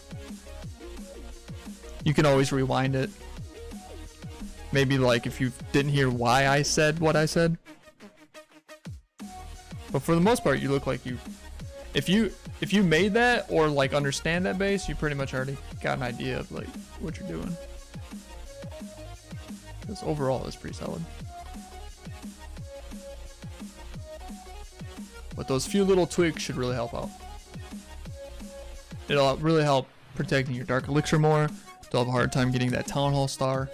You can always rewind it. Maybe like if you didn't hear why I said what I said. But for the most part, you look like you... If you made that or like understand that base, you pretty much already got an idea of like what you're doing. Because overall, it's pretty solid. But those few little tweaks should really help out. It'll really help protecting your Dark Elixir more. They'll have a hard time getting that Town Hall star.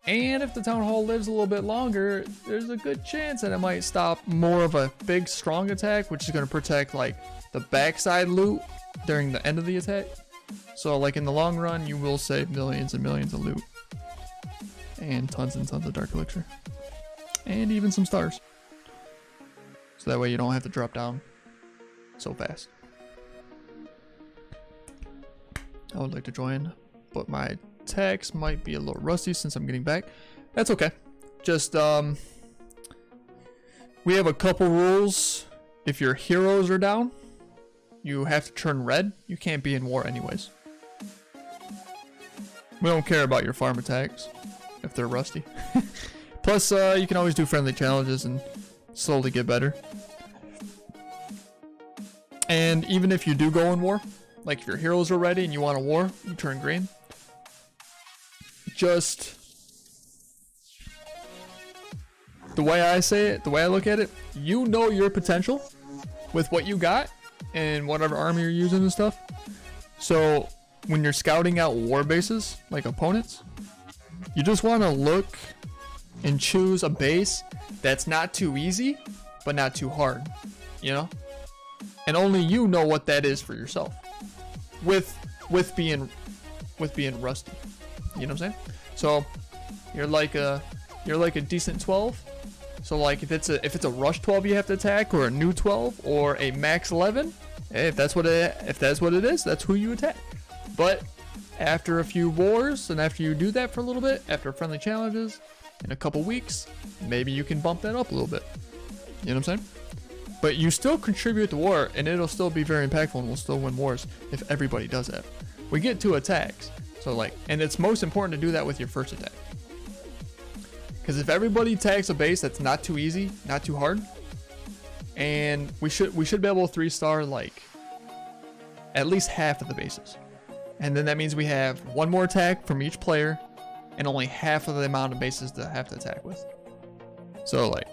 And if the Town Hall lives a little bit longer, there's a good chance that it might stop more of a big strong attack, which is going to protect like the backside loot during the end of the attack. So like in the long run, you will save millions and millions of loot. And tons of Dark Elixir. And even some stars. So that way you don't have to drop down so fast. I would like to join, but my text might be a little rusty since I'm getting back. That's okay. Just, we have a couple rules. If your heroes are down, you have to turn red. You can't be in war anyways. We don't care about your farm attacks if they're rusty. Plus, you can always do friendly challenges and slowly get better. And even if you do go in war, like if your heroes are ready and you want a war, you turn green. Just the way I say it, the way I look at it, you know your potential with what you got and whatever army you're using and stuff. So when you're scouting out war bases, like opponents, you just want to look and choose a base that's not too easy, but not too hard, you know? And only you know what that is for yourself. With being rusty. You know what I'm saying? So you're like a decent 12. So like if it's a rush 12 you have to attack, or a new 12, or a max 11, hey, if that's what it is, that's who you attack. But after a few wars, and after you do that for a little bit, after friendly challenges, in a couple weeks, maybe you can bump that up a little bit. You know what I'm saying? But you still contribute to war, and it'll still be very impactful, and we'll still win wars if everybody does that. We get 2 attacks, so like, and it's most important to do that with your first attack. Because if everybody attacks a base that's not too easy, not too hard, and we should be able to 3-star like at least half of the bases. And then that means we have 1 more attack from each player, and only half of the amount of bases to have to attack with. So like,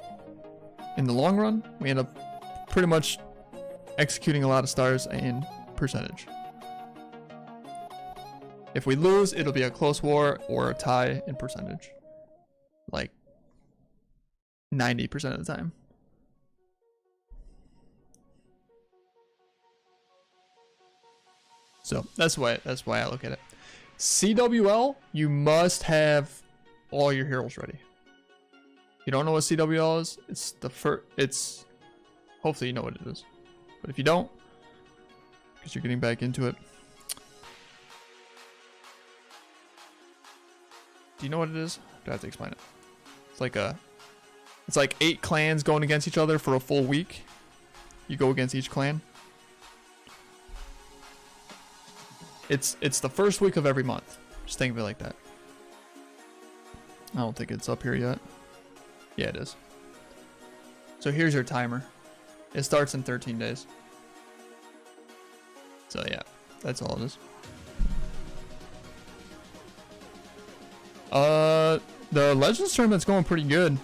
in the long run, we end up pretty much executing a lot of stars and percentage. If we lose, it'll be a close war or a tie in percentage. Like 90% of the time. So that's why I look at it. CWL, you must have all your heroes ready. If you don't know what CWL is, it's hopefully you know what it is. But if you don't, because you're getting back into it, do you know what it is? Do I have to explain it? It's like 8 clans going against each other for a full week. You go against each clan. It's the first week of every month. Just think of it like that. I don't think it's up here yet. Yeah, it is. So here's your timer. It starts in 13 days. So yeah, that's all it is. The Legends tournament's going pretty good.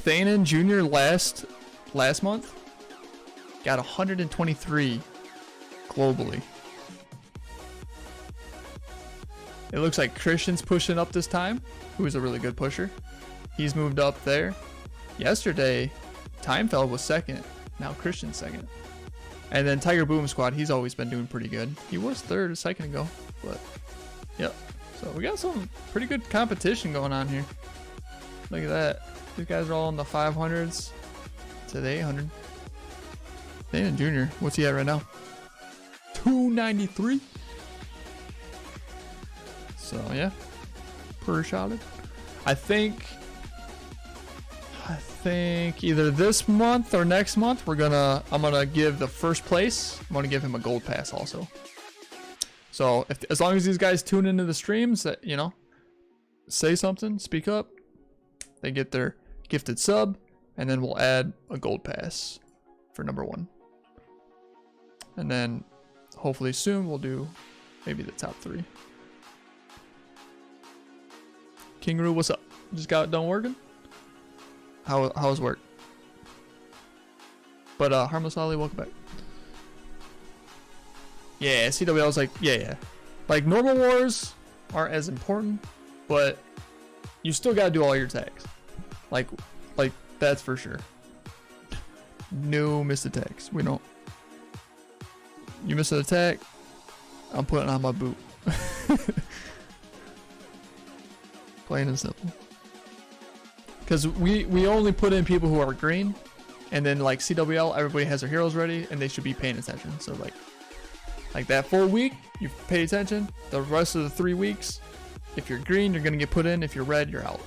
Thanon Jr. last month got 123 globally. It looks like Christian's pushing up this time, who is a really good pusher. He's moved up there. Yesterday, Timefeld was second. Now Christian's second. And then Tiger Boom Squad, he's always been doing pretty good. He was third a second ago, but yep. So we got some pretty good competition going on here. Look at that. These guys are all in the 500s to the 800. Thanon Jr., what's he at right now? 293. So yeah, pretty solid. I think either this month or next month I'm gonna give the first place. I'm gonna give him a gold pass also. So as long as these guys tune into the streams, that say something, speak up, they get their gifted sub, and then we'll add a gold pass for number 1. And then hopefully soon we'll do maybe the top 3. King Roo, what's up? Just got it done working? How's work? But Harmless Ali, welcome back. Yeah, CWL is like, yeah. Like normal wars aren't as important, but you still gotta do all your tags. Like that's for sure. No missed attacks. We don't. You miss an attack, I'm putting on my boot. Plain and simple. Because we only put in people who are green, and then like CWL, everybody has their heroes ready, and they should be paying attention. So like that full week, you pay attention. The rest of the 3 weeks, if you're green, you're gonna get put in. If you're red, you're out.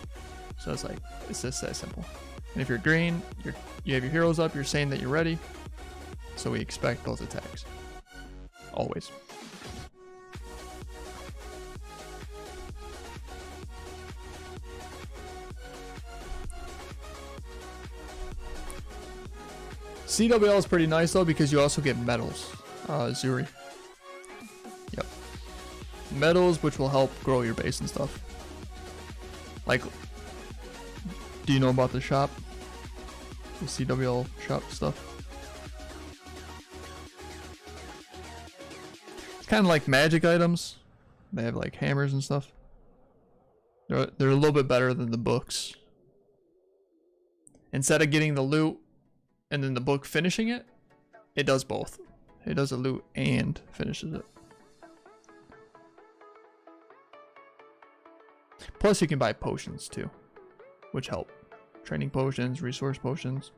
So it's just that simple. And if you're green, you have your heroes up. You're saying that you're ready. So we expect both attacks. Always. CWL is pretty nice though because you also get medals. Zuri. Yep. Medals which will help grow your base and stuff. Like, do you know about the shop? The CWL shop stuff? It's kind of like magic items. They have like hammers and stuff. They're a little bit better than the books. instead of getting the loot and then the book finishing it, it does both. It does the loot and finishes it. Plus you can buy potions too, which help. Training potions, resource potions.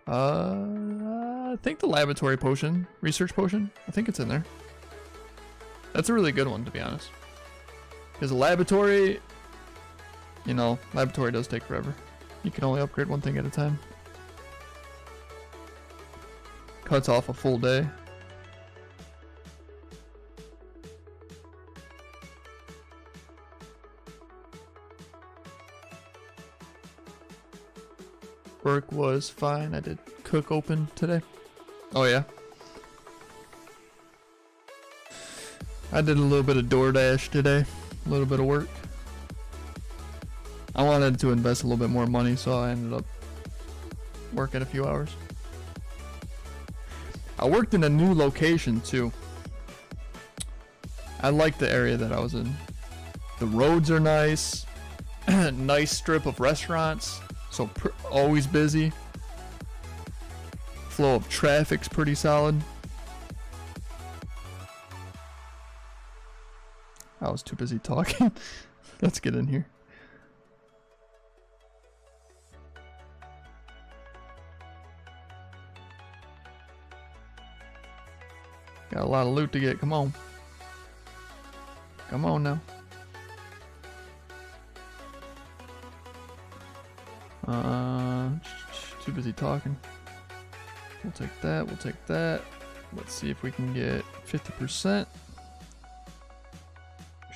I think the laboratory potion, research potion, I think it's in there. That's a really good one, to be honest. Because the laboratory, you know, laboratory does take forever. You can only upgrade one thing at a time. Cuts off a full day. Work was fine. I did cook open today. Oh yeah. I did a little bit of DoorDash today. A little bit of work. I wanted to invest a little bit more money, so I ended up working a few hours. I worked in a new location too. I like the area that I was in. The roads are nice. Nice strip of restaurants. So always busy. Flow of traffic's pretty solid. I was too busy talking. Let's get in here. Got a lot of loot to get. Come on. Come on now. Too busy talking. We'll take that. We'll take that. Let's see if we can get 50%.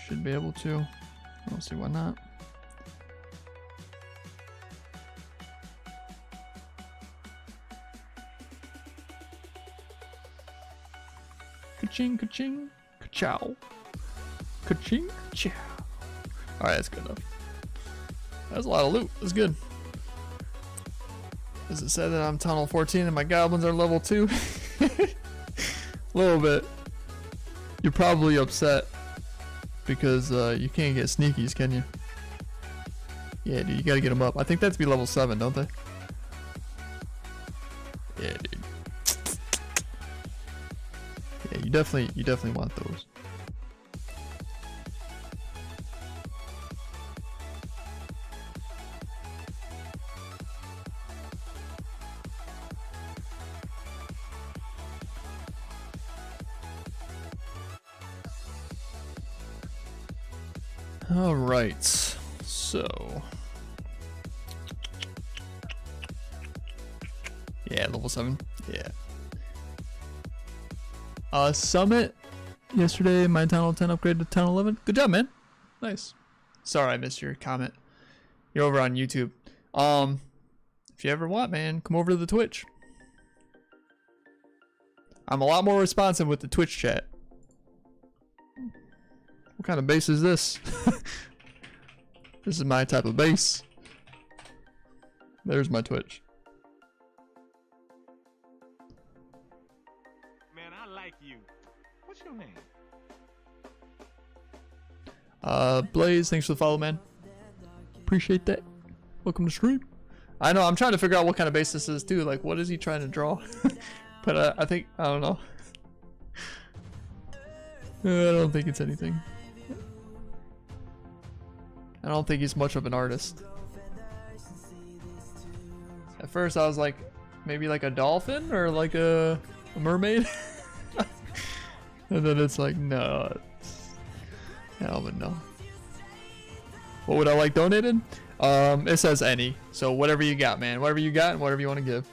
Should be able to. I don't see why not. Ka-ching, ka-ching, ka-chow. Ka-ching, ka-chow. Alright, that's good enough. That's a lot of loot. That's good. Does it say that I'm tunnel 14 and my goblins are level 2? A little bit. You're probably upset because you can't get sneakies, can you? Yeah, dude, you gotta get them up. I think that's be level 7, don't they? Yeah, dude. Yeah, you definitely want those. All right, so yeah, level 7. Yeah. Summit yesterday. My tunnel 10 upgraded to tunnel 11. Good job, man. Nice. Sorry, I missed your comment. You're over on YouTube. If you ever want, man, come over to the Twitch. I'm a lot more responsive with the Twitch chat. What kind of base is this? This is my type of base. There's my Twitch. Man, I like you. What's your name? Blaze, thanks for the follow, man. Appreciate that. Welcome to stream. I know, I'm trying to figure out what kind of base this is too. Like, what is he trying to draw? But I think, I don't know. I don't think it's anything. I don't think he's much of an artist. At first I was like, maybe like a dolphin or like a mermaid. And then it's like, no. I don't even know. What would I like donated? It says any. So whatever you got, man. Whatever you got and whatever you want to give.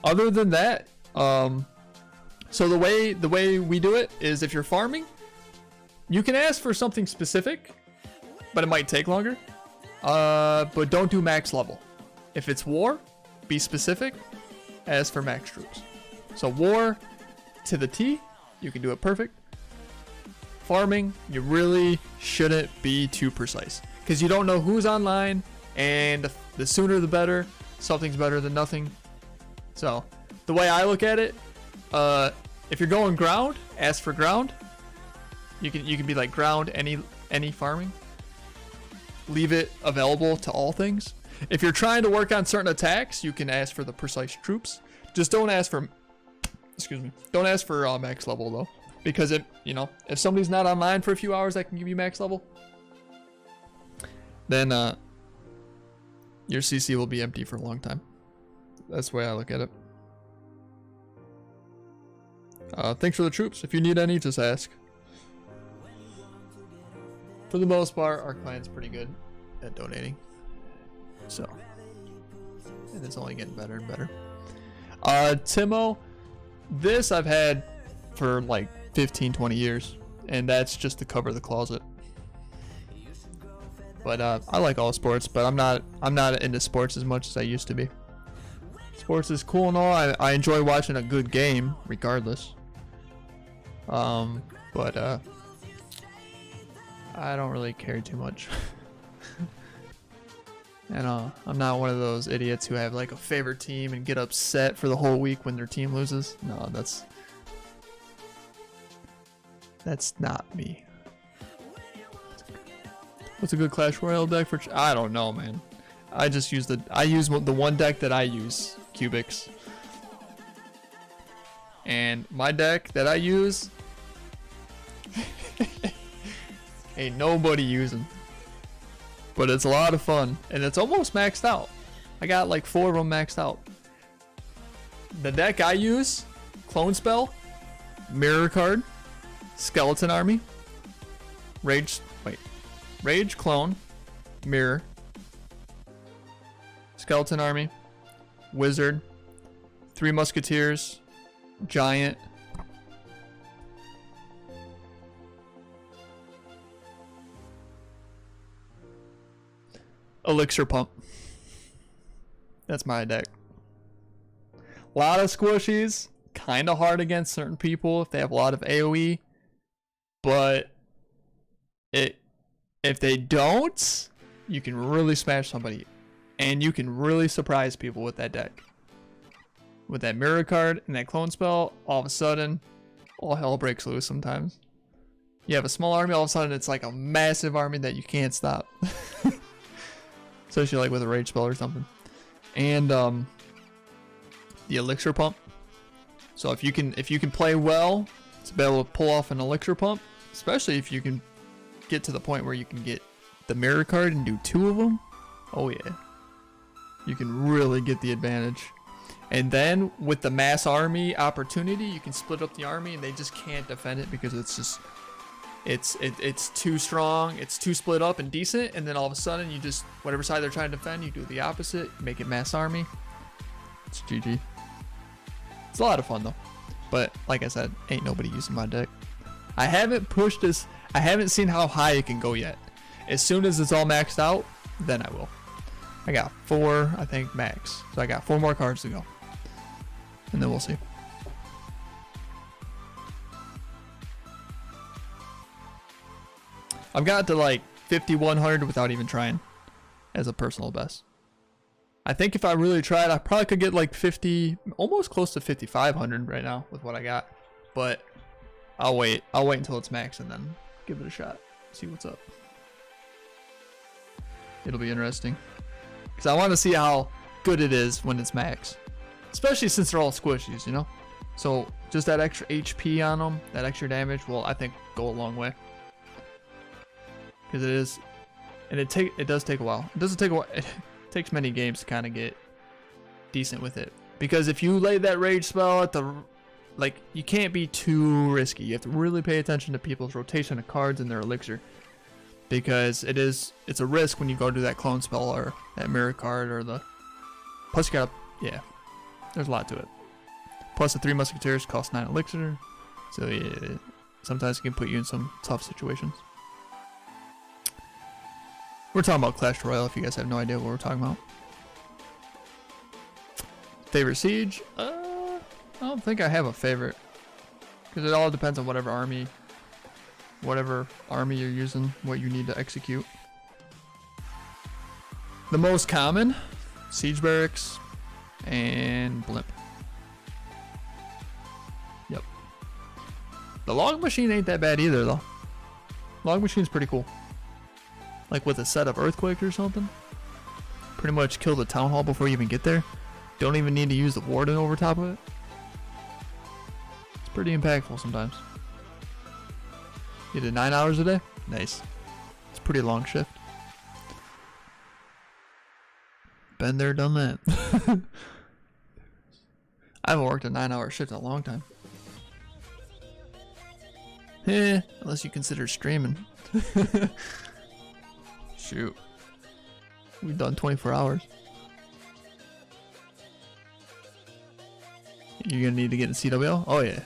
Other than that, so the way we do it is if you're farming, you can ask for something specific, but it might take longer. But don't do max level. If it's war, be specific. Ask for max troops. So war to the T, you can do it perfect. Farming, you really shouldn't be too precise because you don't know who's online, and the sooner the better. Something's better than nothing. So the way I look at it, if you're going ground, ask for ground. You can be like ground any farming. Leave it available to all things. If you're trying to work on certain attacks, you can ask for the precise troops. Just don't ask for, excuse me, don't ask for max level though, because if somebody's not online for a few hours that can give you max level, then your CC will be empty for a long time. That's the way I look at it. Thanks for the troops. If you need any, just ask. For the most part, our client's pretty good at donating. So, and it's only getting better and better. Timo, this I've had for like 15, 20 years, and that's just to cover the closet. But I like all sports, but I'm not into sports as much as I used to be. Sports is cool and all. I enjoy watching a good game, regardless. But I don't really care too much. And I'm not one of those idiots who have like a favorite team and get upset for the whole week when their team loses. No, that's not me. What's a good Clash Royale deck for? I don't know, man. I use the one deck that I use, Cubics. And my deck that I use ain't nobody using. But it's a lot of fun, and it's almost maxed out. I got like 4 of them maxed out. The deck I use: Clone Spell, Mirror Card, Skeleton Army, Rage, Clone, Mirror, Skeleton Army, Wizard, 3 Musketeers, Giant, Elixir Pump. That's my deck. A lot of squishies. Kind of hard against certain people if they have a lot of AoE. But if they don't, you can really smash somebody. And you can really surprise people with that deck. With that Mirror Card and that Clone Spell, all of a sudden, all hell breaks loose sometimes. You have a small army, all of a sudden it's like a massive army that you can't stop. Especially like with a Rage Spell or something. And the Elixir Pump. So if you can play well to be able to pull off an Elixir Pump, especially if you can get to the point where you can get the Mirror Card and do 2 of them, oh yeah, you can really get the advantage. And then with the mass army opportunity, you can split up the army and they just can't defend it because it's just it's too strong, it's too split up and decent, and then all of a sudden you just, whatever side they're trying to defend, you do the opposite, make it mass army. It's GG. It's a lot of fun though. But like I said, ain't nobody using my deck. I haven't pushed this, I haven't seen how high it can go yet. As soon as it's all maxed out, then I will. I got 4, I think, max. So I got 4 more cards to go. And then we'll see. I've got to like 5,100 without even trying as a personal best. I think if I really tried, I probably could get like 50, almost close to 5,500 right now with what I got. But I'll wait until it's max and then give it a shot. See what's up. It'll be interesting. Because I want to see how good it is when it's max. Especially since they're all squishies, you know? So just that extra HP on them, that extra damage will, I think, go a long way. Because it is, and it does take a while. It doesn't take a while. It takes many games to kind of get decent with it. Because if you lay that Rage Spell at the, like, you can't be too risky. You have to really pay attention to people's rotation of cards and their elixir. Because it's a risk when you go do that Clone Spell or that Mirror Card or the, plus you gotta, yeah, there's a lot to it. Plus the 3 Musketeers cost 9 elixir. So yeah, sometimes it can put you in some tough situations. We're talking about Clash Royale if you guys have no idea what we're talking about. Favorite siege? I don't think I have a favorite. Because it all depends on whatever army you're using, what you need to execute. The most common, Siege Barracks and Blimp. Yep. The Log Machine ain't that bad either though. Log Machine's pretty cool. Like with a set of Earthquake or something. pretty much kill the town hall before you even get there. Don't even need to use the warden over top of it. It's pretty impactful sometimes. You did 9 hours a day? Nice. It's a pretty long shift. Been there, done that. I haven't worked a 9-hour shift in a long time. Unless you consider streaming. Shoot. We've done 24 hours. You're gonna need to get in CWL? Oh yeah.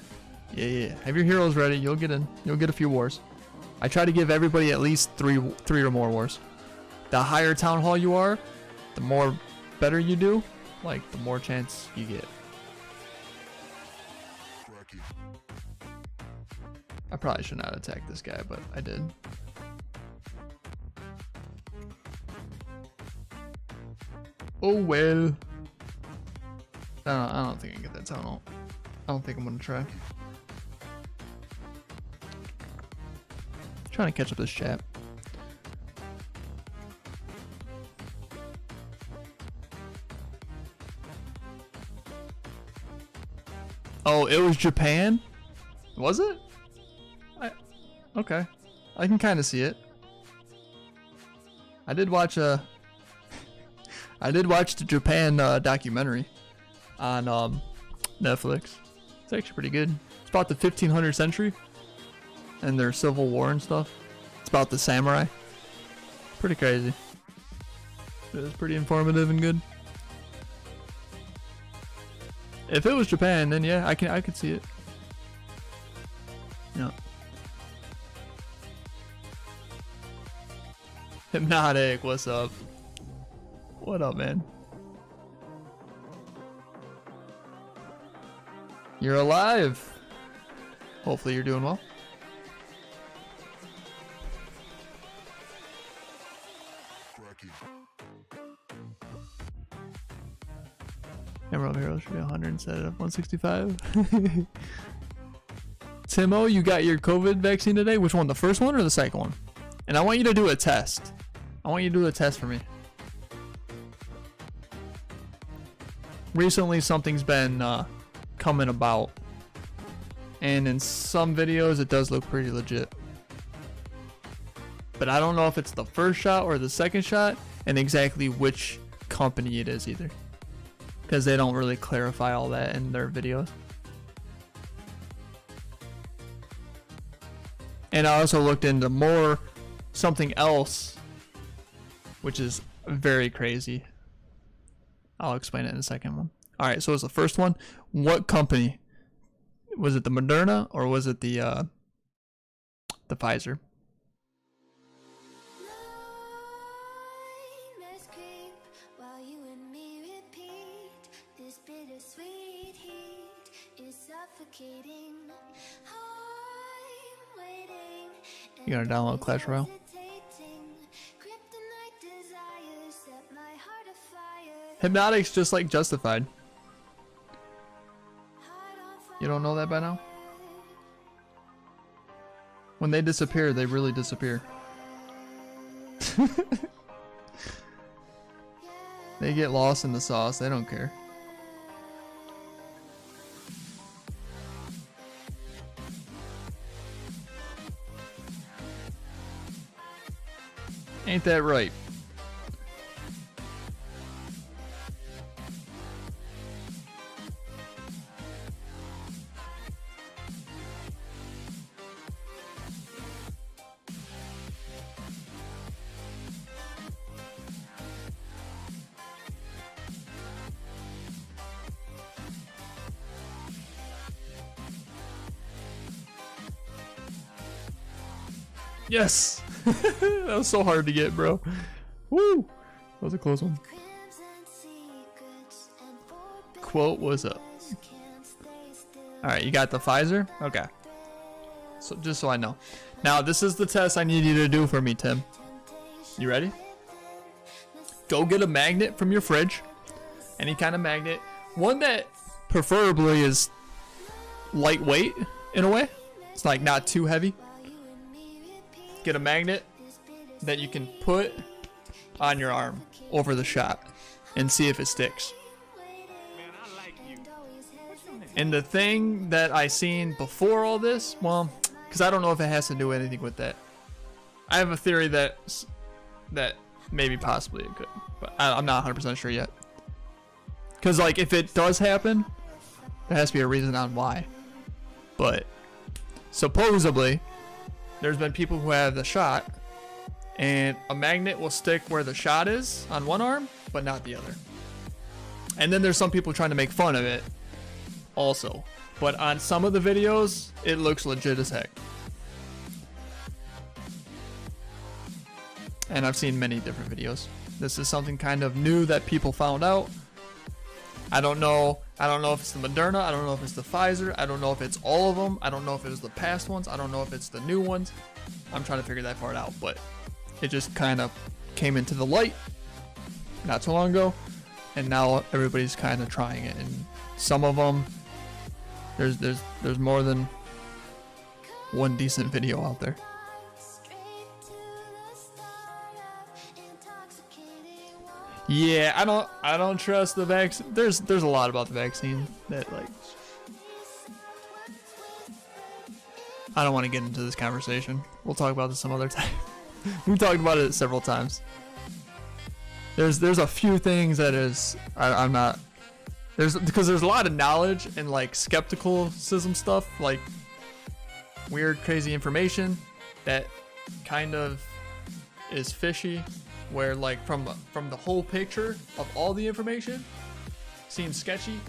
Yeah. Have your heroes ready. You'll get in. You'll get a few wars. I try to give everybody at least three or more wars. The higher town hall you are, the more better you do, like the more chance you get. Cracky. I probably should not attack this guy, but I did. Oh well. I don't think I can get that town hall. I don't think I'm gonna try. Trying to catch up this chat. Oh, it was Japan? Was it? Okay. I can kind of see it. I did watch the Japan documentary on Netflix. It's actually pretty good. It's about the 1500th century and their civil war and stuff. It's about the samurai. Pretty crazy. It was pretty informative and good. If it was Japan, then yeah, I could see it. Yeah. Hypnotic, what's up? What up, man? You're alive. Hopefully you're doing well. Cracky. Emerald Hero should be 100 instead of 165. Timo, you got your COVID vaccine today? Which one? The first one or the second one? And I want you to do a test. I want you to do a test for me. Recently, something's been coming about. And in some videos, it does look pretty legit. But I don't know if it's the first shot or the second shot and exactly which company it is either. Because they don't really clarify all that in their videos. And I also looked into something else, which is very crazy. I'll explain it in the second one. Alright, so it's the first one. What company? Was it the Moderna or was it the Pfizer? You gotta download Clash Royale. Hypnotic's just like Justified. You don't know that by now? When they disappear, they really disappear. They get lost in the sauce, they don't care. Ain't that right? Yes! That was so hard to get, bro. Woo! That was a close one. Quote was up. Alright, you got the Pfizer? Okay. So just so I know. Now this is the test I need you to do for me, Tim. You ready? Go get a magnet from your fridge. Any kind of magnet. One that preferably is lightweight in a way. It's like not too heavy. Get a magnet that you can put on your arm over the shot and see if it sticks. Man, I like you. What's your name? And the thing that I seen before all this, well, because I don't know if it has to do anything with that. I have a theory that maybe possibly it could, but I'm not 100% sure yet. Because like if it does happen, there has to be a reason on why. But supposedly, there's been people who have the shot, and a magnet will stick where the shot is on one arm, but not the other. And then there's some people trying to make fun of it also. But on some of the videos, it looks legit as heck. And I've seen many different videos. This is something kind of new that people found out. I don't know if it's the Moderna. I don't know if it's the Pfizer. I don't know if it's all of them. I don't know if it was the past ones. I don't know if it's the new ones. I'm trying to figure that part out, but it just kind of came into the light not too long ago, and now everybody's kind of trying it. And some of them, there's more than one decent video out there. Yeah, I don't trust the vaccine. There's a lot about the vaccine that like I don't want to get into this conversation. We'll talk about this some other time. We talked about it several times. There's a few things that is I'm not because there's a lot of knowledge and like skepticism stuff, like weird crazy information that kind of is fishy, where like from the whole picture of all the information seems sketchy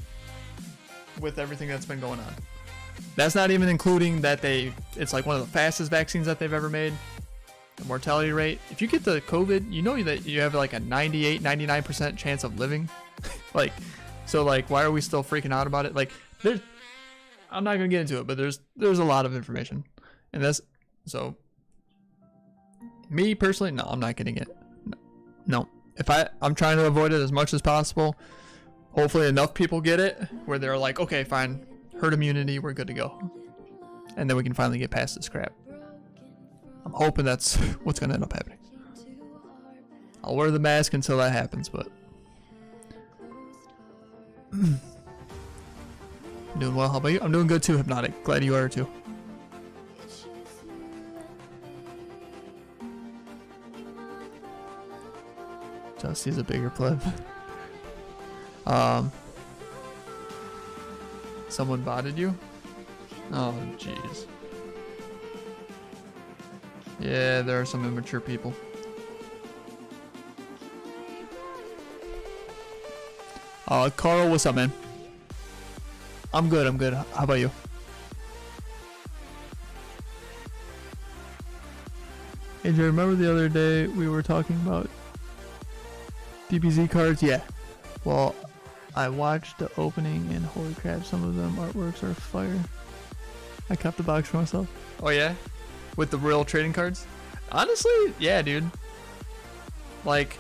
with everything that's been going on. That's not even including that it's like one of the fastest vaccines that they've ever made. The mortality rate, if you get the COVID, you know that you have like a 98-99% chance of living. Like, so like why are we still freaking out about it? Like I'm not gonna get into it, but there's a lot of information, and that's so me personally, no, I'm not getting it. No, if I'm trying to avoid it as much as possible. Hopefully enough people get it where they're like, okay, fine, herd immunity, we're good to go, and then we can finally get past this crap. I'm hoping that's what's gonna end up happening. I'll wear the mask until that happens, but doing well. How about you? I'm doing good too, Hypnotic. Glad you are too. Dusty's a bigger pleb. Someone botted you? Oh, jeez. Yeah, there are some immature people. Carl, what's up, man? I'm good, I'm good. How about you? Hey, Jay, remember the other day we were talking about DBZ cards? Yeah. Well, I watched the opening and holy crap, some of them artworks are fire. I kept the box for myself. Oh yeah? With the real trading cards? Honestly, yeah, dude. Like,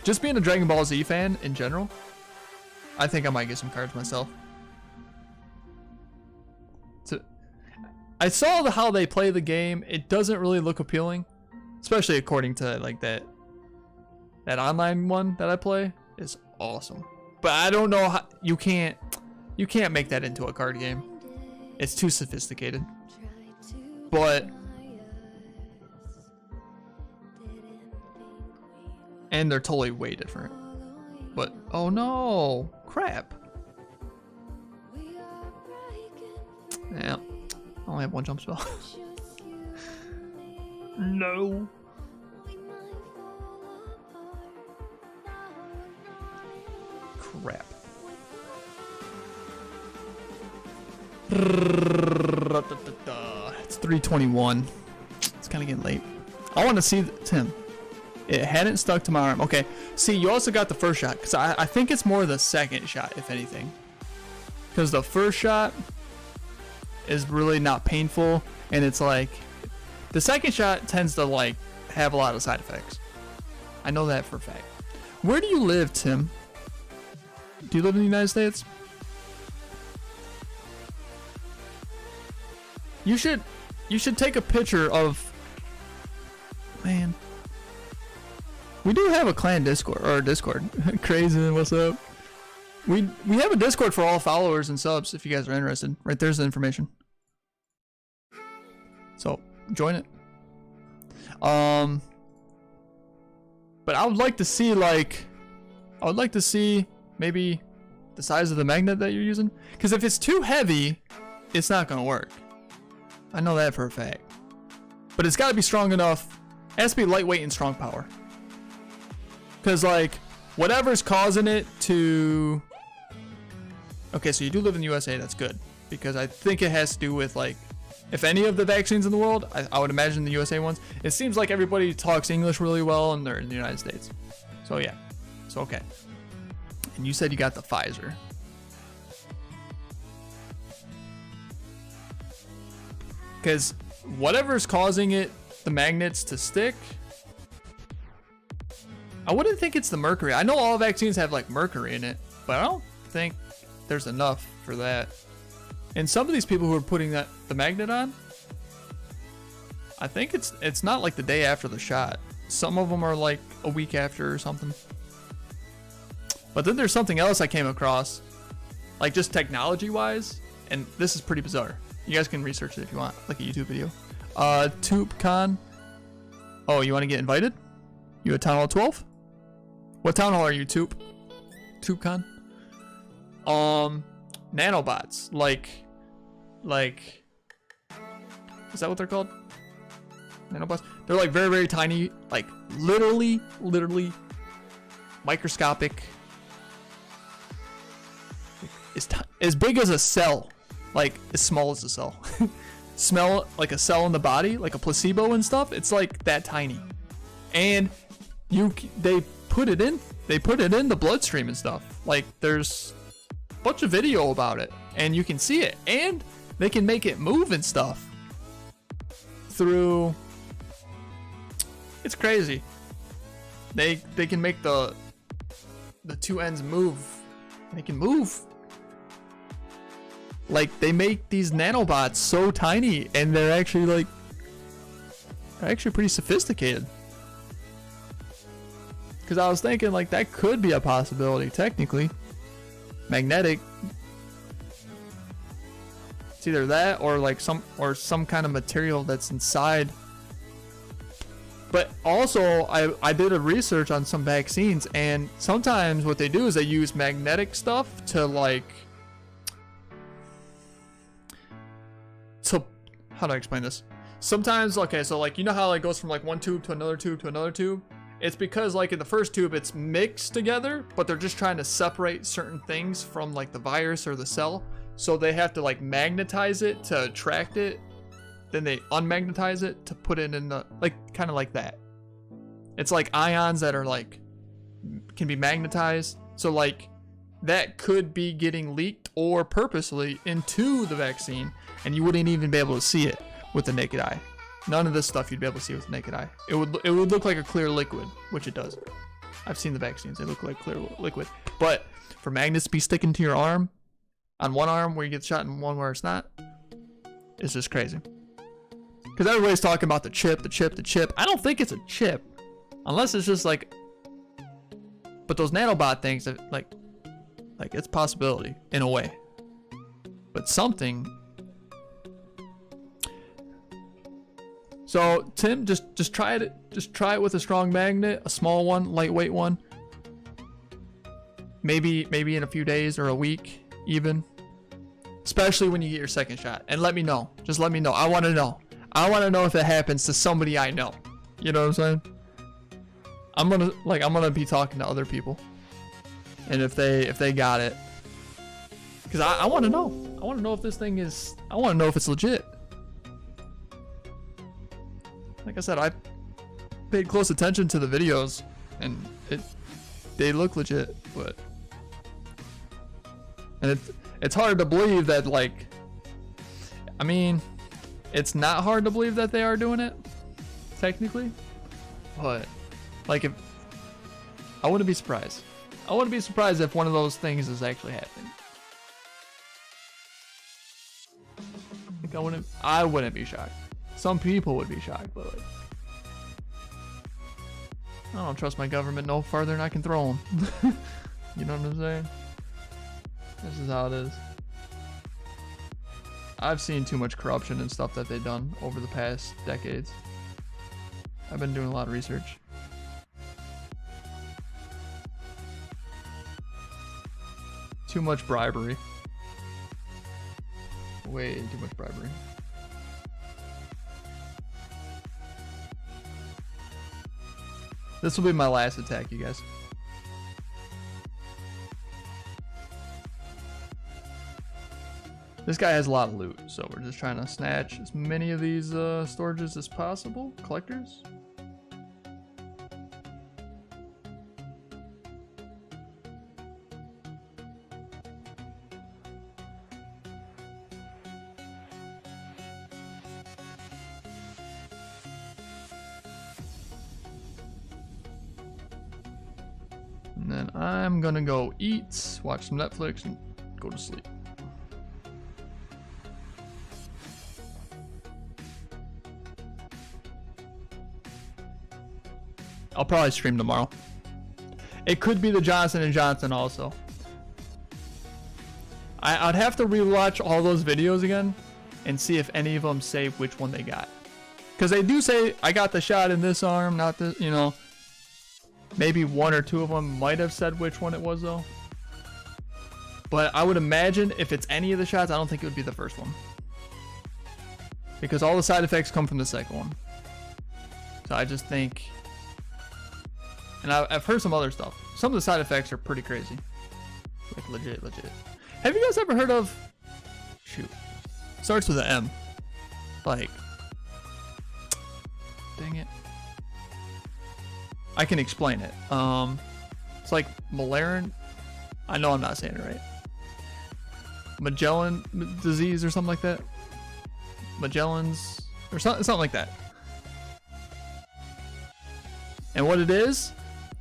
just being a Dragon Ball Z fan in general, I think I might get some cards myself. I saw how they play the game. It doesn't really look appealing, especially according to like that online one that I play is awesome. But I don't know how you can't make that into a card game. It's too sophisticated. But and they're totally way different. But oh no, crap. Yeah, I only have one jump spell. No. Crap. It's 3:21. It's kind of getting late. I want to see Tim. It hadn't stuck to my arm. Okay. See, you also got the first shot, because I think it's more the second shot, if anything. Because the first shot is really not painful, and it's like the second shot tends to like have a lot of side effects. I know that for a fact. Where do you live, Tim? Do you live in the United States? You should take a picture of, man. We do have a clan Discord, or a Discord. Crazy, what's up? We have a Discord for all followers and subs if you guys are interested. Right there's the information. So join it. But I would like to see maybe the size of the magnet that you're using. Because if it's too heavy, it's not gonna work. I know that for a fact. But it's gotta be strong enough. It has to be lightweight and strong power. Because like whatever's causing it to... Okay, so you do live in the USA, that's good. Because I think it has to do with like, if any of the vaccines in the world, I would imagine the USA ones, it seems like everybody talks English really well and they're in the United States. So yeah, so okay. And you said you got the Pfizer. Because whatever's causing it, the magnets to stick, I wouldn't think it's the mercury. I know all vaccines have like mercury in it, but I don't think there's enough for that. And some of these people who are putting the magnet on, I think it's not like the day after the shot. Some of them are like a week after or something. But then there's something else I came across, like just technology wise, and this is pretty bizarre. You guys can research it if you want, like a YouTube video. ToopCon. Oh, you want to get invited? You at Town Hall 12? What town hall are you, ToopCon? Nanobots, like, is that what they're called? Nanobots? They're like very, very tiny, like literally microscopic. It's as big as a cell, like as small as a cell. Smell like a cell in the body, like a placebo and stuff. It's like that tiny, and they put it in the bloodstream and stuff. Like there's a bunch of video about it, and you can see it, and they can make it move and stuff through. It's crazy. They can make the two ends move. They can move. Like they make these nanobots so tiny, and they're actually pretty sophisticated. Because I was thinking like that could be a possibility technically. Magnetic. It's either that or like some kind of material that's inside. But also I did a research on some vaccines, and sometimes what they do is they use magnetic stuff to how do I explain this? Sometimes, okay, so like you know how it goes from like one tube to another tube to another tube? It's because like in the first tube it's mixed together, but they're just trying to separate certain things from like the virus or the cell. So they have to like magnetize it to attract it. Then they unmagnetize it to put it in the, like kind of like that. It's like ions that are like, can be magnetized. So like that could be getting leaked or purposely into the vaccine, and you wouldn't even be able to see it with the naked eye. None of this stuff you'd be able to see with the naked eye. It would look like a clear liquid, which it does. I've seen the vaccines, they look like clear liquid. But for magnets to be sticking to your arm, on one arm where you get shot and one where it's not, it's just crazy. Because everybody's talking about the chip. I don't think it's a chip, unless it's just like, but those nanobot things, like it's a possibility in a way, but something. So Tim, just try it. Just try it with a strong magnet, a small one, lightweight one. Maybe in a few days or a week, even. Especially when you get your second shot, and let me know. Just let me know. I want to know. I want to know if it happens to somebody I know. You know what I'm saying? I'm gonna be talking to other people, and if they got it, because I want to know. I want to know if this thing is. I want to know if it's legit. Like I said, I paid close attention to the videos, and they look legit, but and it's hard to believe that, like, I mean, it's not hard to believe that they are doing it technically, but like, if I wouldn't be surprised. I wouldn't be surprised if one of those things is actually happening. Like, I wouldn't be shocked. Some people would be shocked, but like, I don't trust my government no farther than I can throw them. You know what I'm saying? This is how it is. I've seen too much corruption and stuff that they've done over the past decades. I've been doing a lot of research. Too much bribery. Way too much bribery. This will be my last attack, you guys. This guy has a lot of loot, so we're just trying to snatch as many of these storages as possible. Collectors. And then I'm gonna go eat, watch some Netflix, and go to sleep. I'll probably stream tomorrow. It could be the Johnson & Johnson also. I'd have to rewatch all those videos again and see if any of them say which one they got. Because they do say, I got the shot in this arm, not this, you know. Maybe one or two of them might have said which one it was though. But I would imagine if it's any of the shots, I don't think it would be the first one. Because all the side effects come from the second one. So I just think... And I've heard some other stuff. Some of the side effects are pretty crazy. Like legit. Have you guys ever heard of... Shoot. Starts with an M. Like... Dang it. I can explain it. It's like Malaran. I know I'm not saying it right. Magellan disease or something like that. Magellan's... Or something like that. And what it is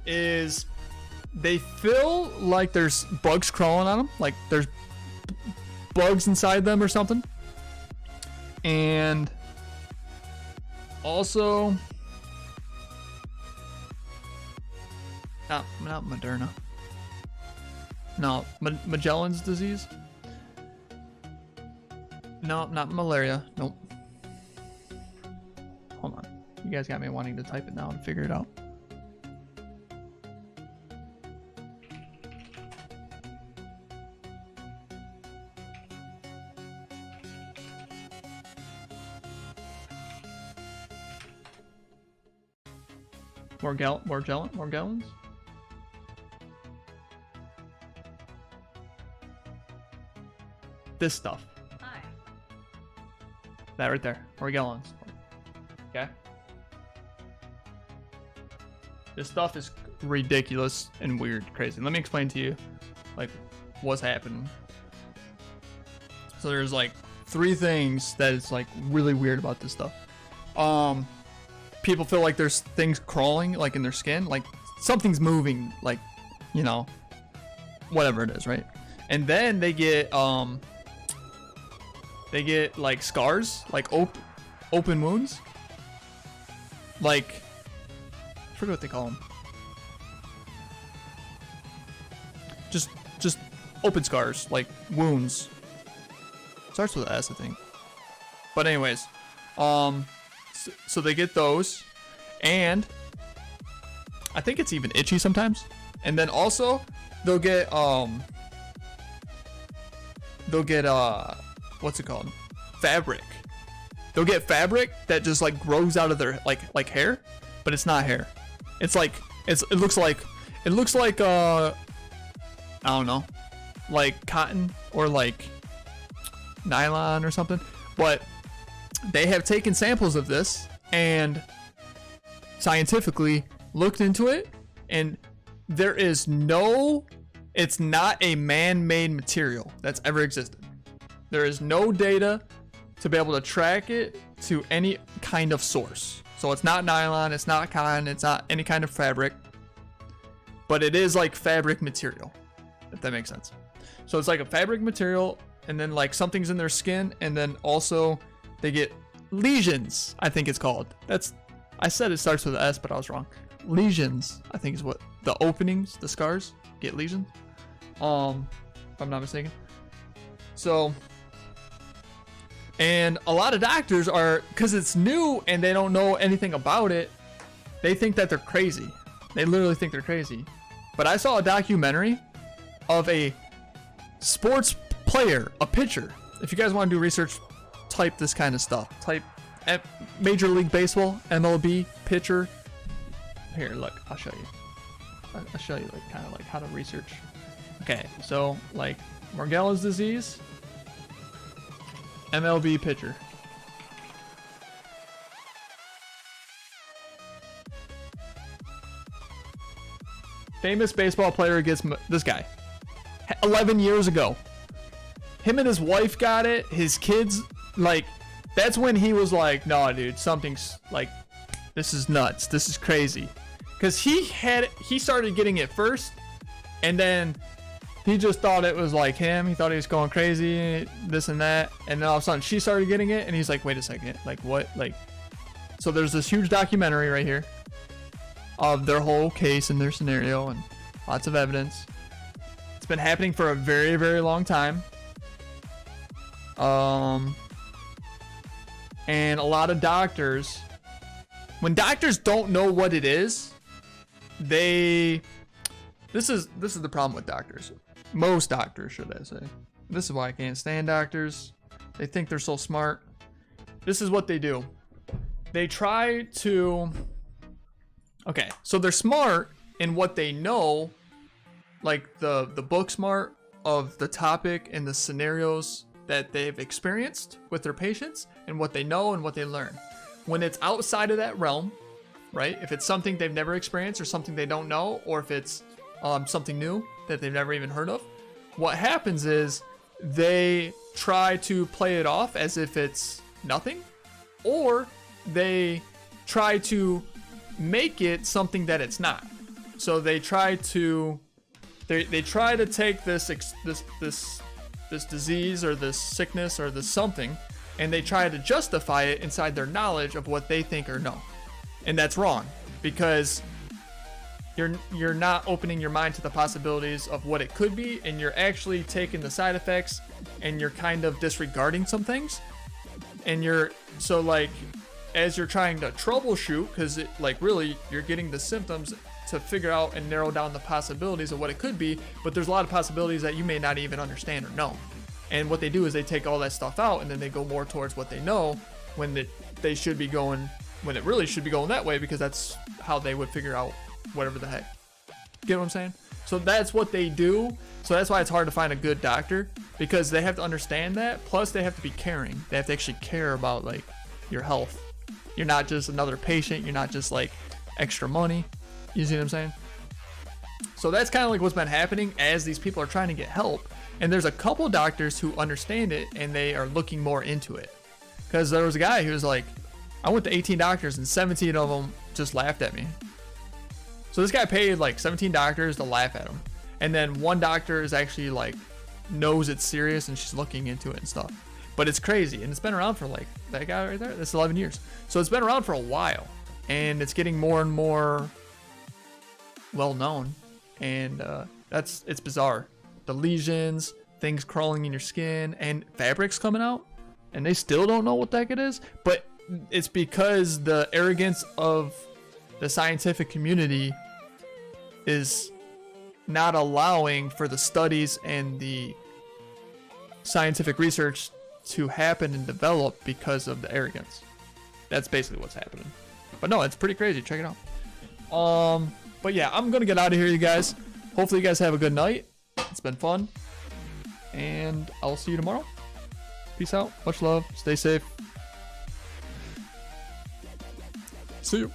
they feel like there's bugs crawling on them, like there's bugs inside them or something. And also, not Moderna. No, Magellan's disease. No, not malaria. Nope. Hold on. You guys got me wanting to type it now and figure it out. More gallons? This stuff. Hi. That right there. Morgellons. Okay. This stuff is ridiculous and weird, crazy. Let me explain to you, like, what's happening. So there's like 3 things that is like really weird about this stuff. People feel like there's things crawling like in their skin, like something's moving, like, you know, whatever it is, right? And then they get like scars, like open wounds, like I forget what they call them. Just open scars, like wounds. Starts with an S, I think. But anyways, so they get those, and I think it's even itchy sometimes. And then also they'll get what's it called? Fabric. They'll get fabric that just like grows out of their like hair, but it's not hair. It's like it looks like I don't know, like cotton or like nylon or something. But they have taken samples of this and scientifically looked into it, and there is it's not a man-made material that's ever existed. There is no data to be able to track it to any kind of source. So it's not nylon, it's not cotton, it's not any kind of fabric, but it is like fabric material, if that makes sense. So it's like a fabric material, and then like something's in their skin, and then also they get lesions, I think it's called. I said it starts with an S, but I was wrong. lesions, I think is what the openings, the scars get lesions. If I'm not mistaken. So, and a lot of doctors are, because it's new and they don't know anything about it, they think that they're crazy. They literally think they're crazy. But I saw a documentary of a sports player, a pitcher. If you guys want to do research, type this kind of stuff. Type Major League Baseball, MLB, pitcher. Here, look, I'll show you. I'll show you like kind of like how to research. Okay, so like Morgellons disease, MLB pitcher. Famous baseball player gets this guy 11 years ago. Him and his wife got it. His kids, like, that's when he was like, no, dude, something's like, this is nuts. This is crazy. Because he started getting it first, and then he just thought it was like him. He thought he was going crazy, this and that. And then all of a sudden she started getting it, and he's like, wait a second. Like, what? Like, so there's this huge documentary right here of their whole case and their scenario and lots of evidence. It's been happening for a very, very long time. And a lot of doctors, when doctors don't know what it is, this is the problem with doctors. Most doctors, should I say. This is why I can't stand doctors. They think they're so smart. This is what they do. They try to, okay, so they're smart in what they know, like the book smart of the topic and the scenarios that they've experienced with their patients and what they know and what they learn. When it's outside of that realm, right? If it's something they've never experienced or something they don't know, or if it's something new that they've never even heard of, what happens is they try to play it off as if it's nothing, or they try to make it something that it's not. So they try to take this disease or this sickness or this something, and they try to justify it inside their knowledge of what they think or know. And that's wrong, because you're not opening your mind to the possibilities of what it could be, and you're actually taking the side effects and you're kind of disregarding some things. And so like, as you're trying to troubleshoot, because it, like, really you're getting the symptoms to figure out and narrow down the possibilities of what it could be, but there's a lot of possibilities that you may not even understand or know. And what they do is they take all that stuff out, and then they go more towards what they know, when they should be going, when it really should be going that way, because that's how they would figure out whatever the heck. Get what I'm saying? So that's what they do. So that's why it's hard to find a good doctor, because they have to understand that. Plus they have to be caring. They have to actually care about like your health. You're not just another patient. You're not just like extra money. You see what I'm saying? So that's kind of like what's been happening as these people are trying to get help. And there's a couple doctors who understand it, and they are looking more into it. Because there was a guy who was like, I went to 18 doctors and 17 of them just laughed at me. So this guy paid like 17 doctors to laugh at him. And then one doctor is actually like, knows it's serious, and she's looking into it and stuff. But it's crazy, and it's been around for like, that guy right there, that's 11 years. So it's been around for a while, and it's getting more and more well known. And it's bizarre. The lesions, things crawling in your skin, and fabrics coming out, and they still don't know what the heck it is. But it's because the arrogance of the scientific community is not allowing for the studies and the scientific research to happen and develop because of the arrogance. That's basically what's happening. But no, it's pretty crazy. Check it out. But yeah, I'm gonna get out of here, you guys. Hopefully you guys have a good night. It's been fun, and I'll see you tomorrow. Peace out. Much love. Stay safe. See you.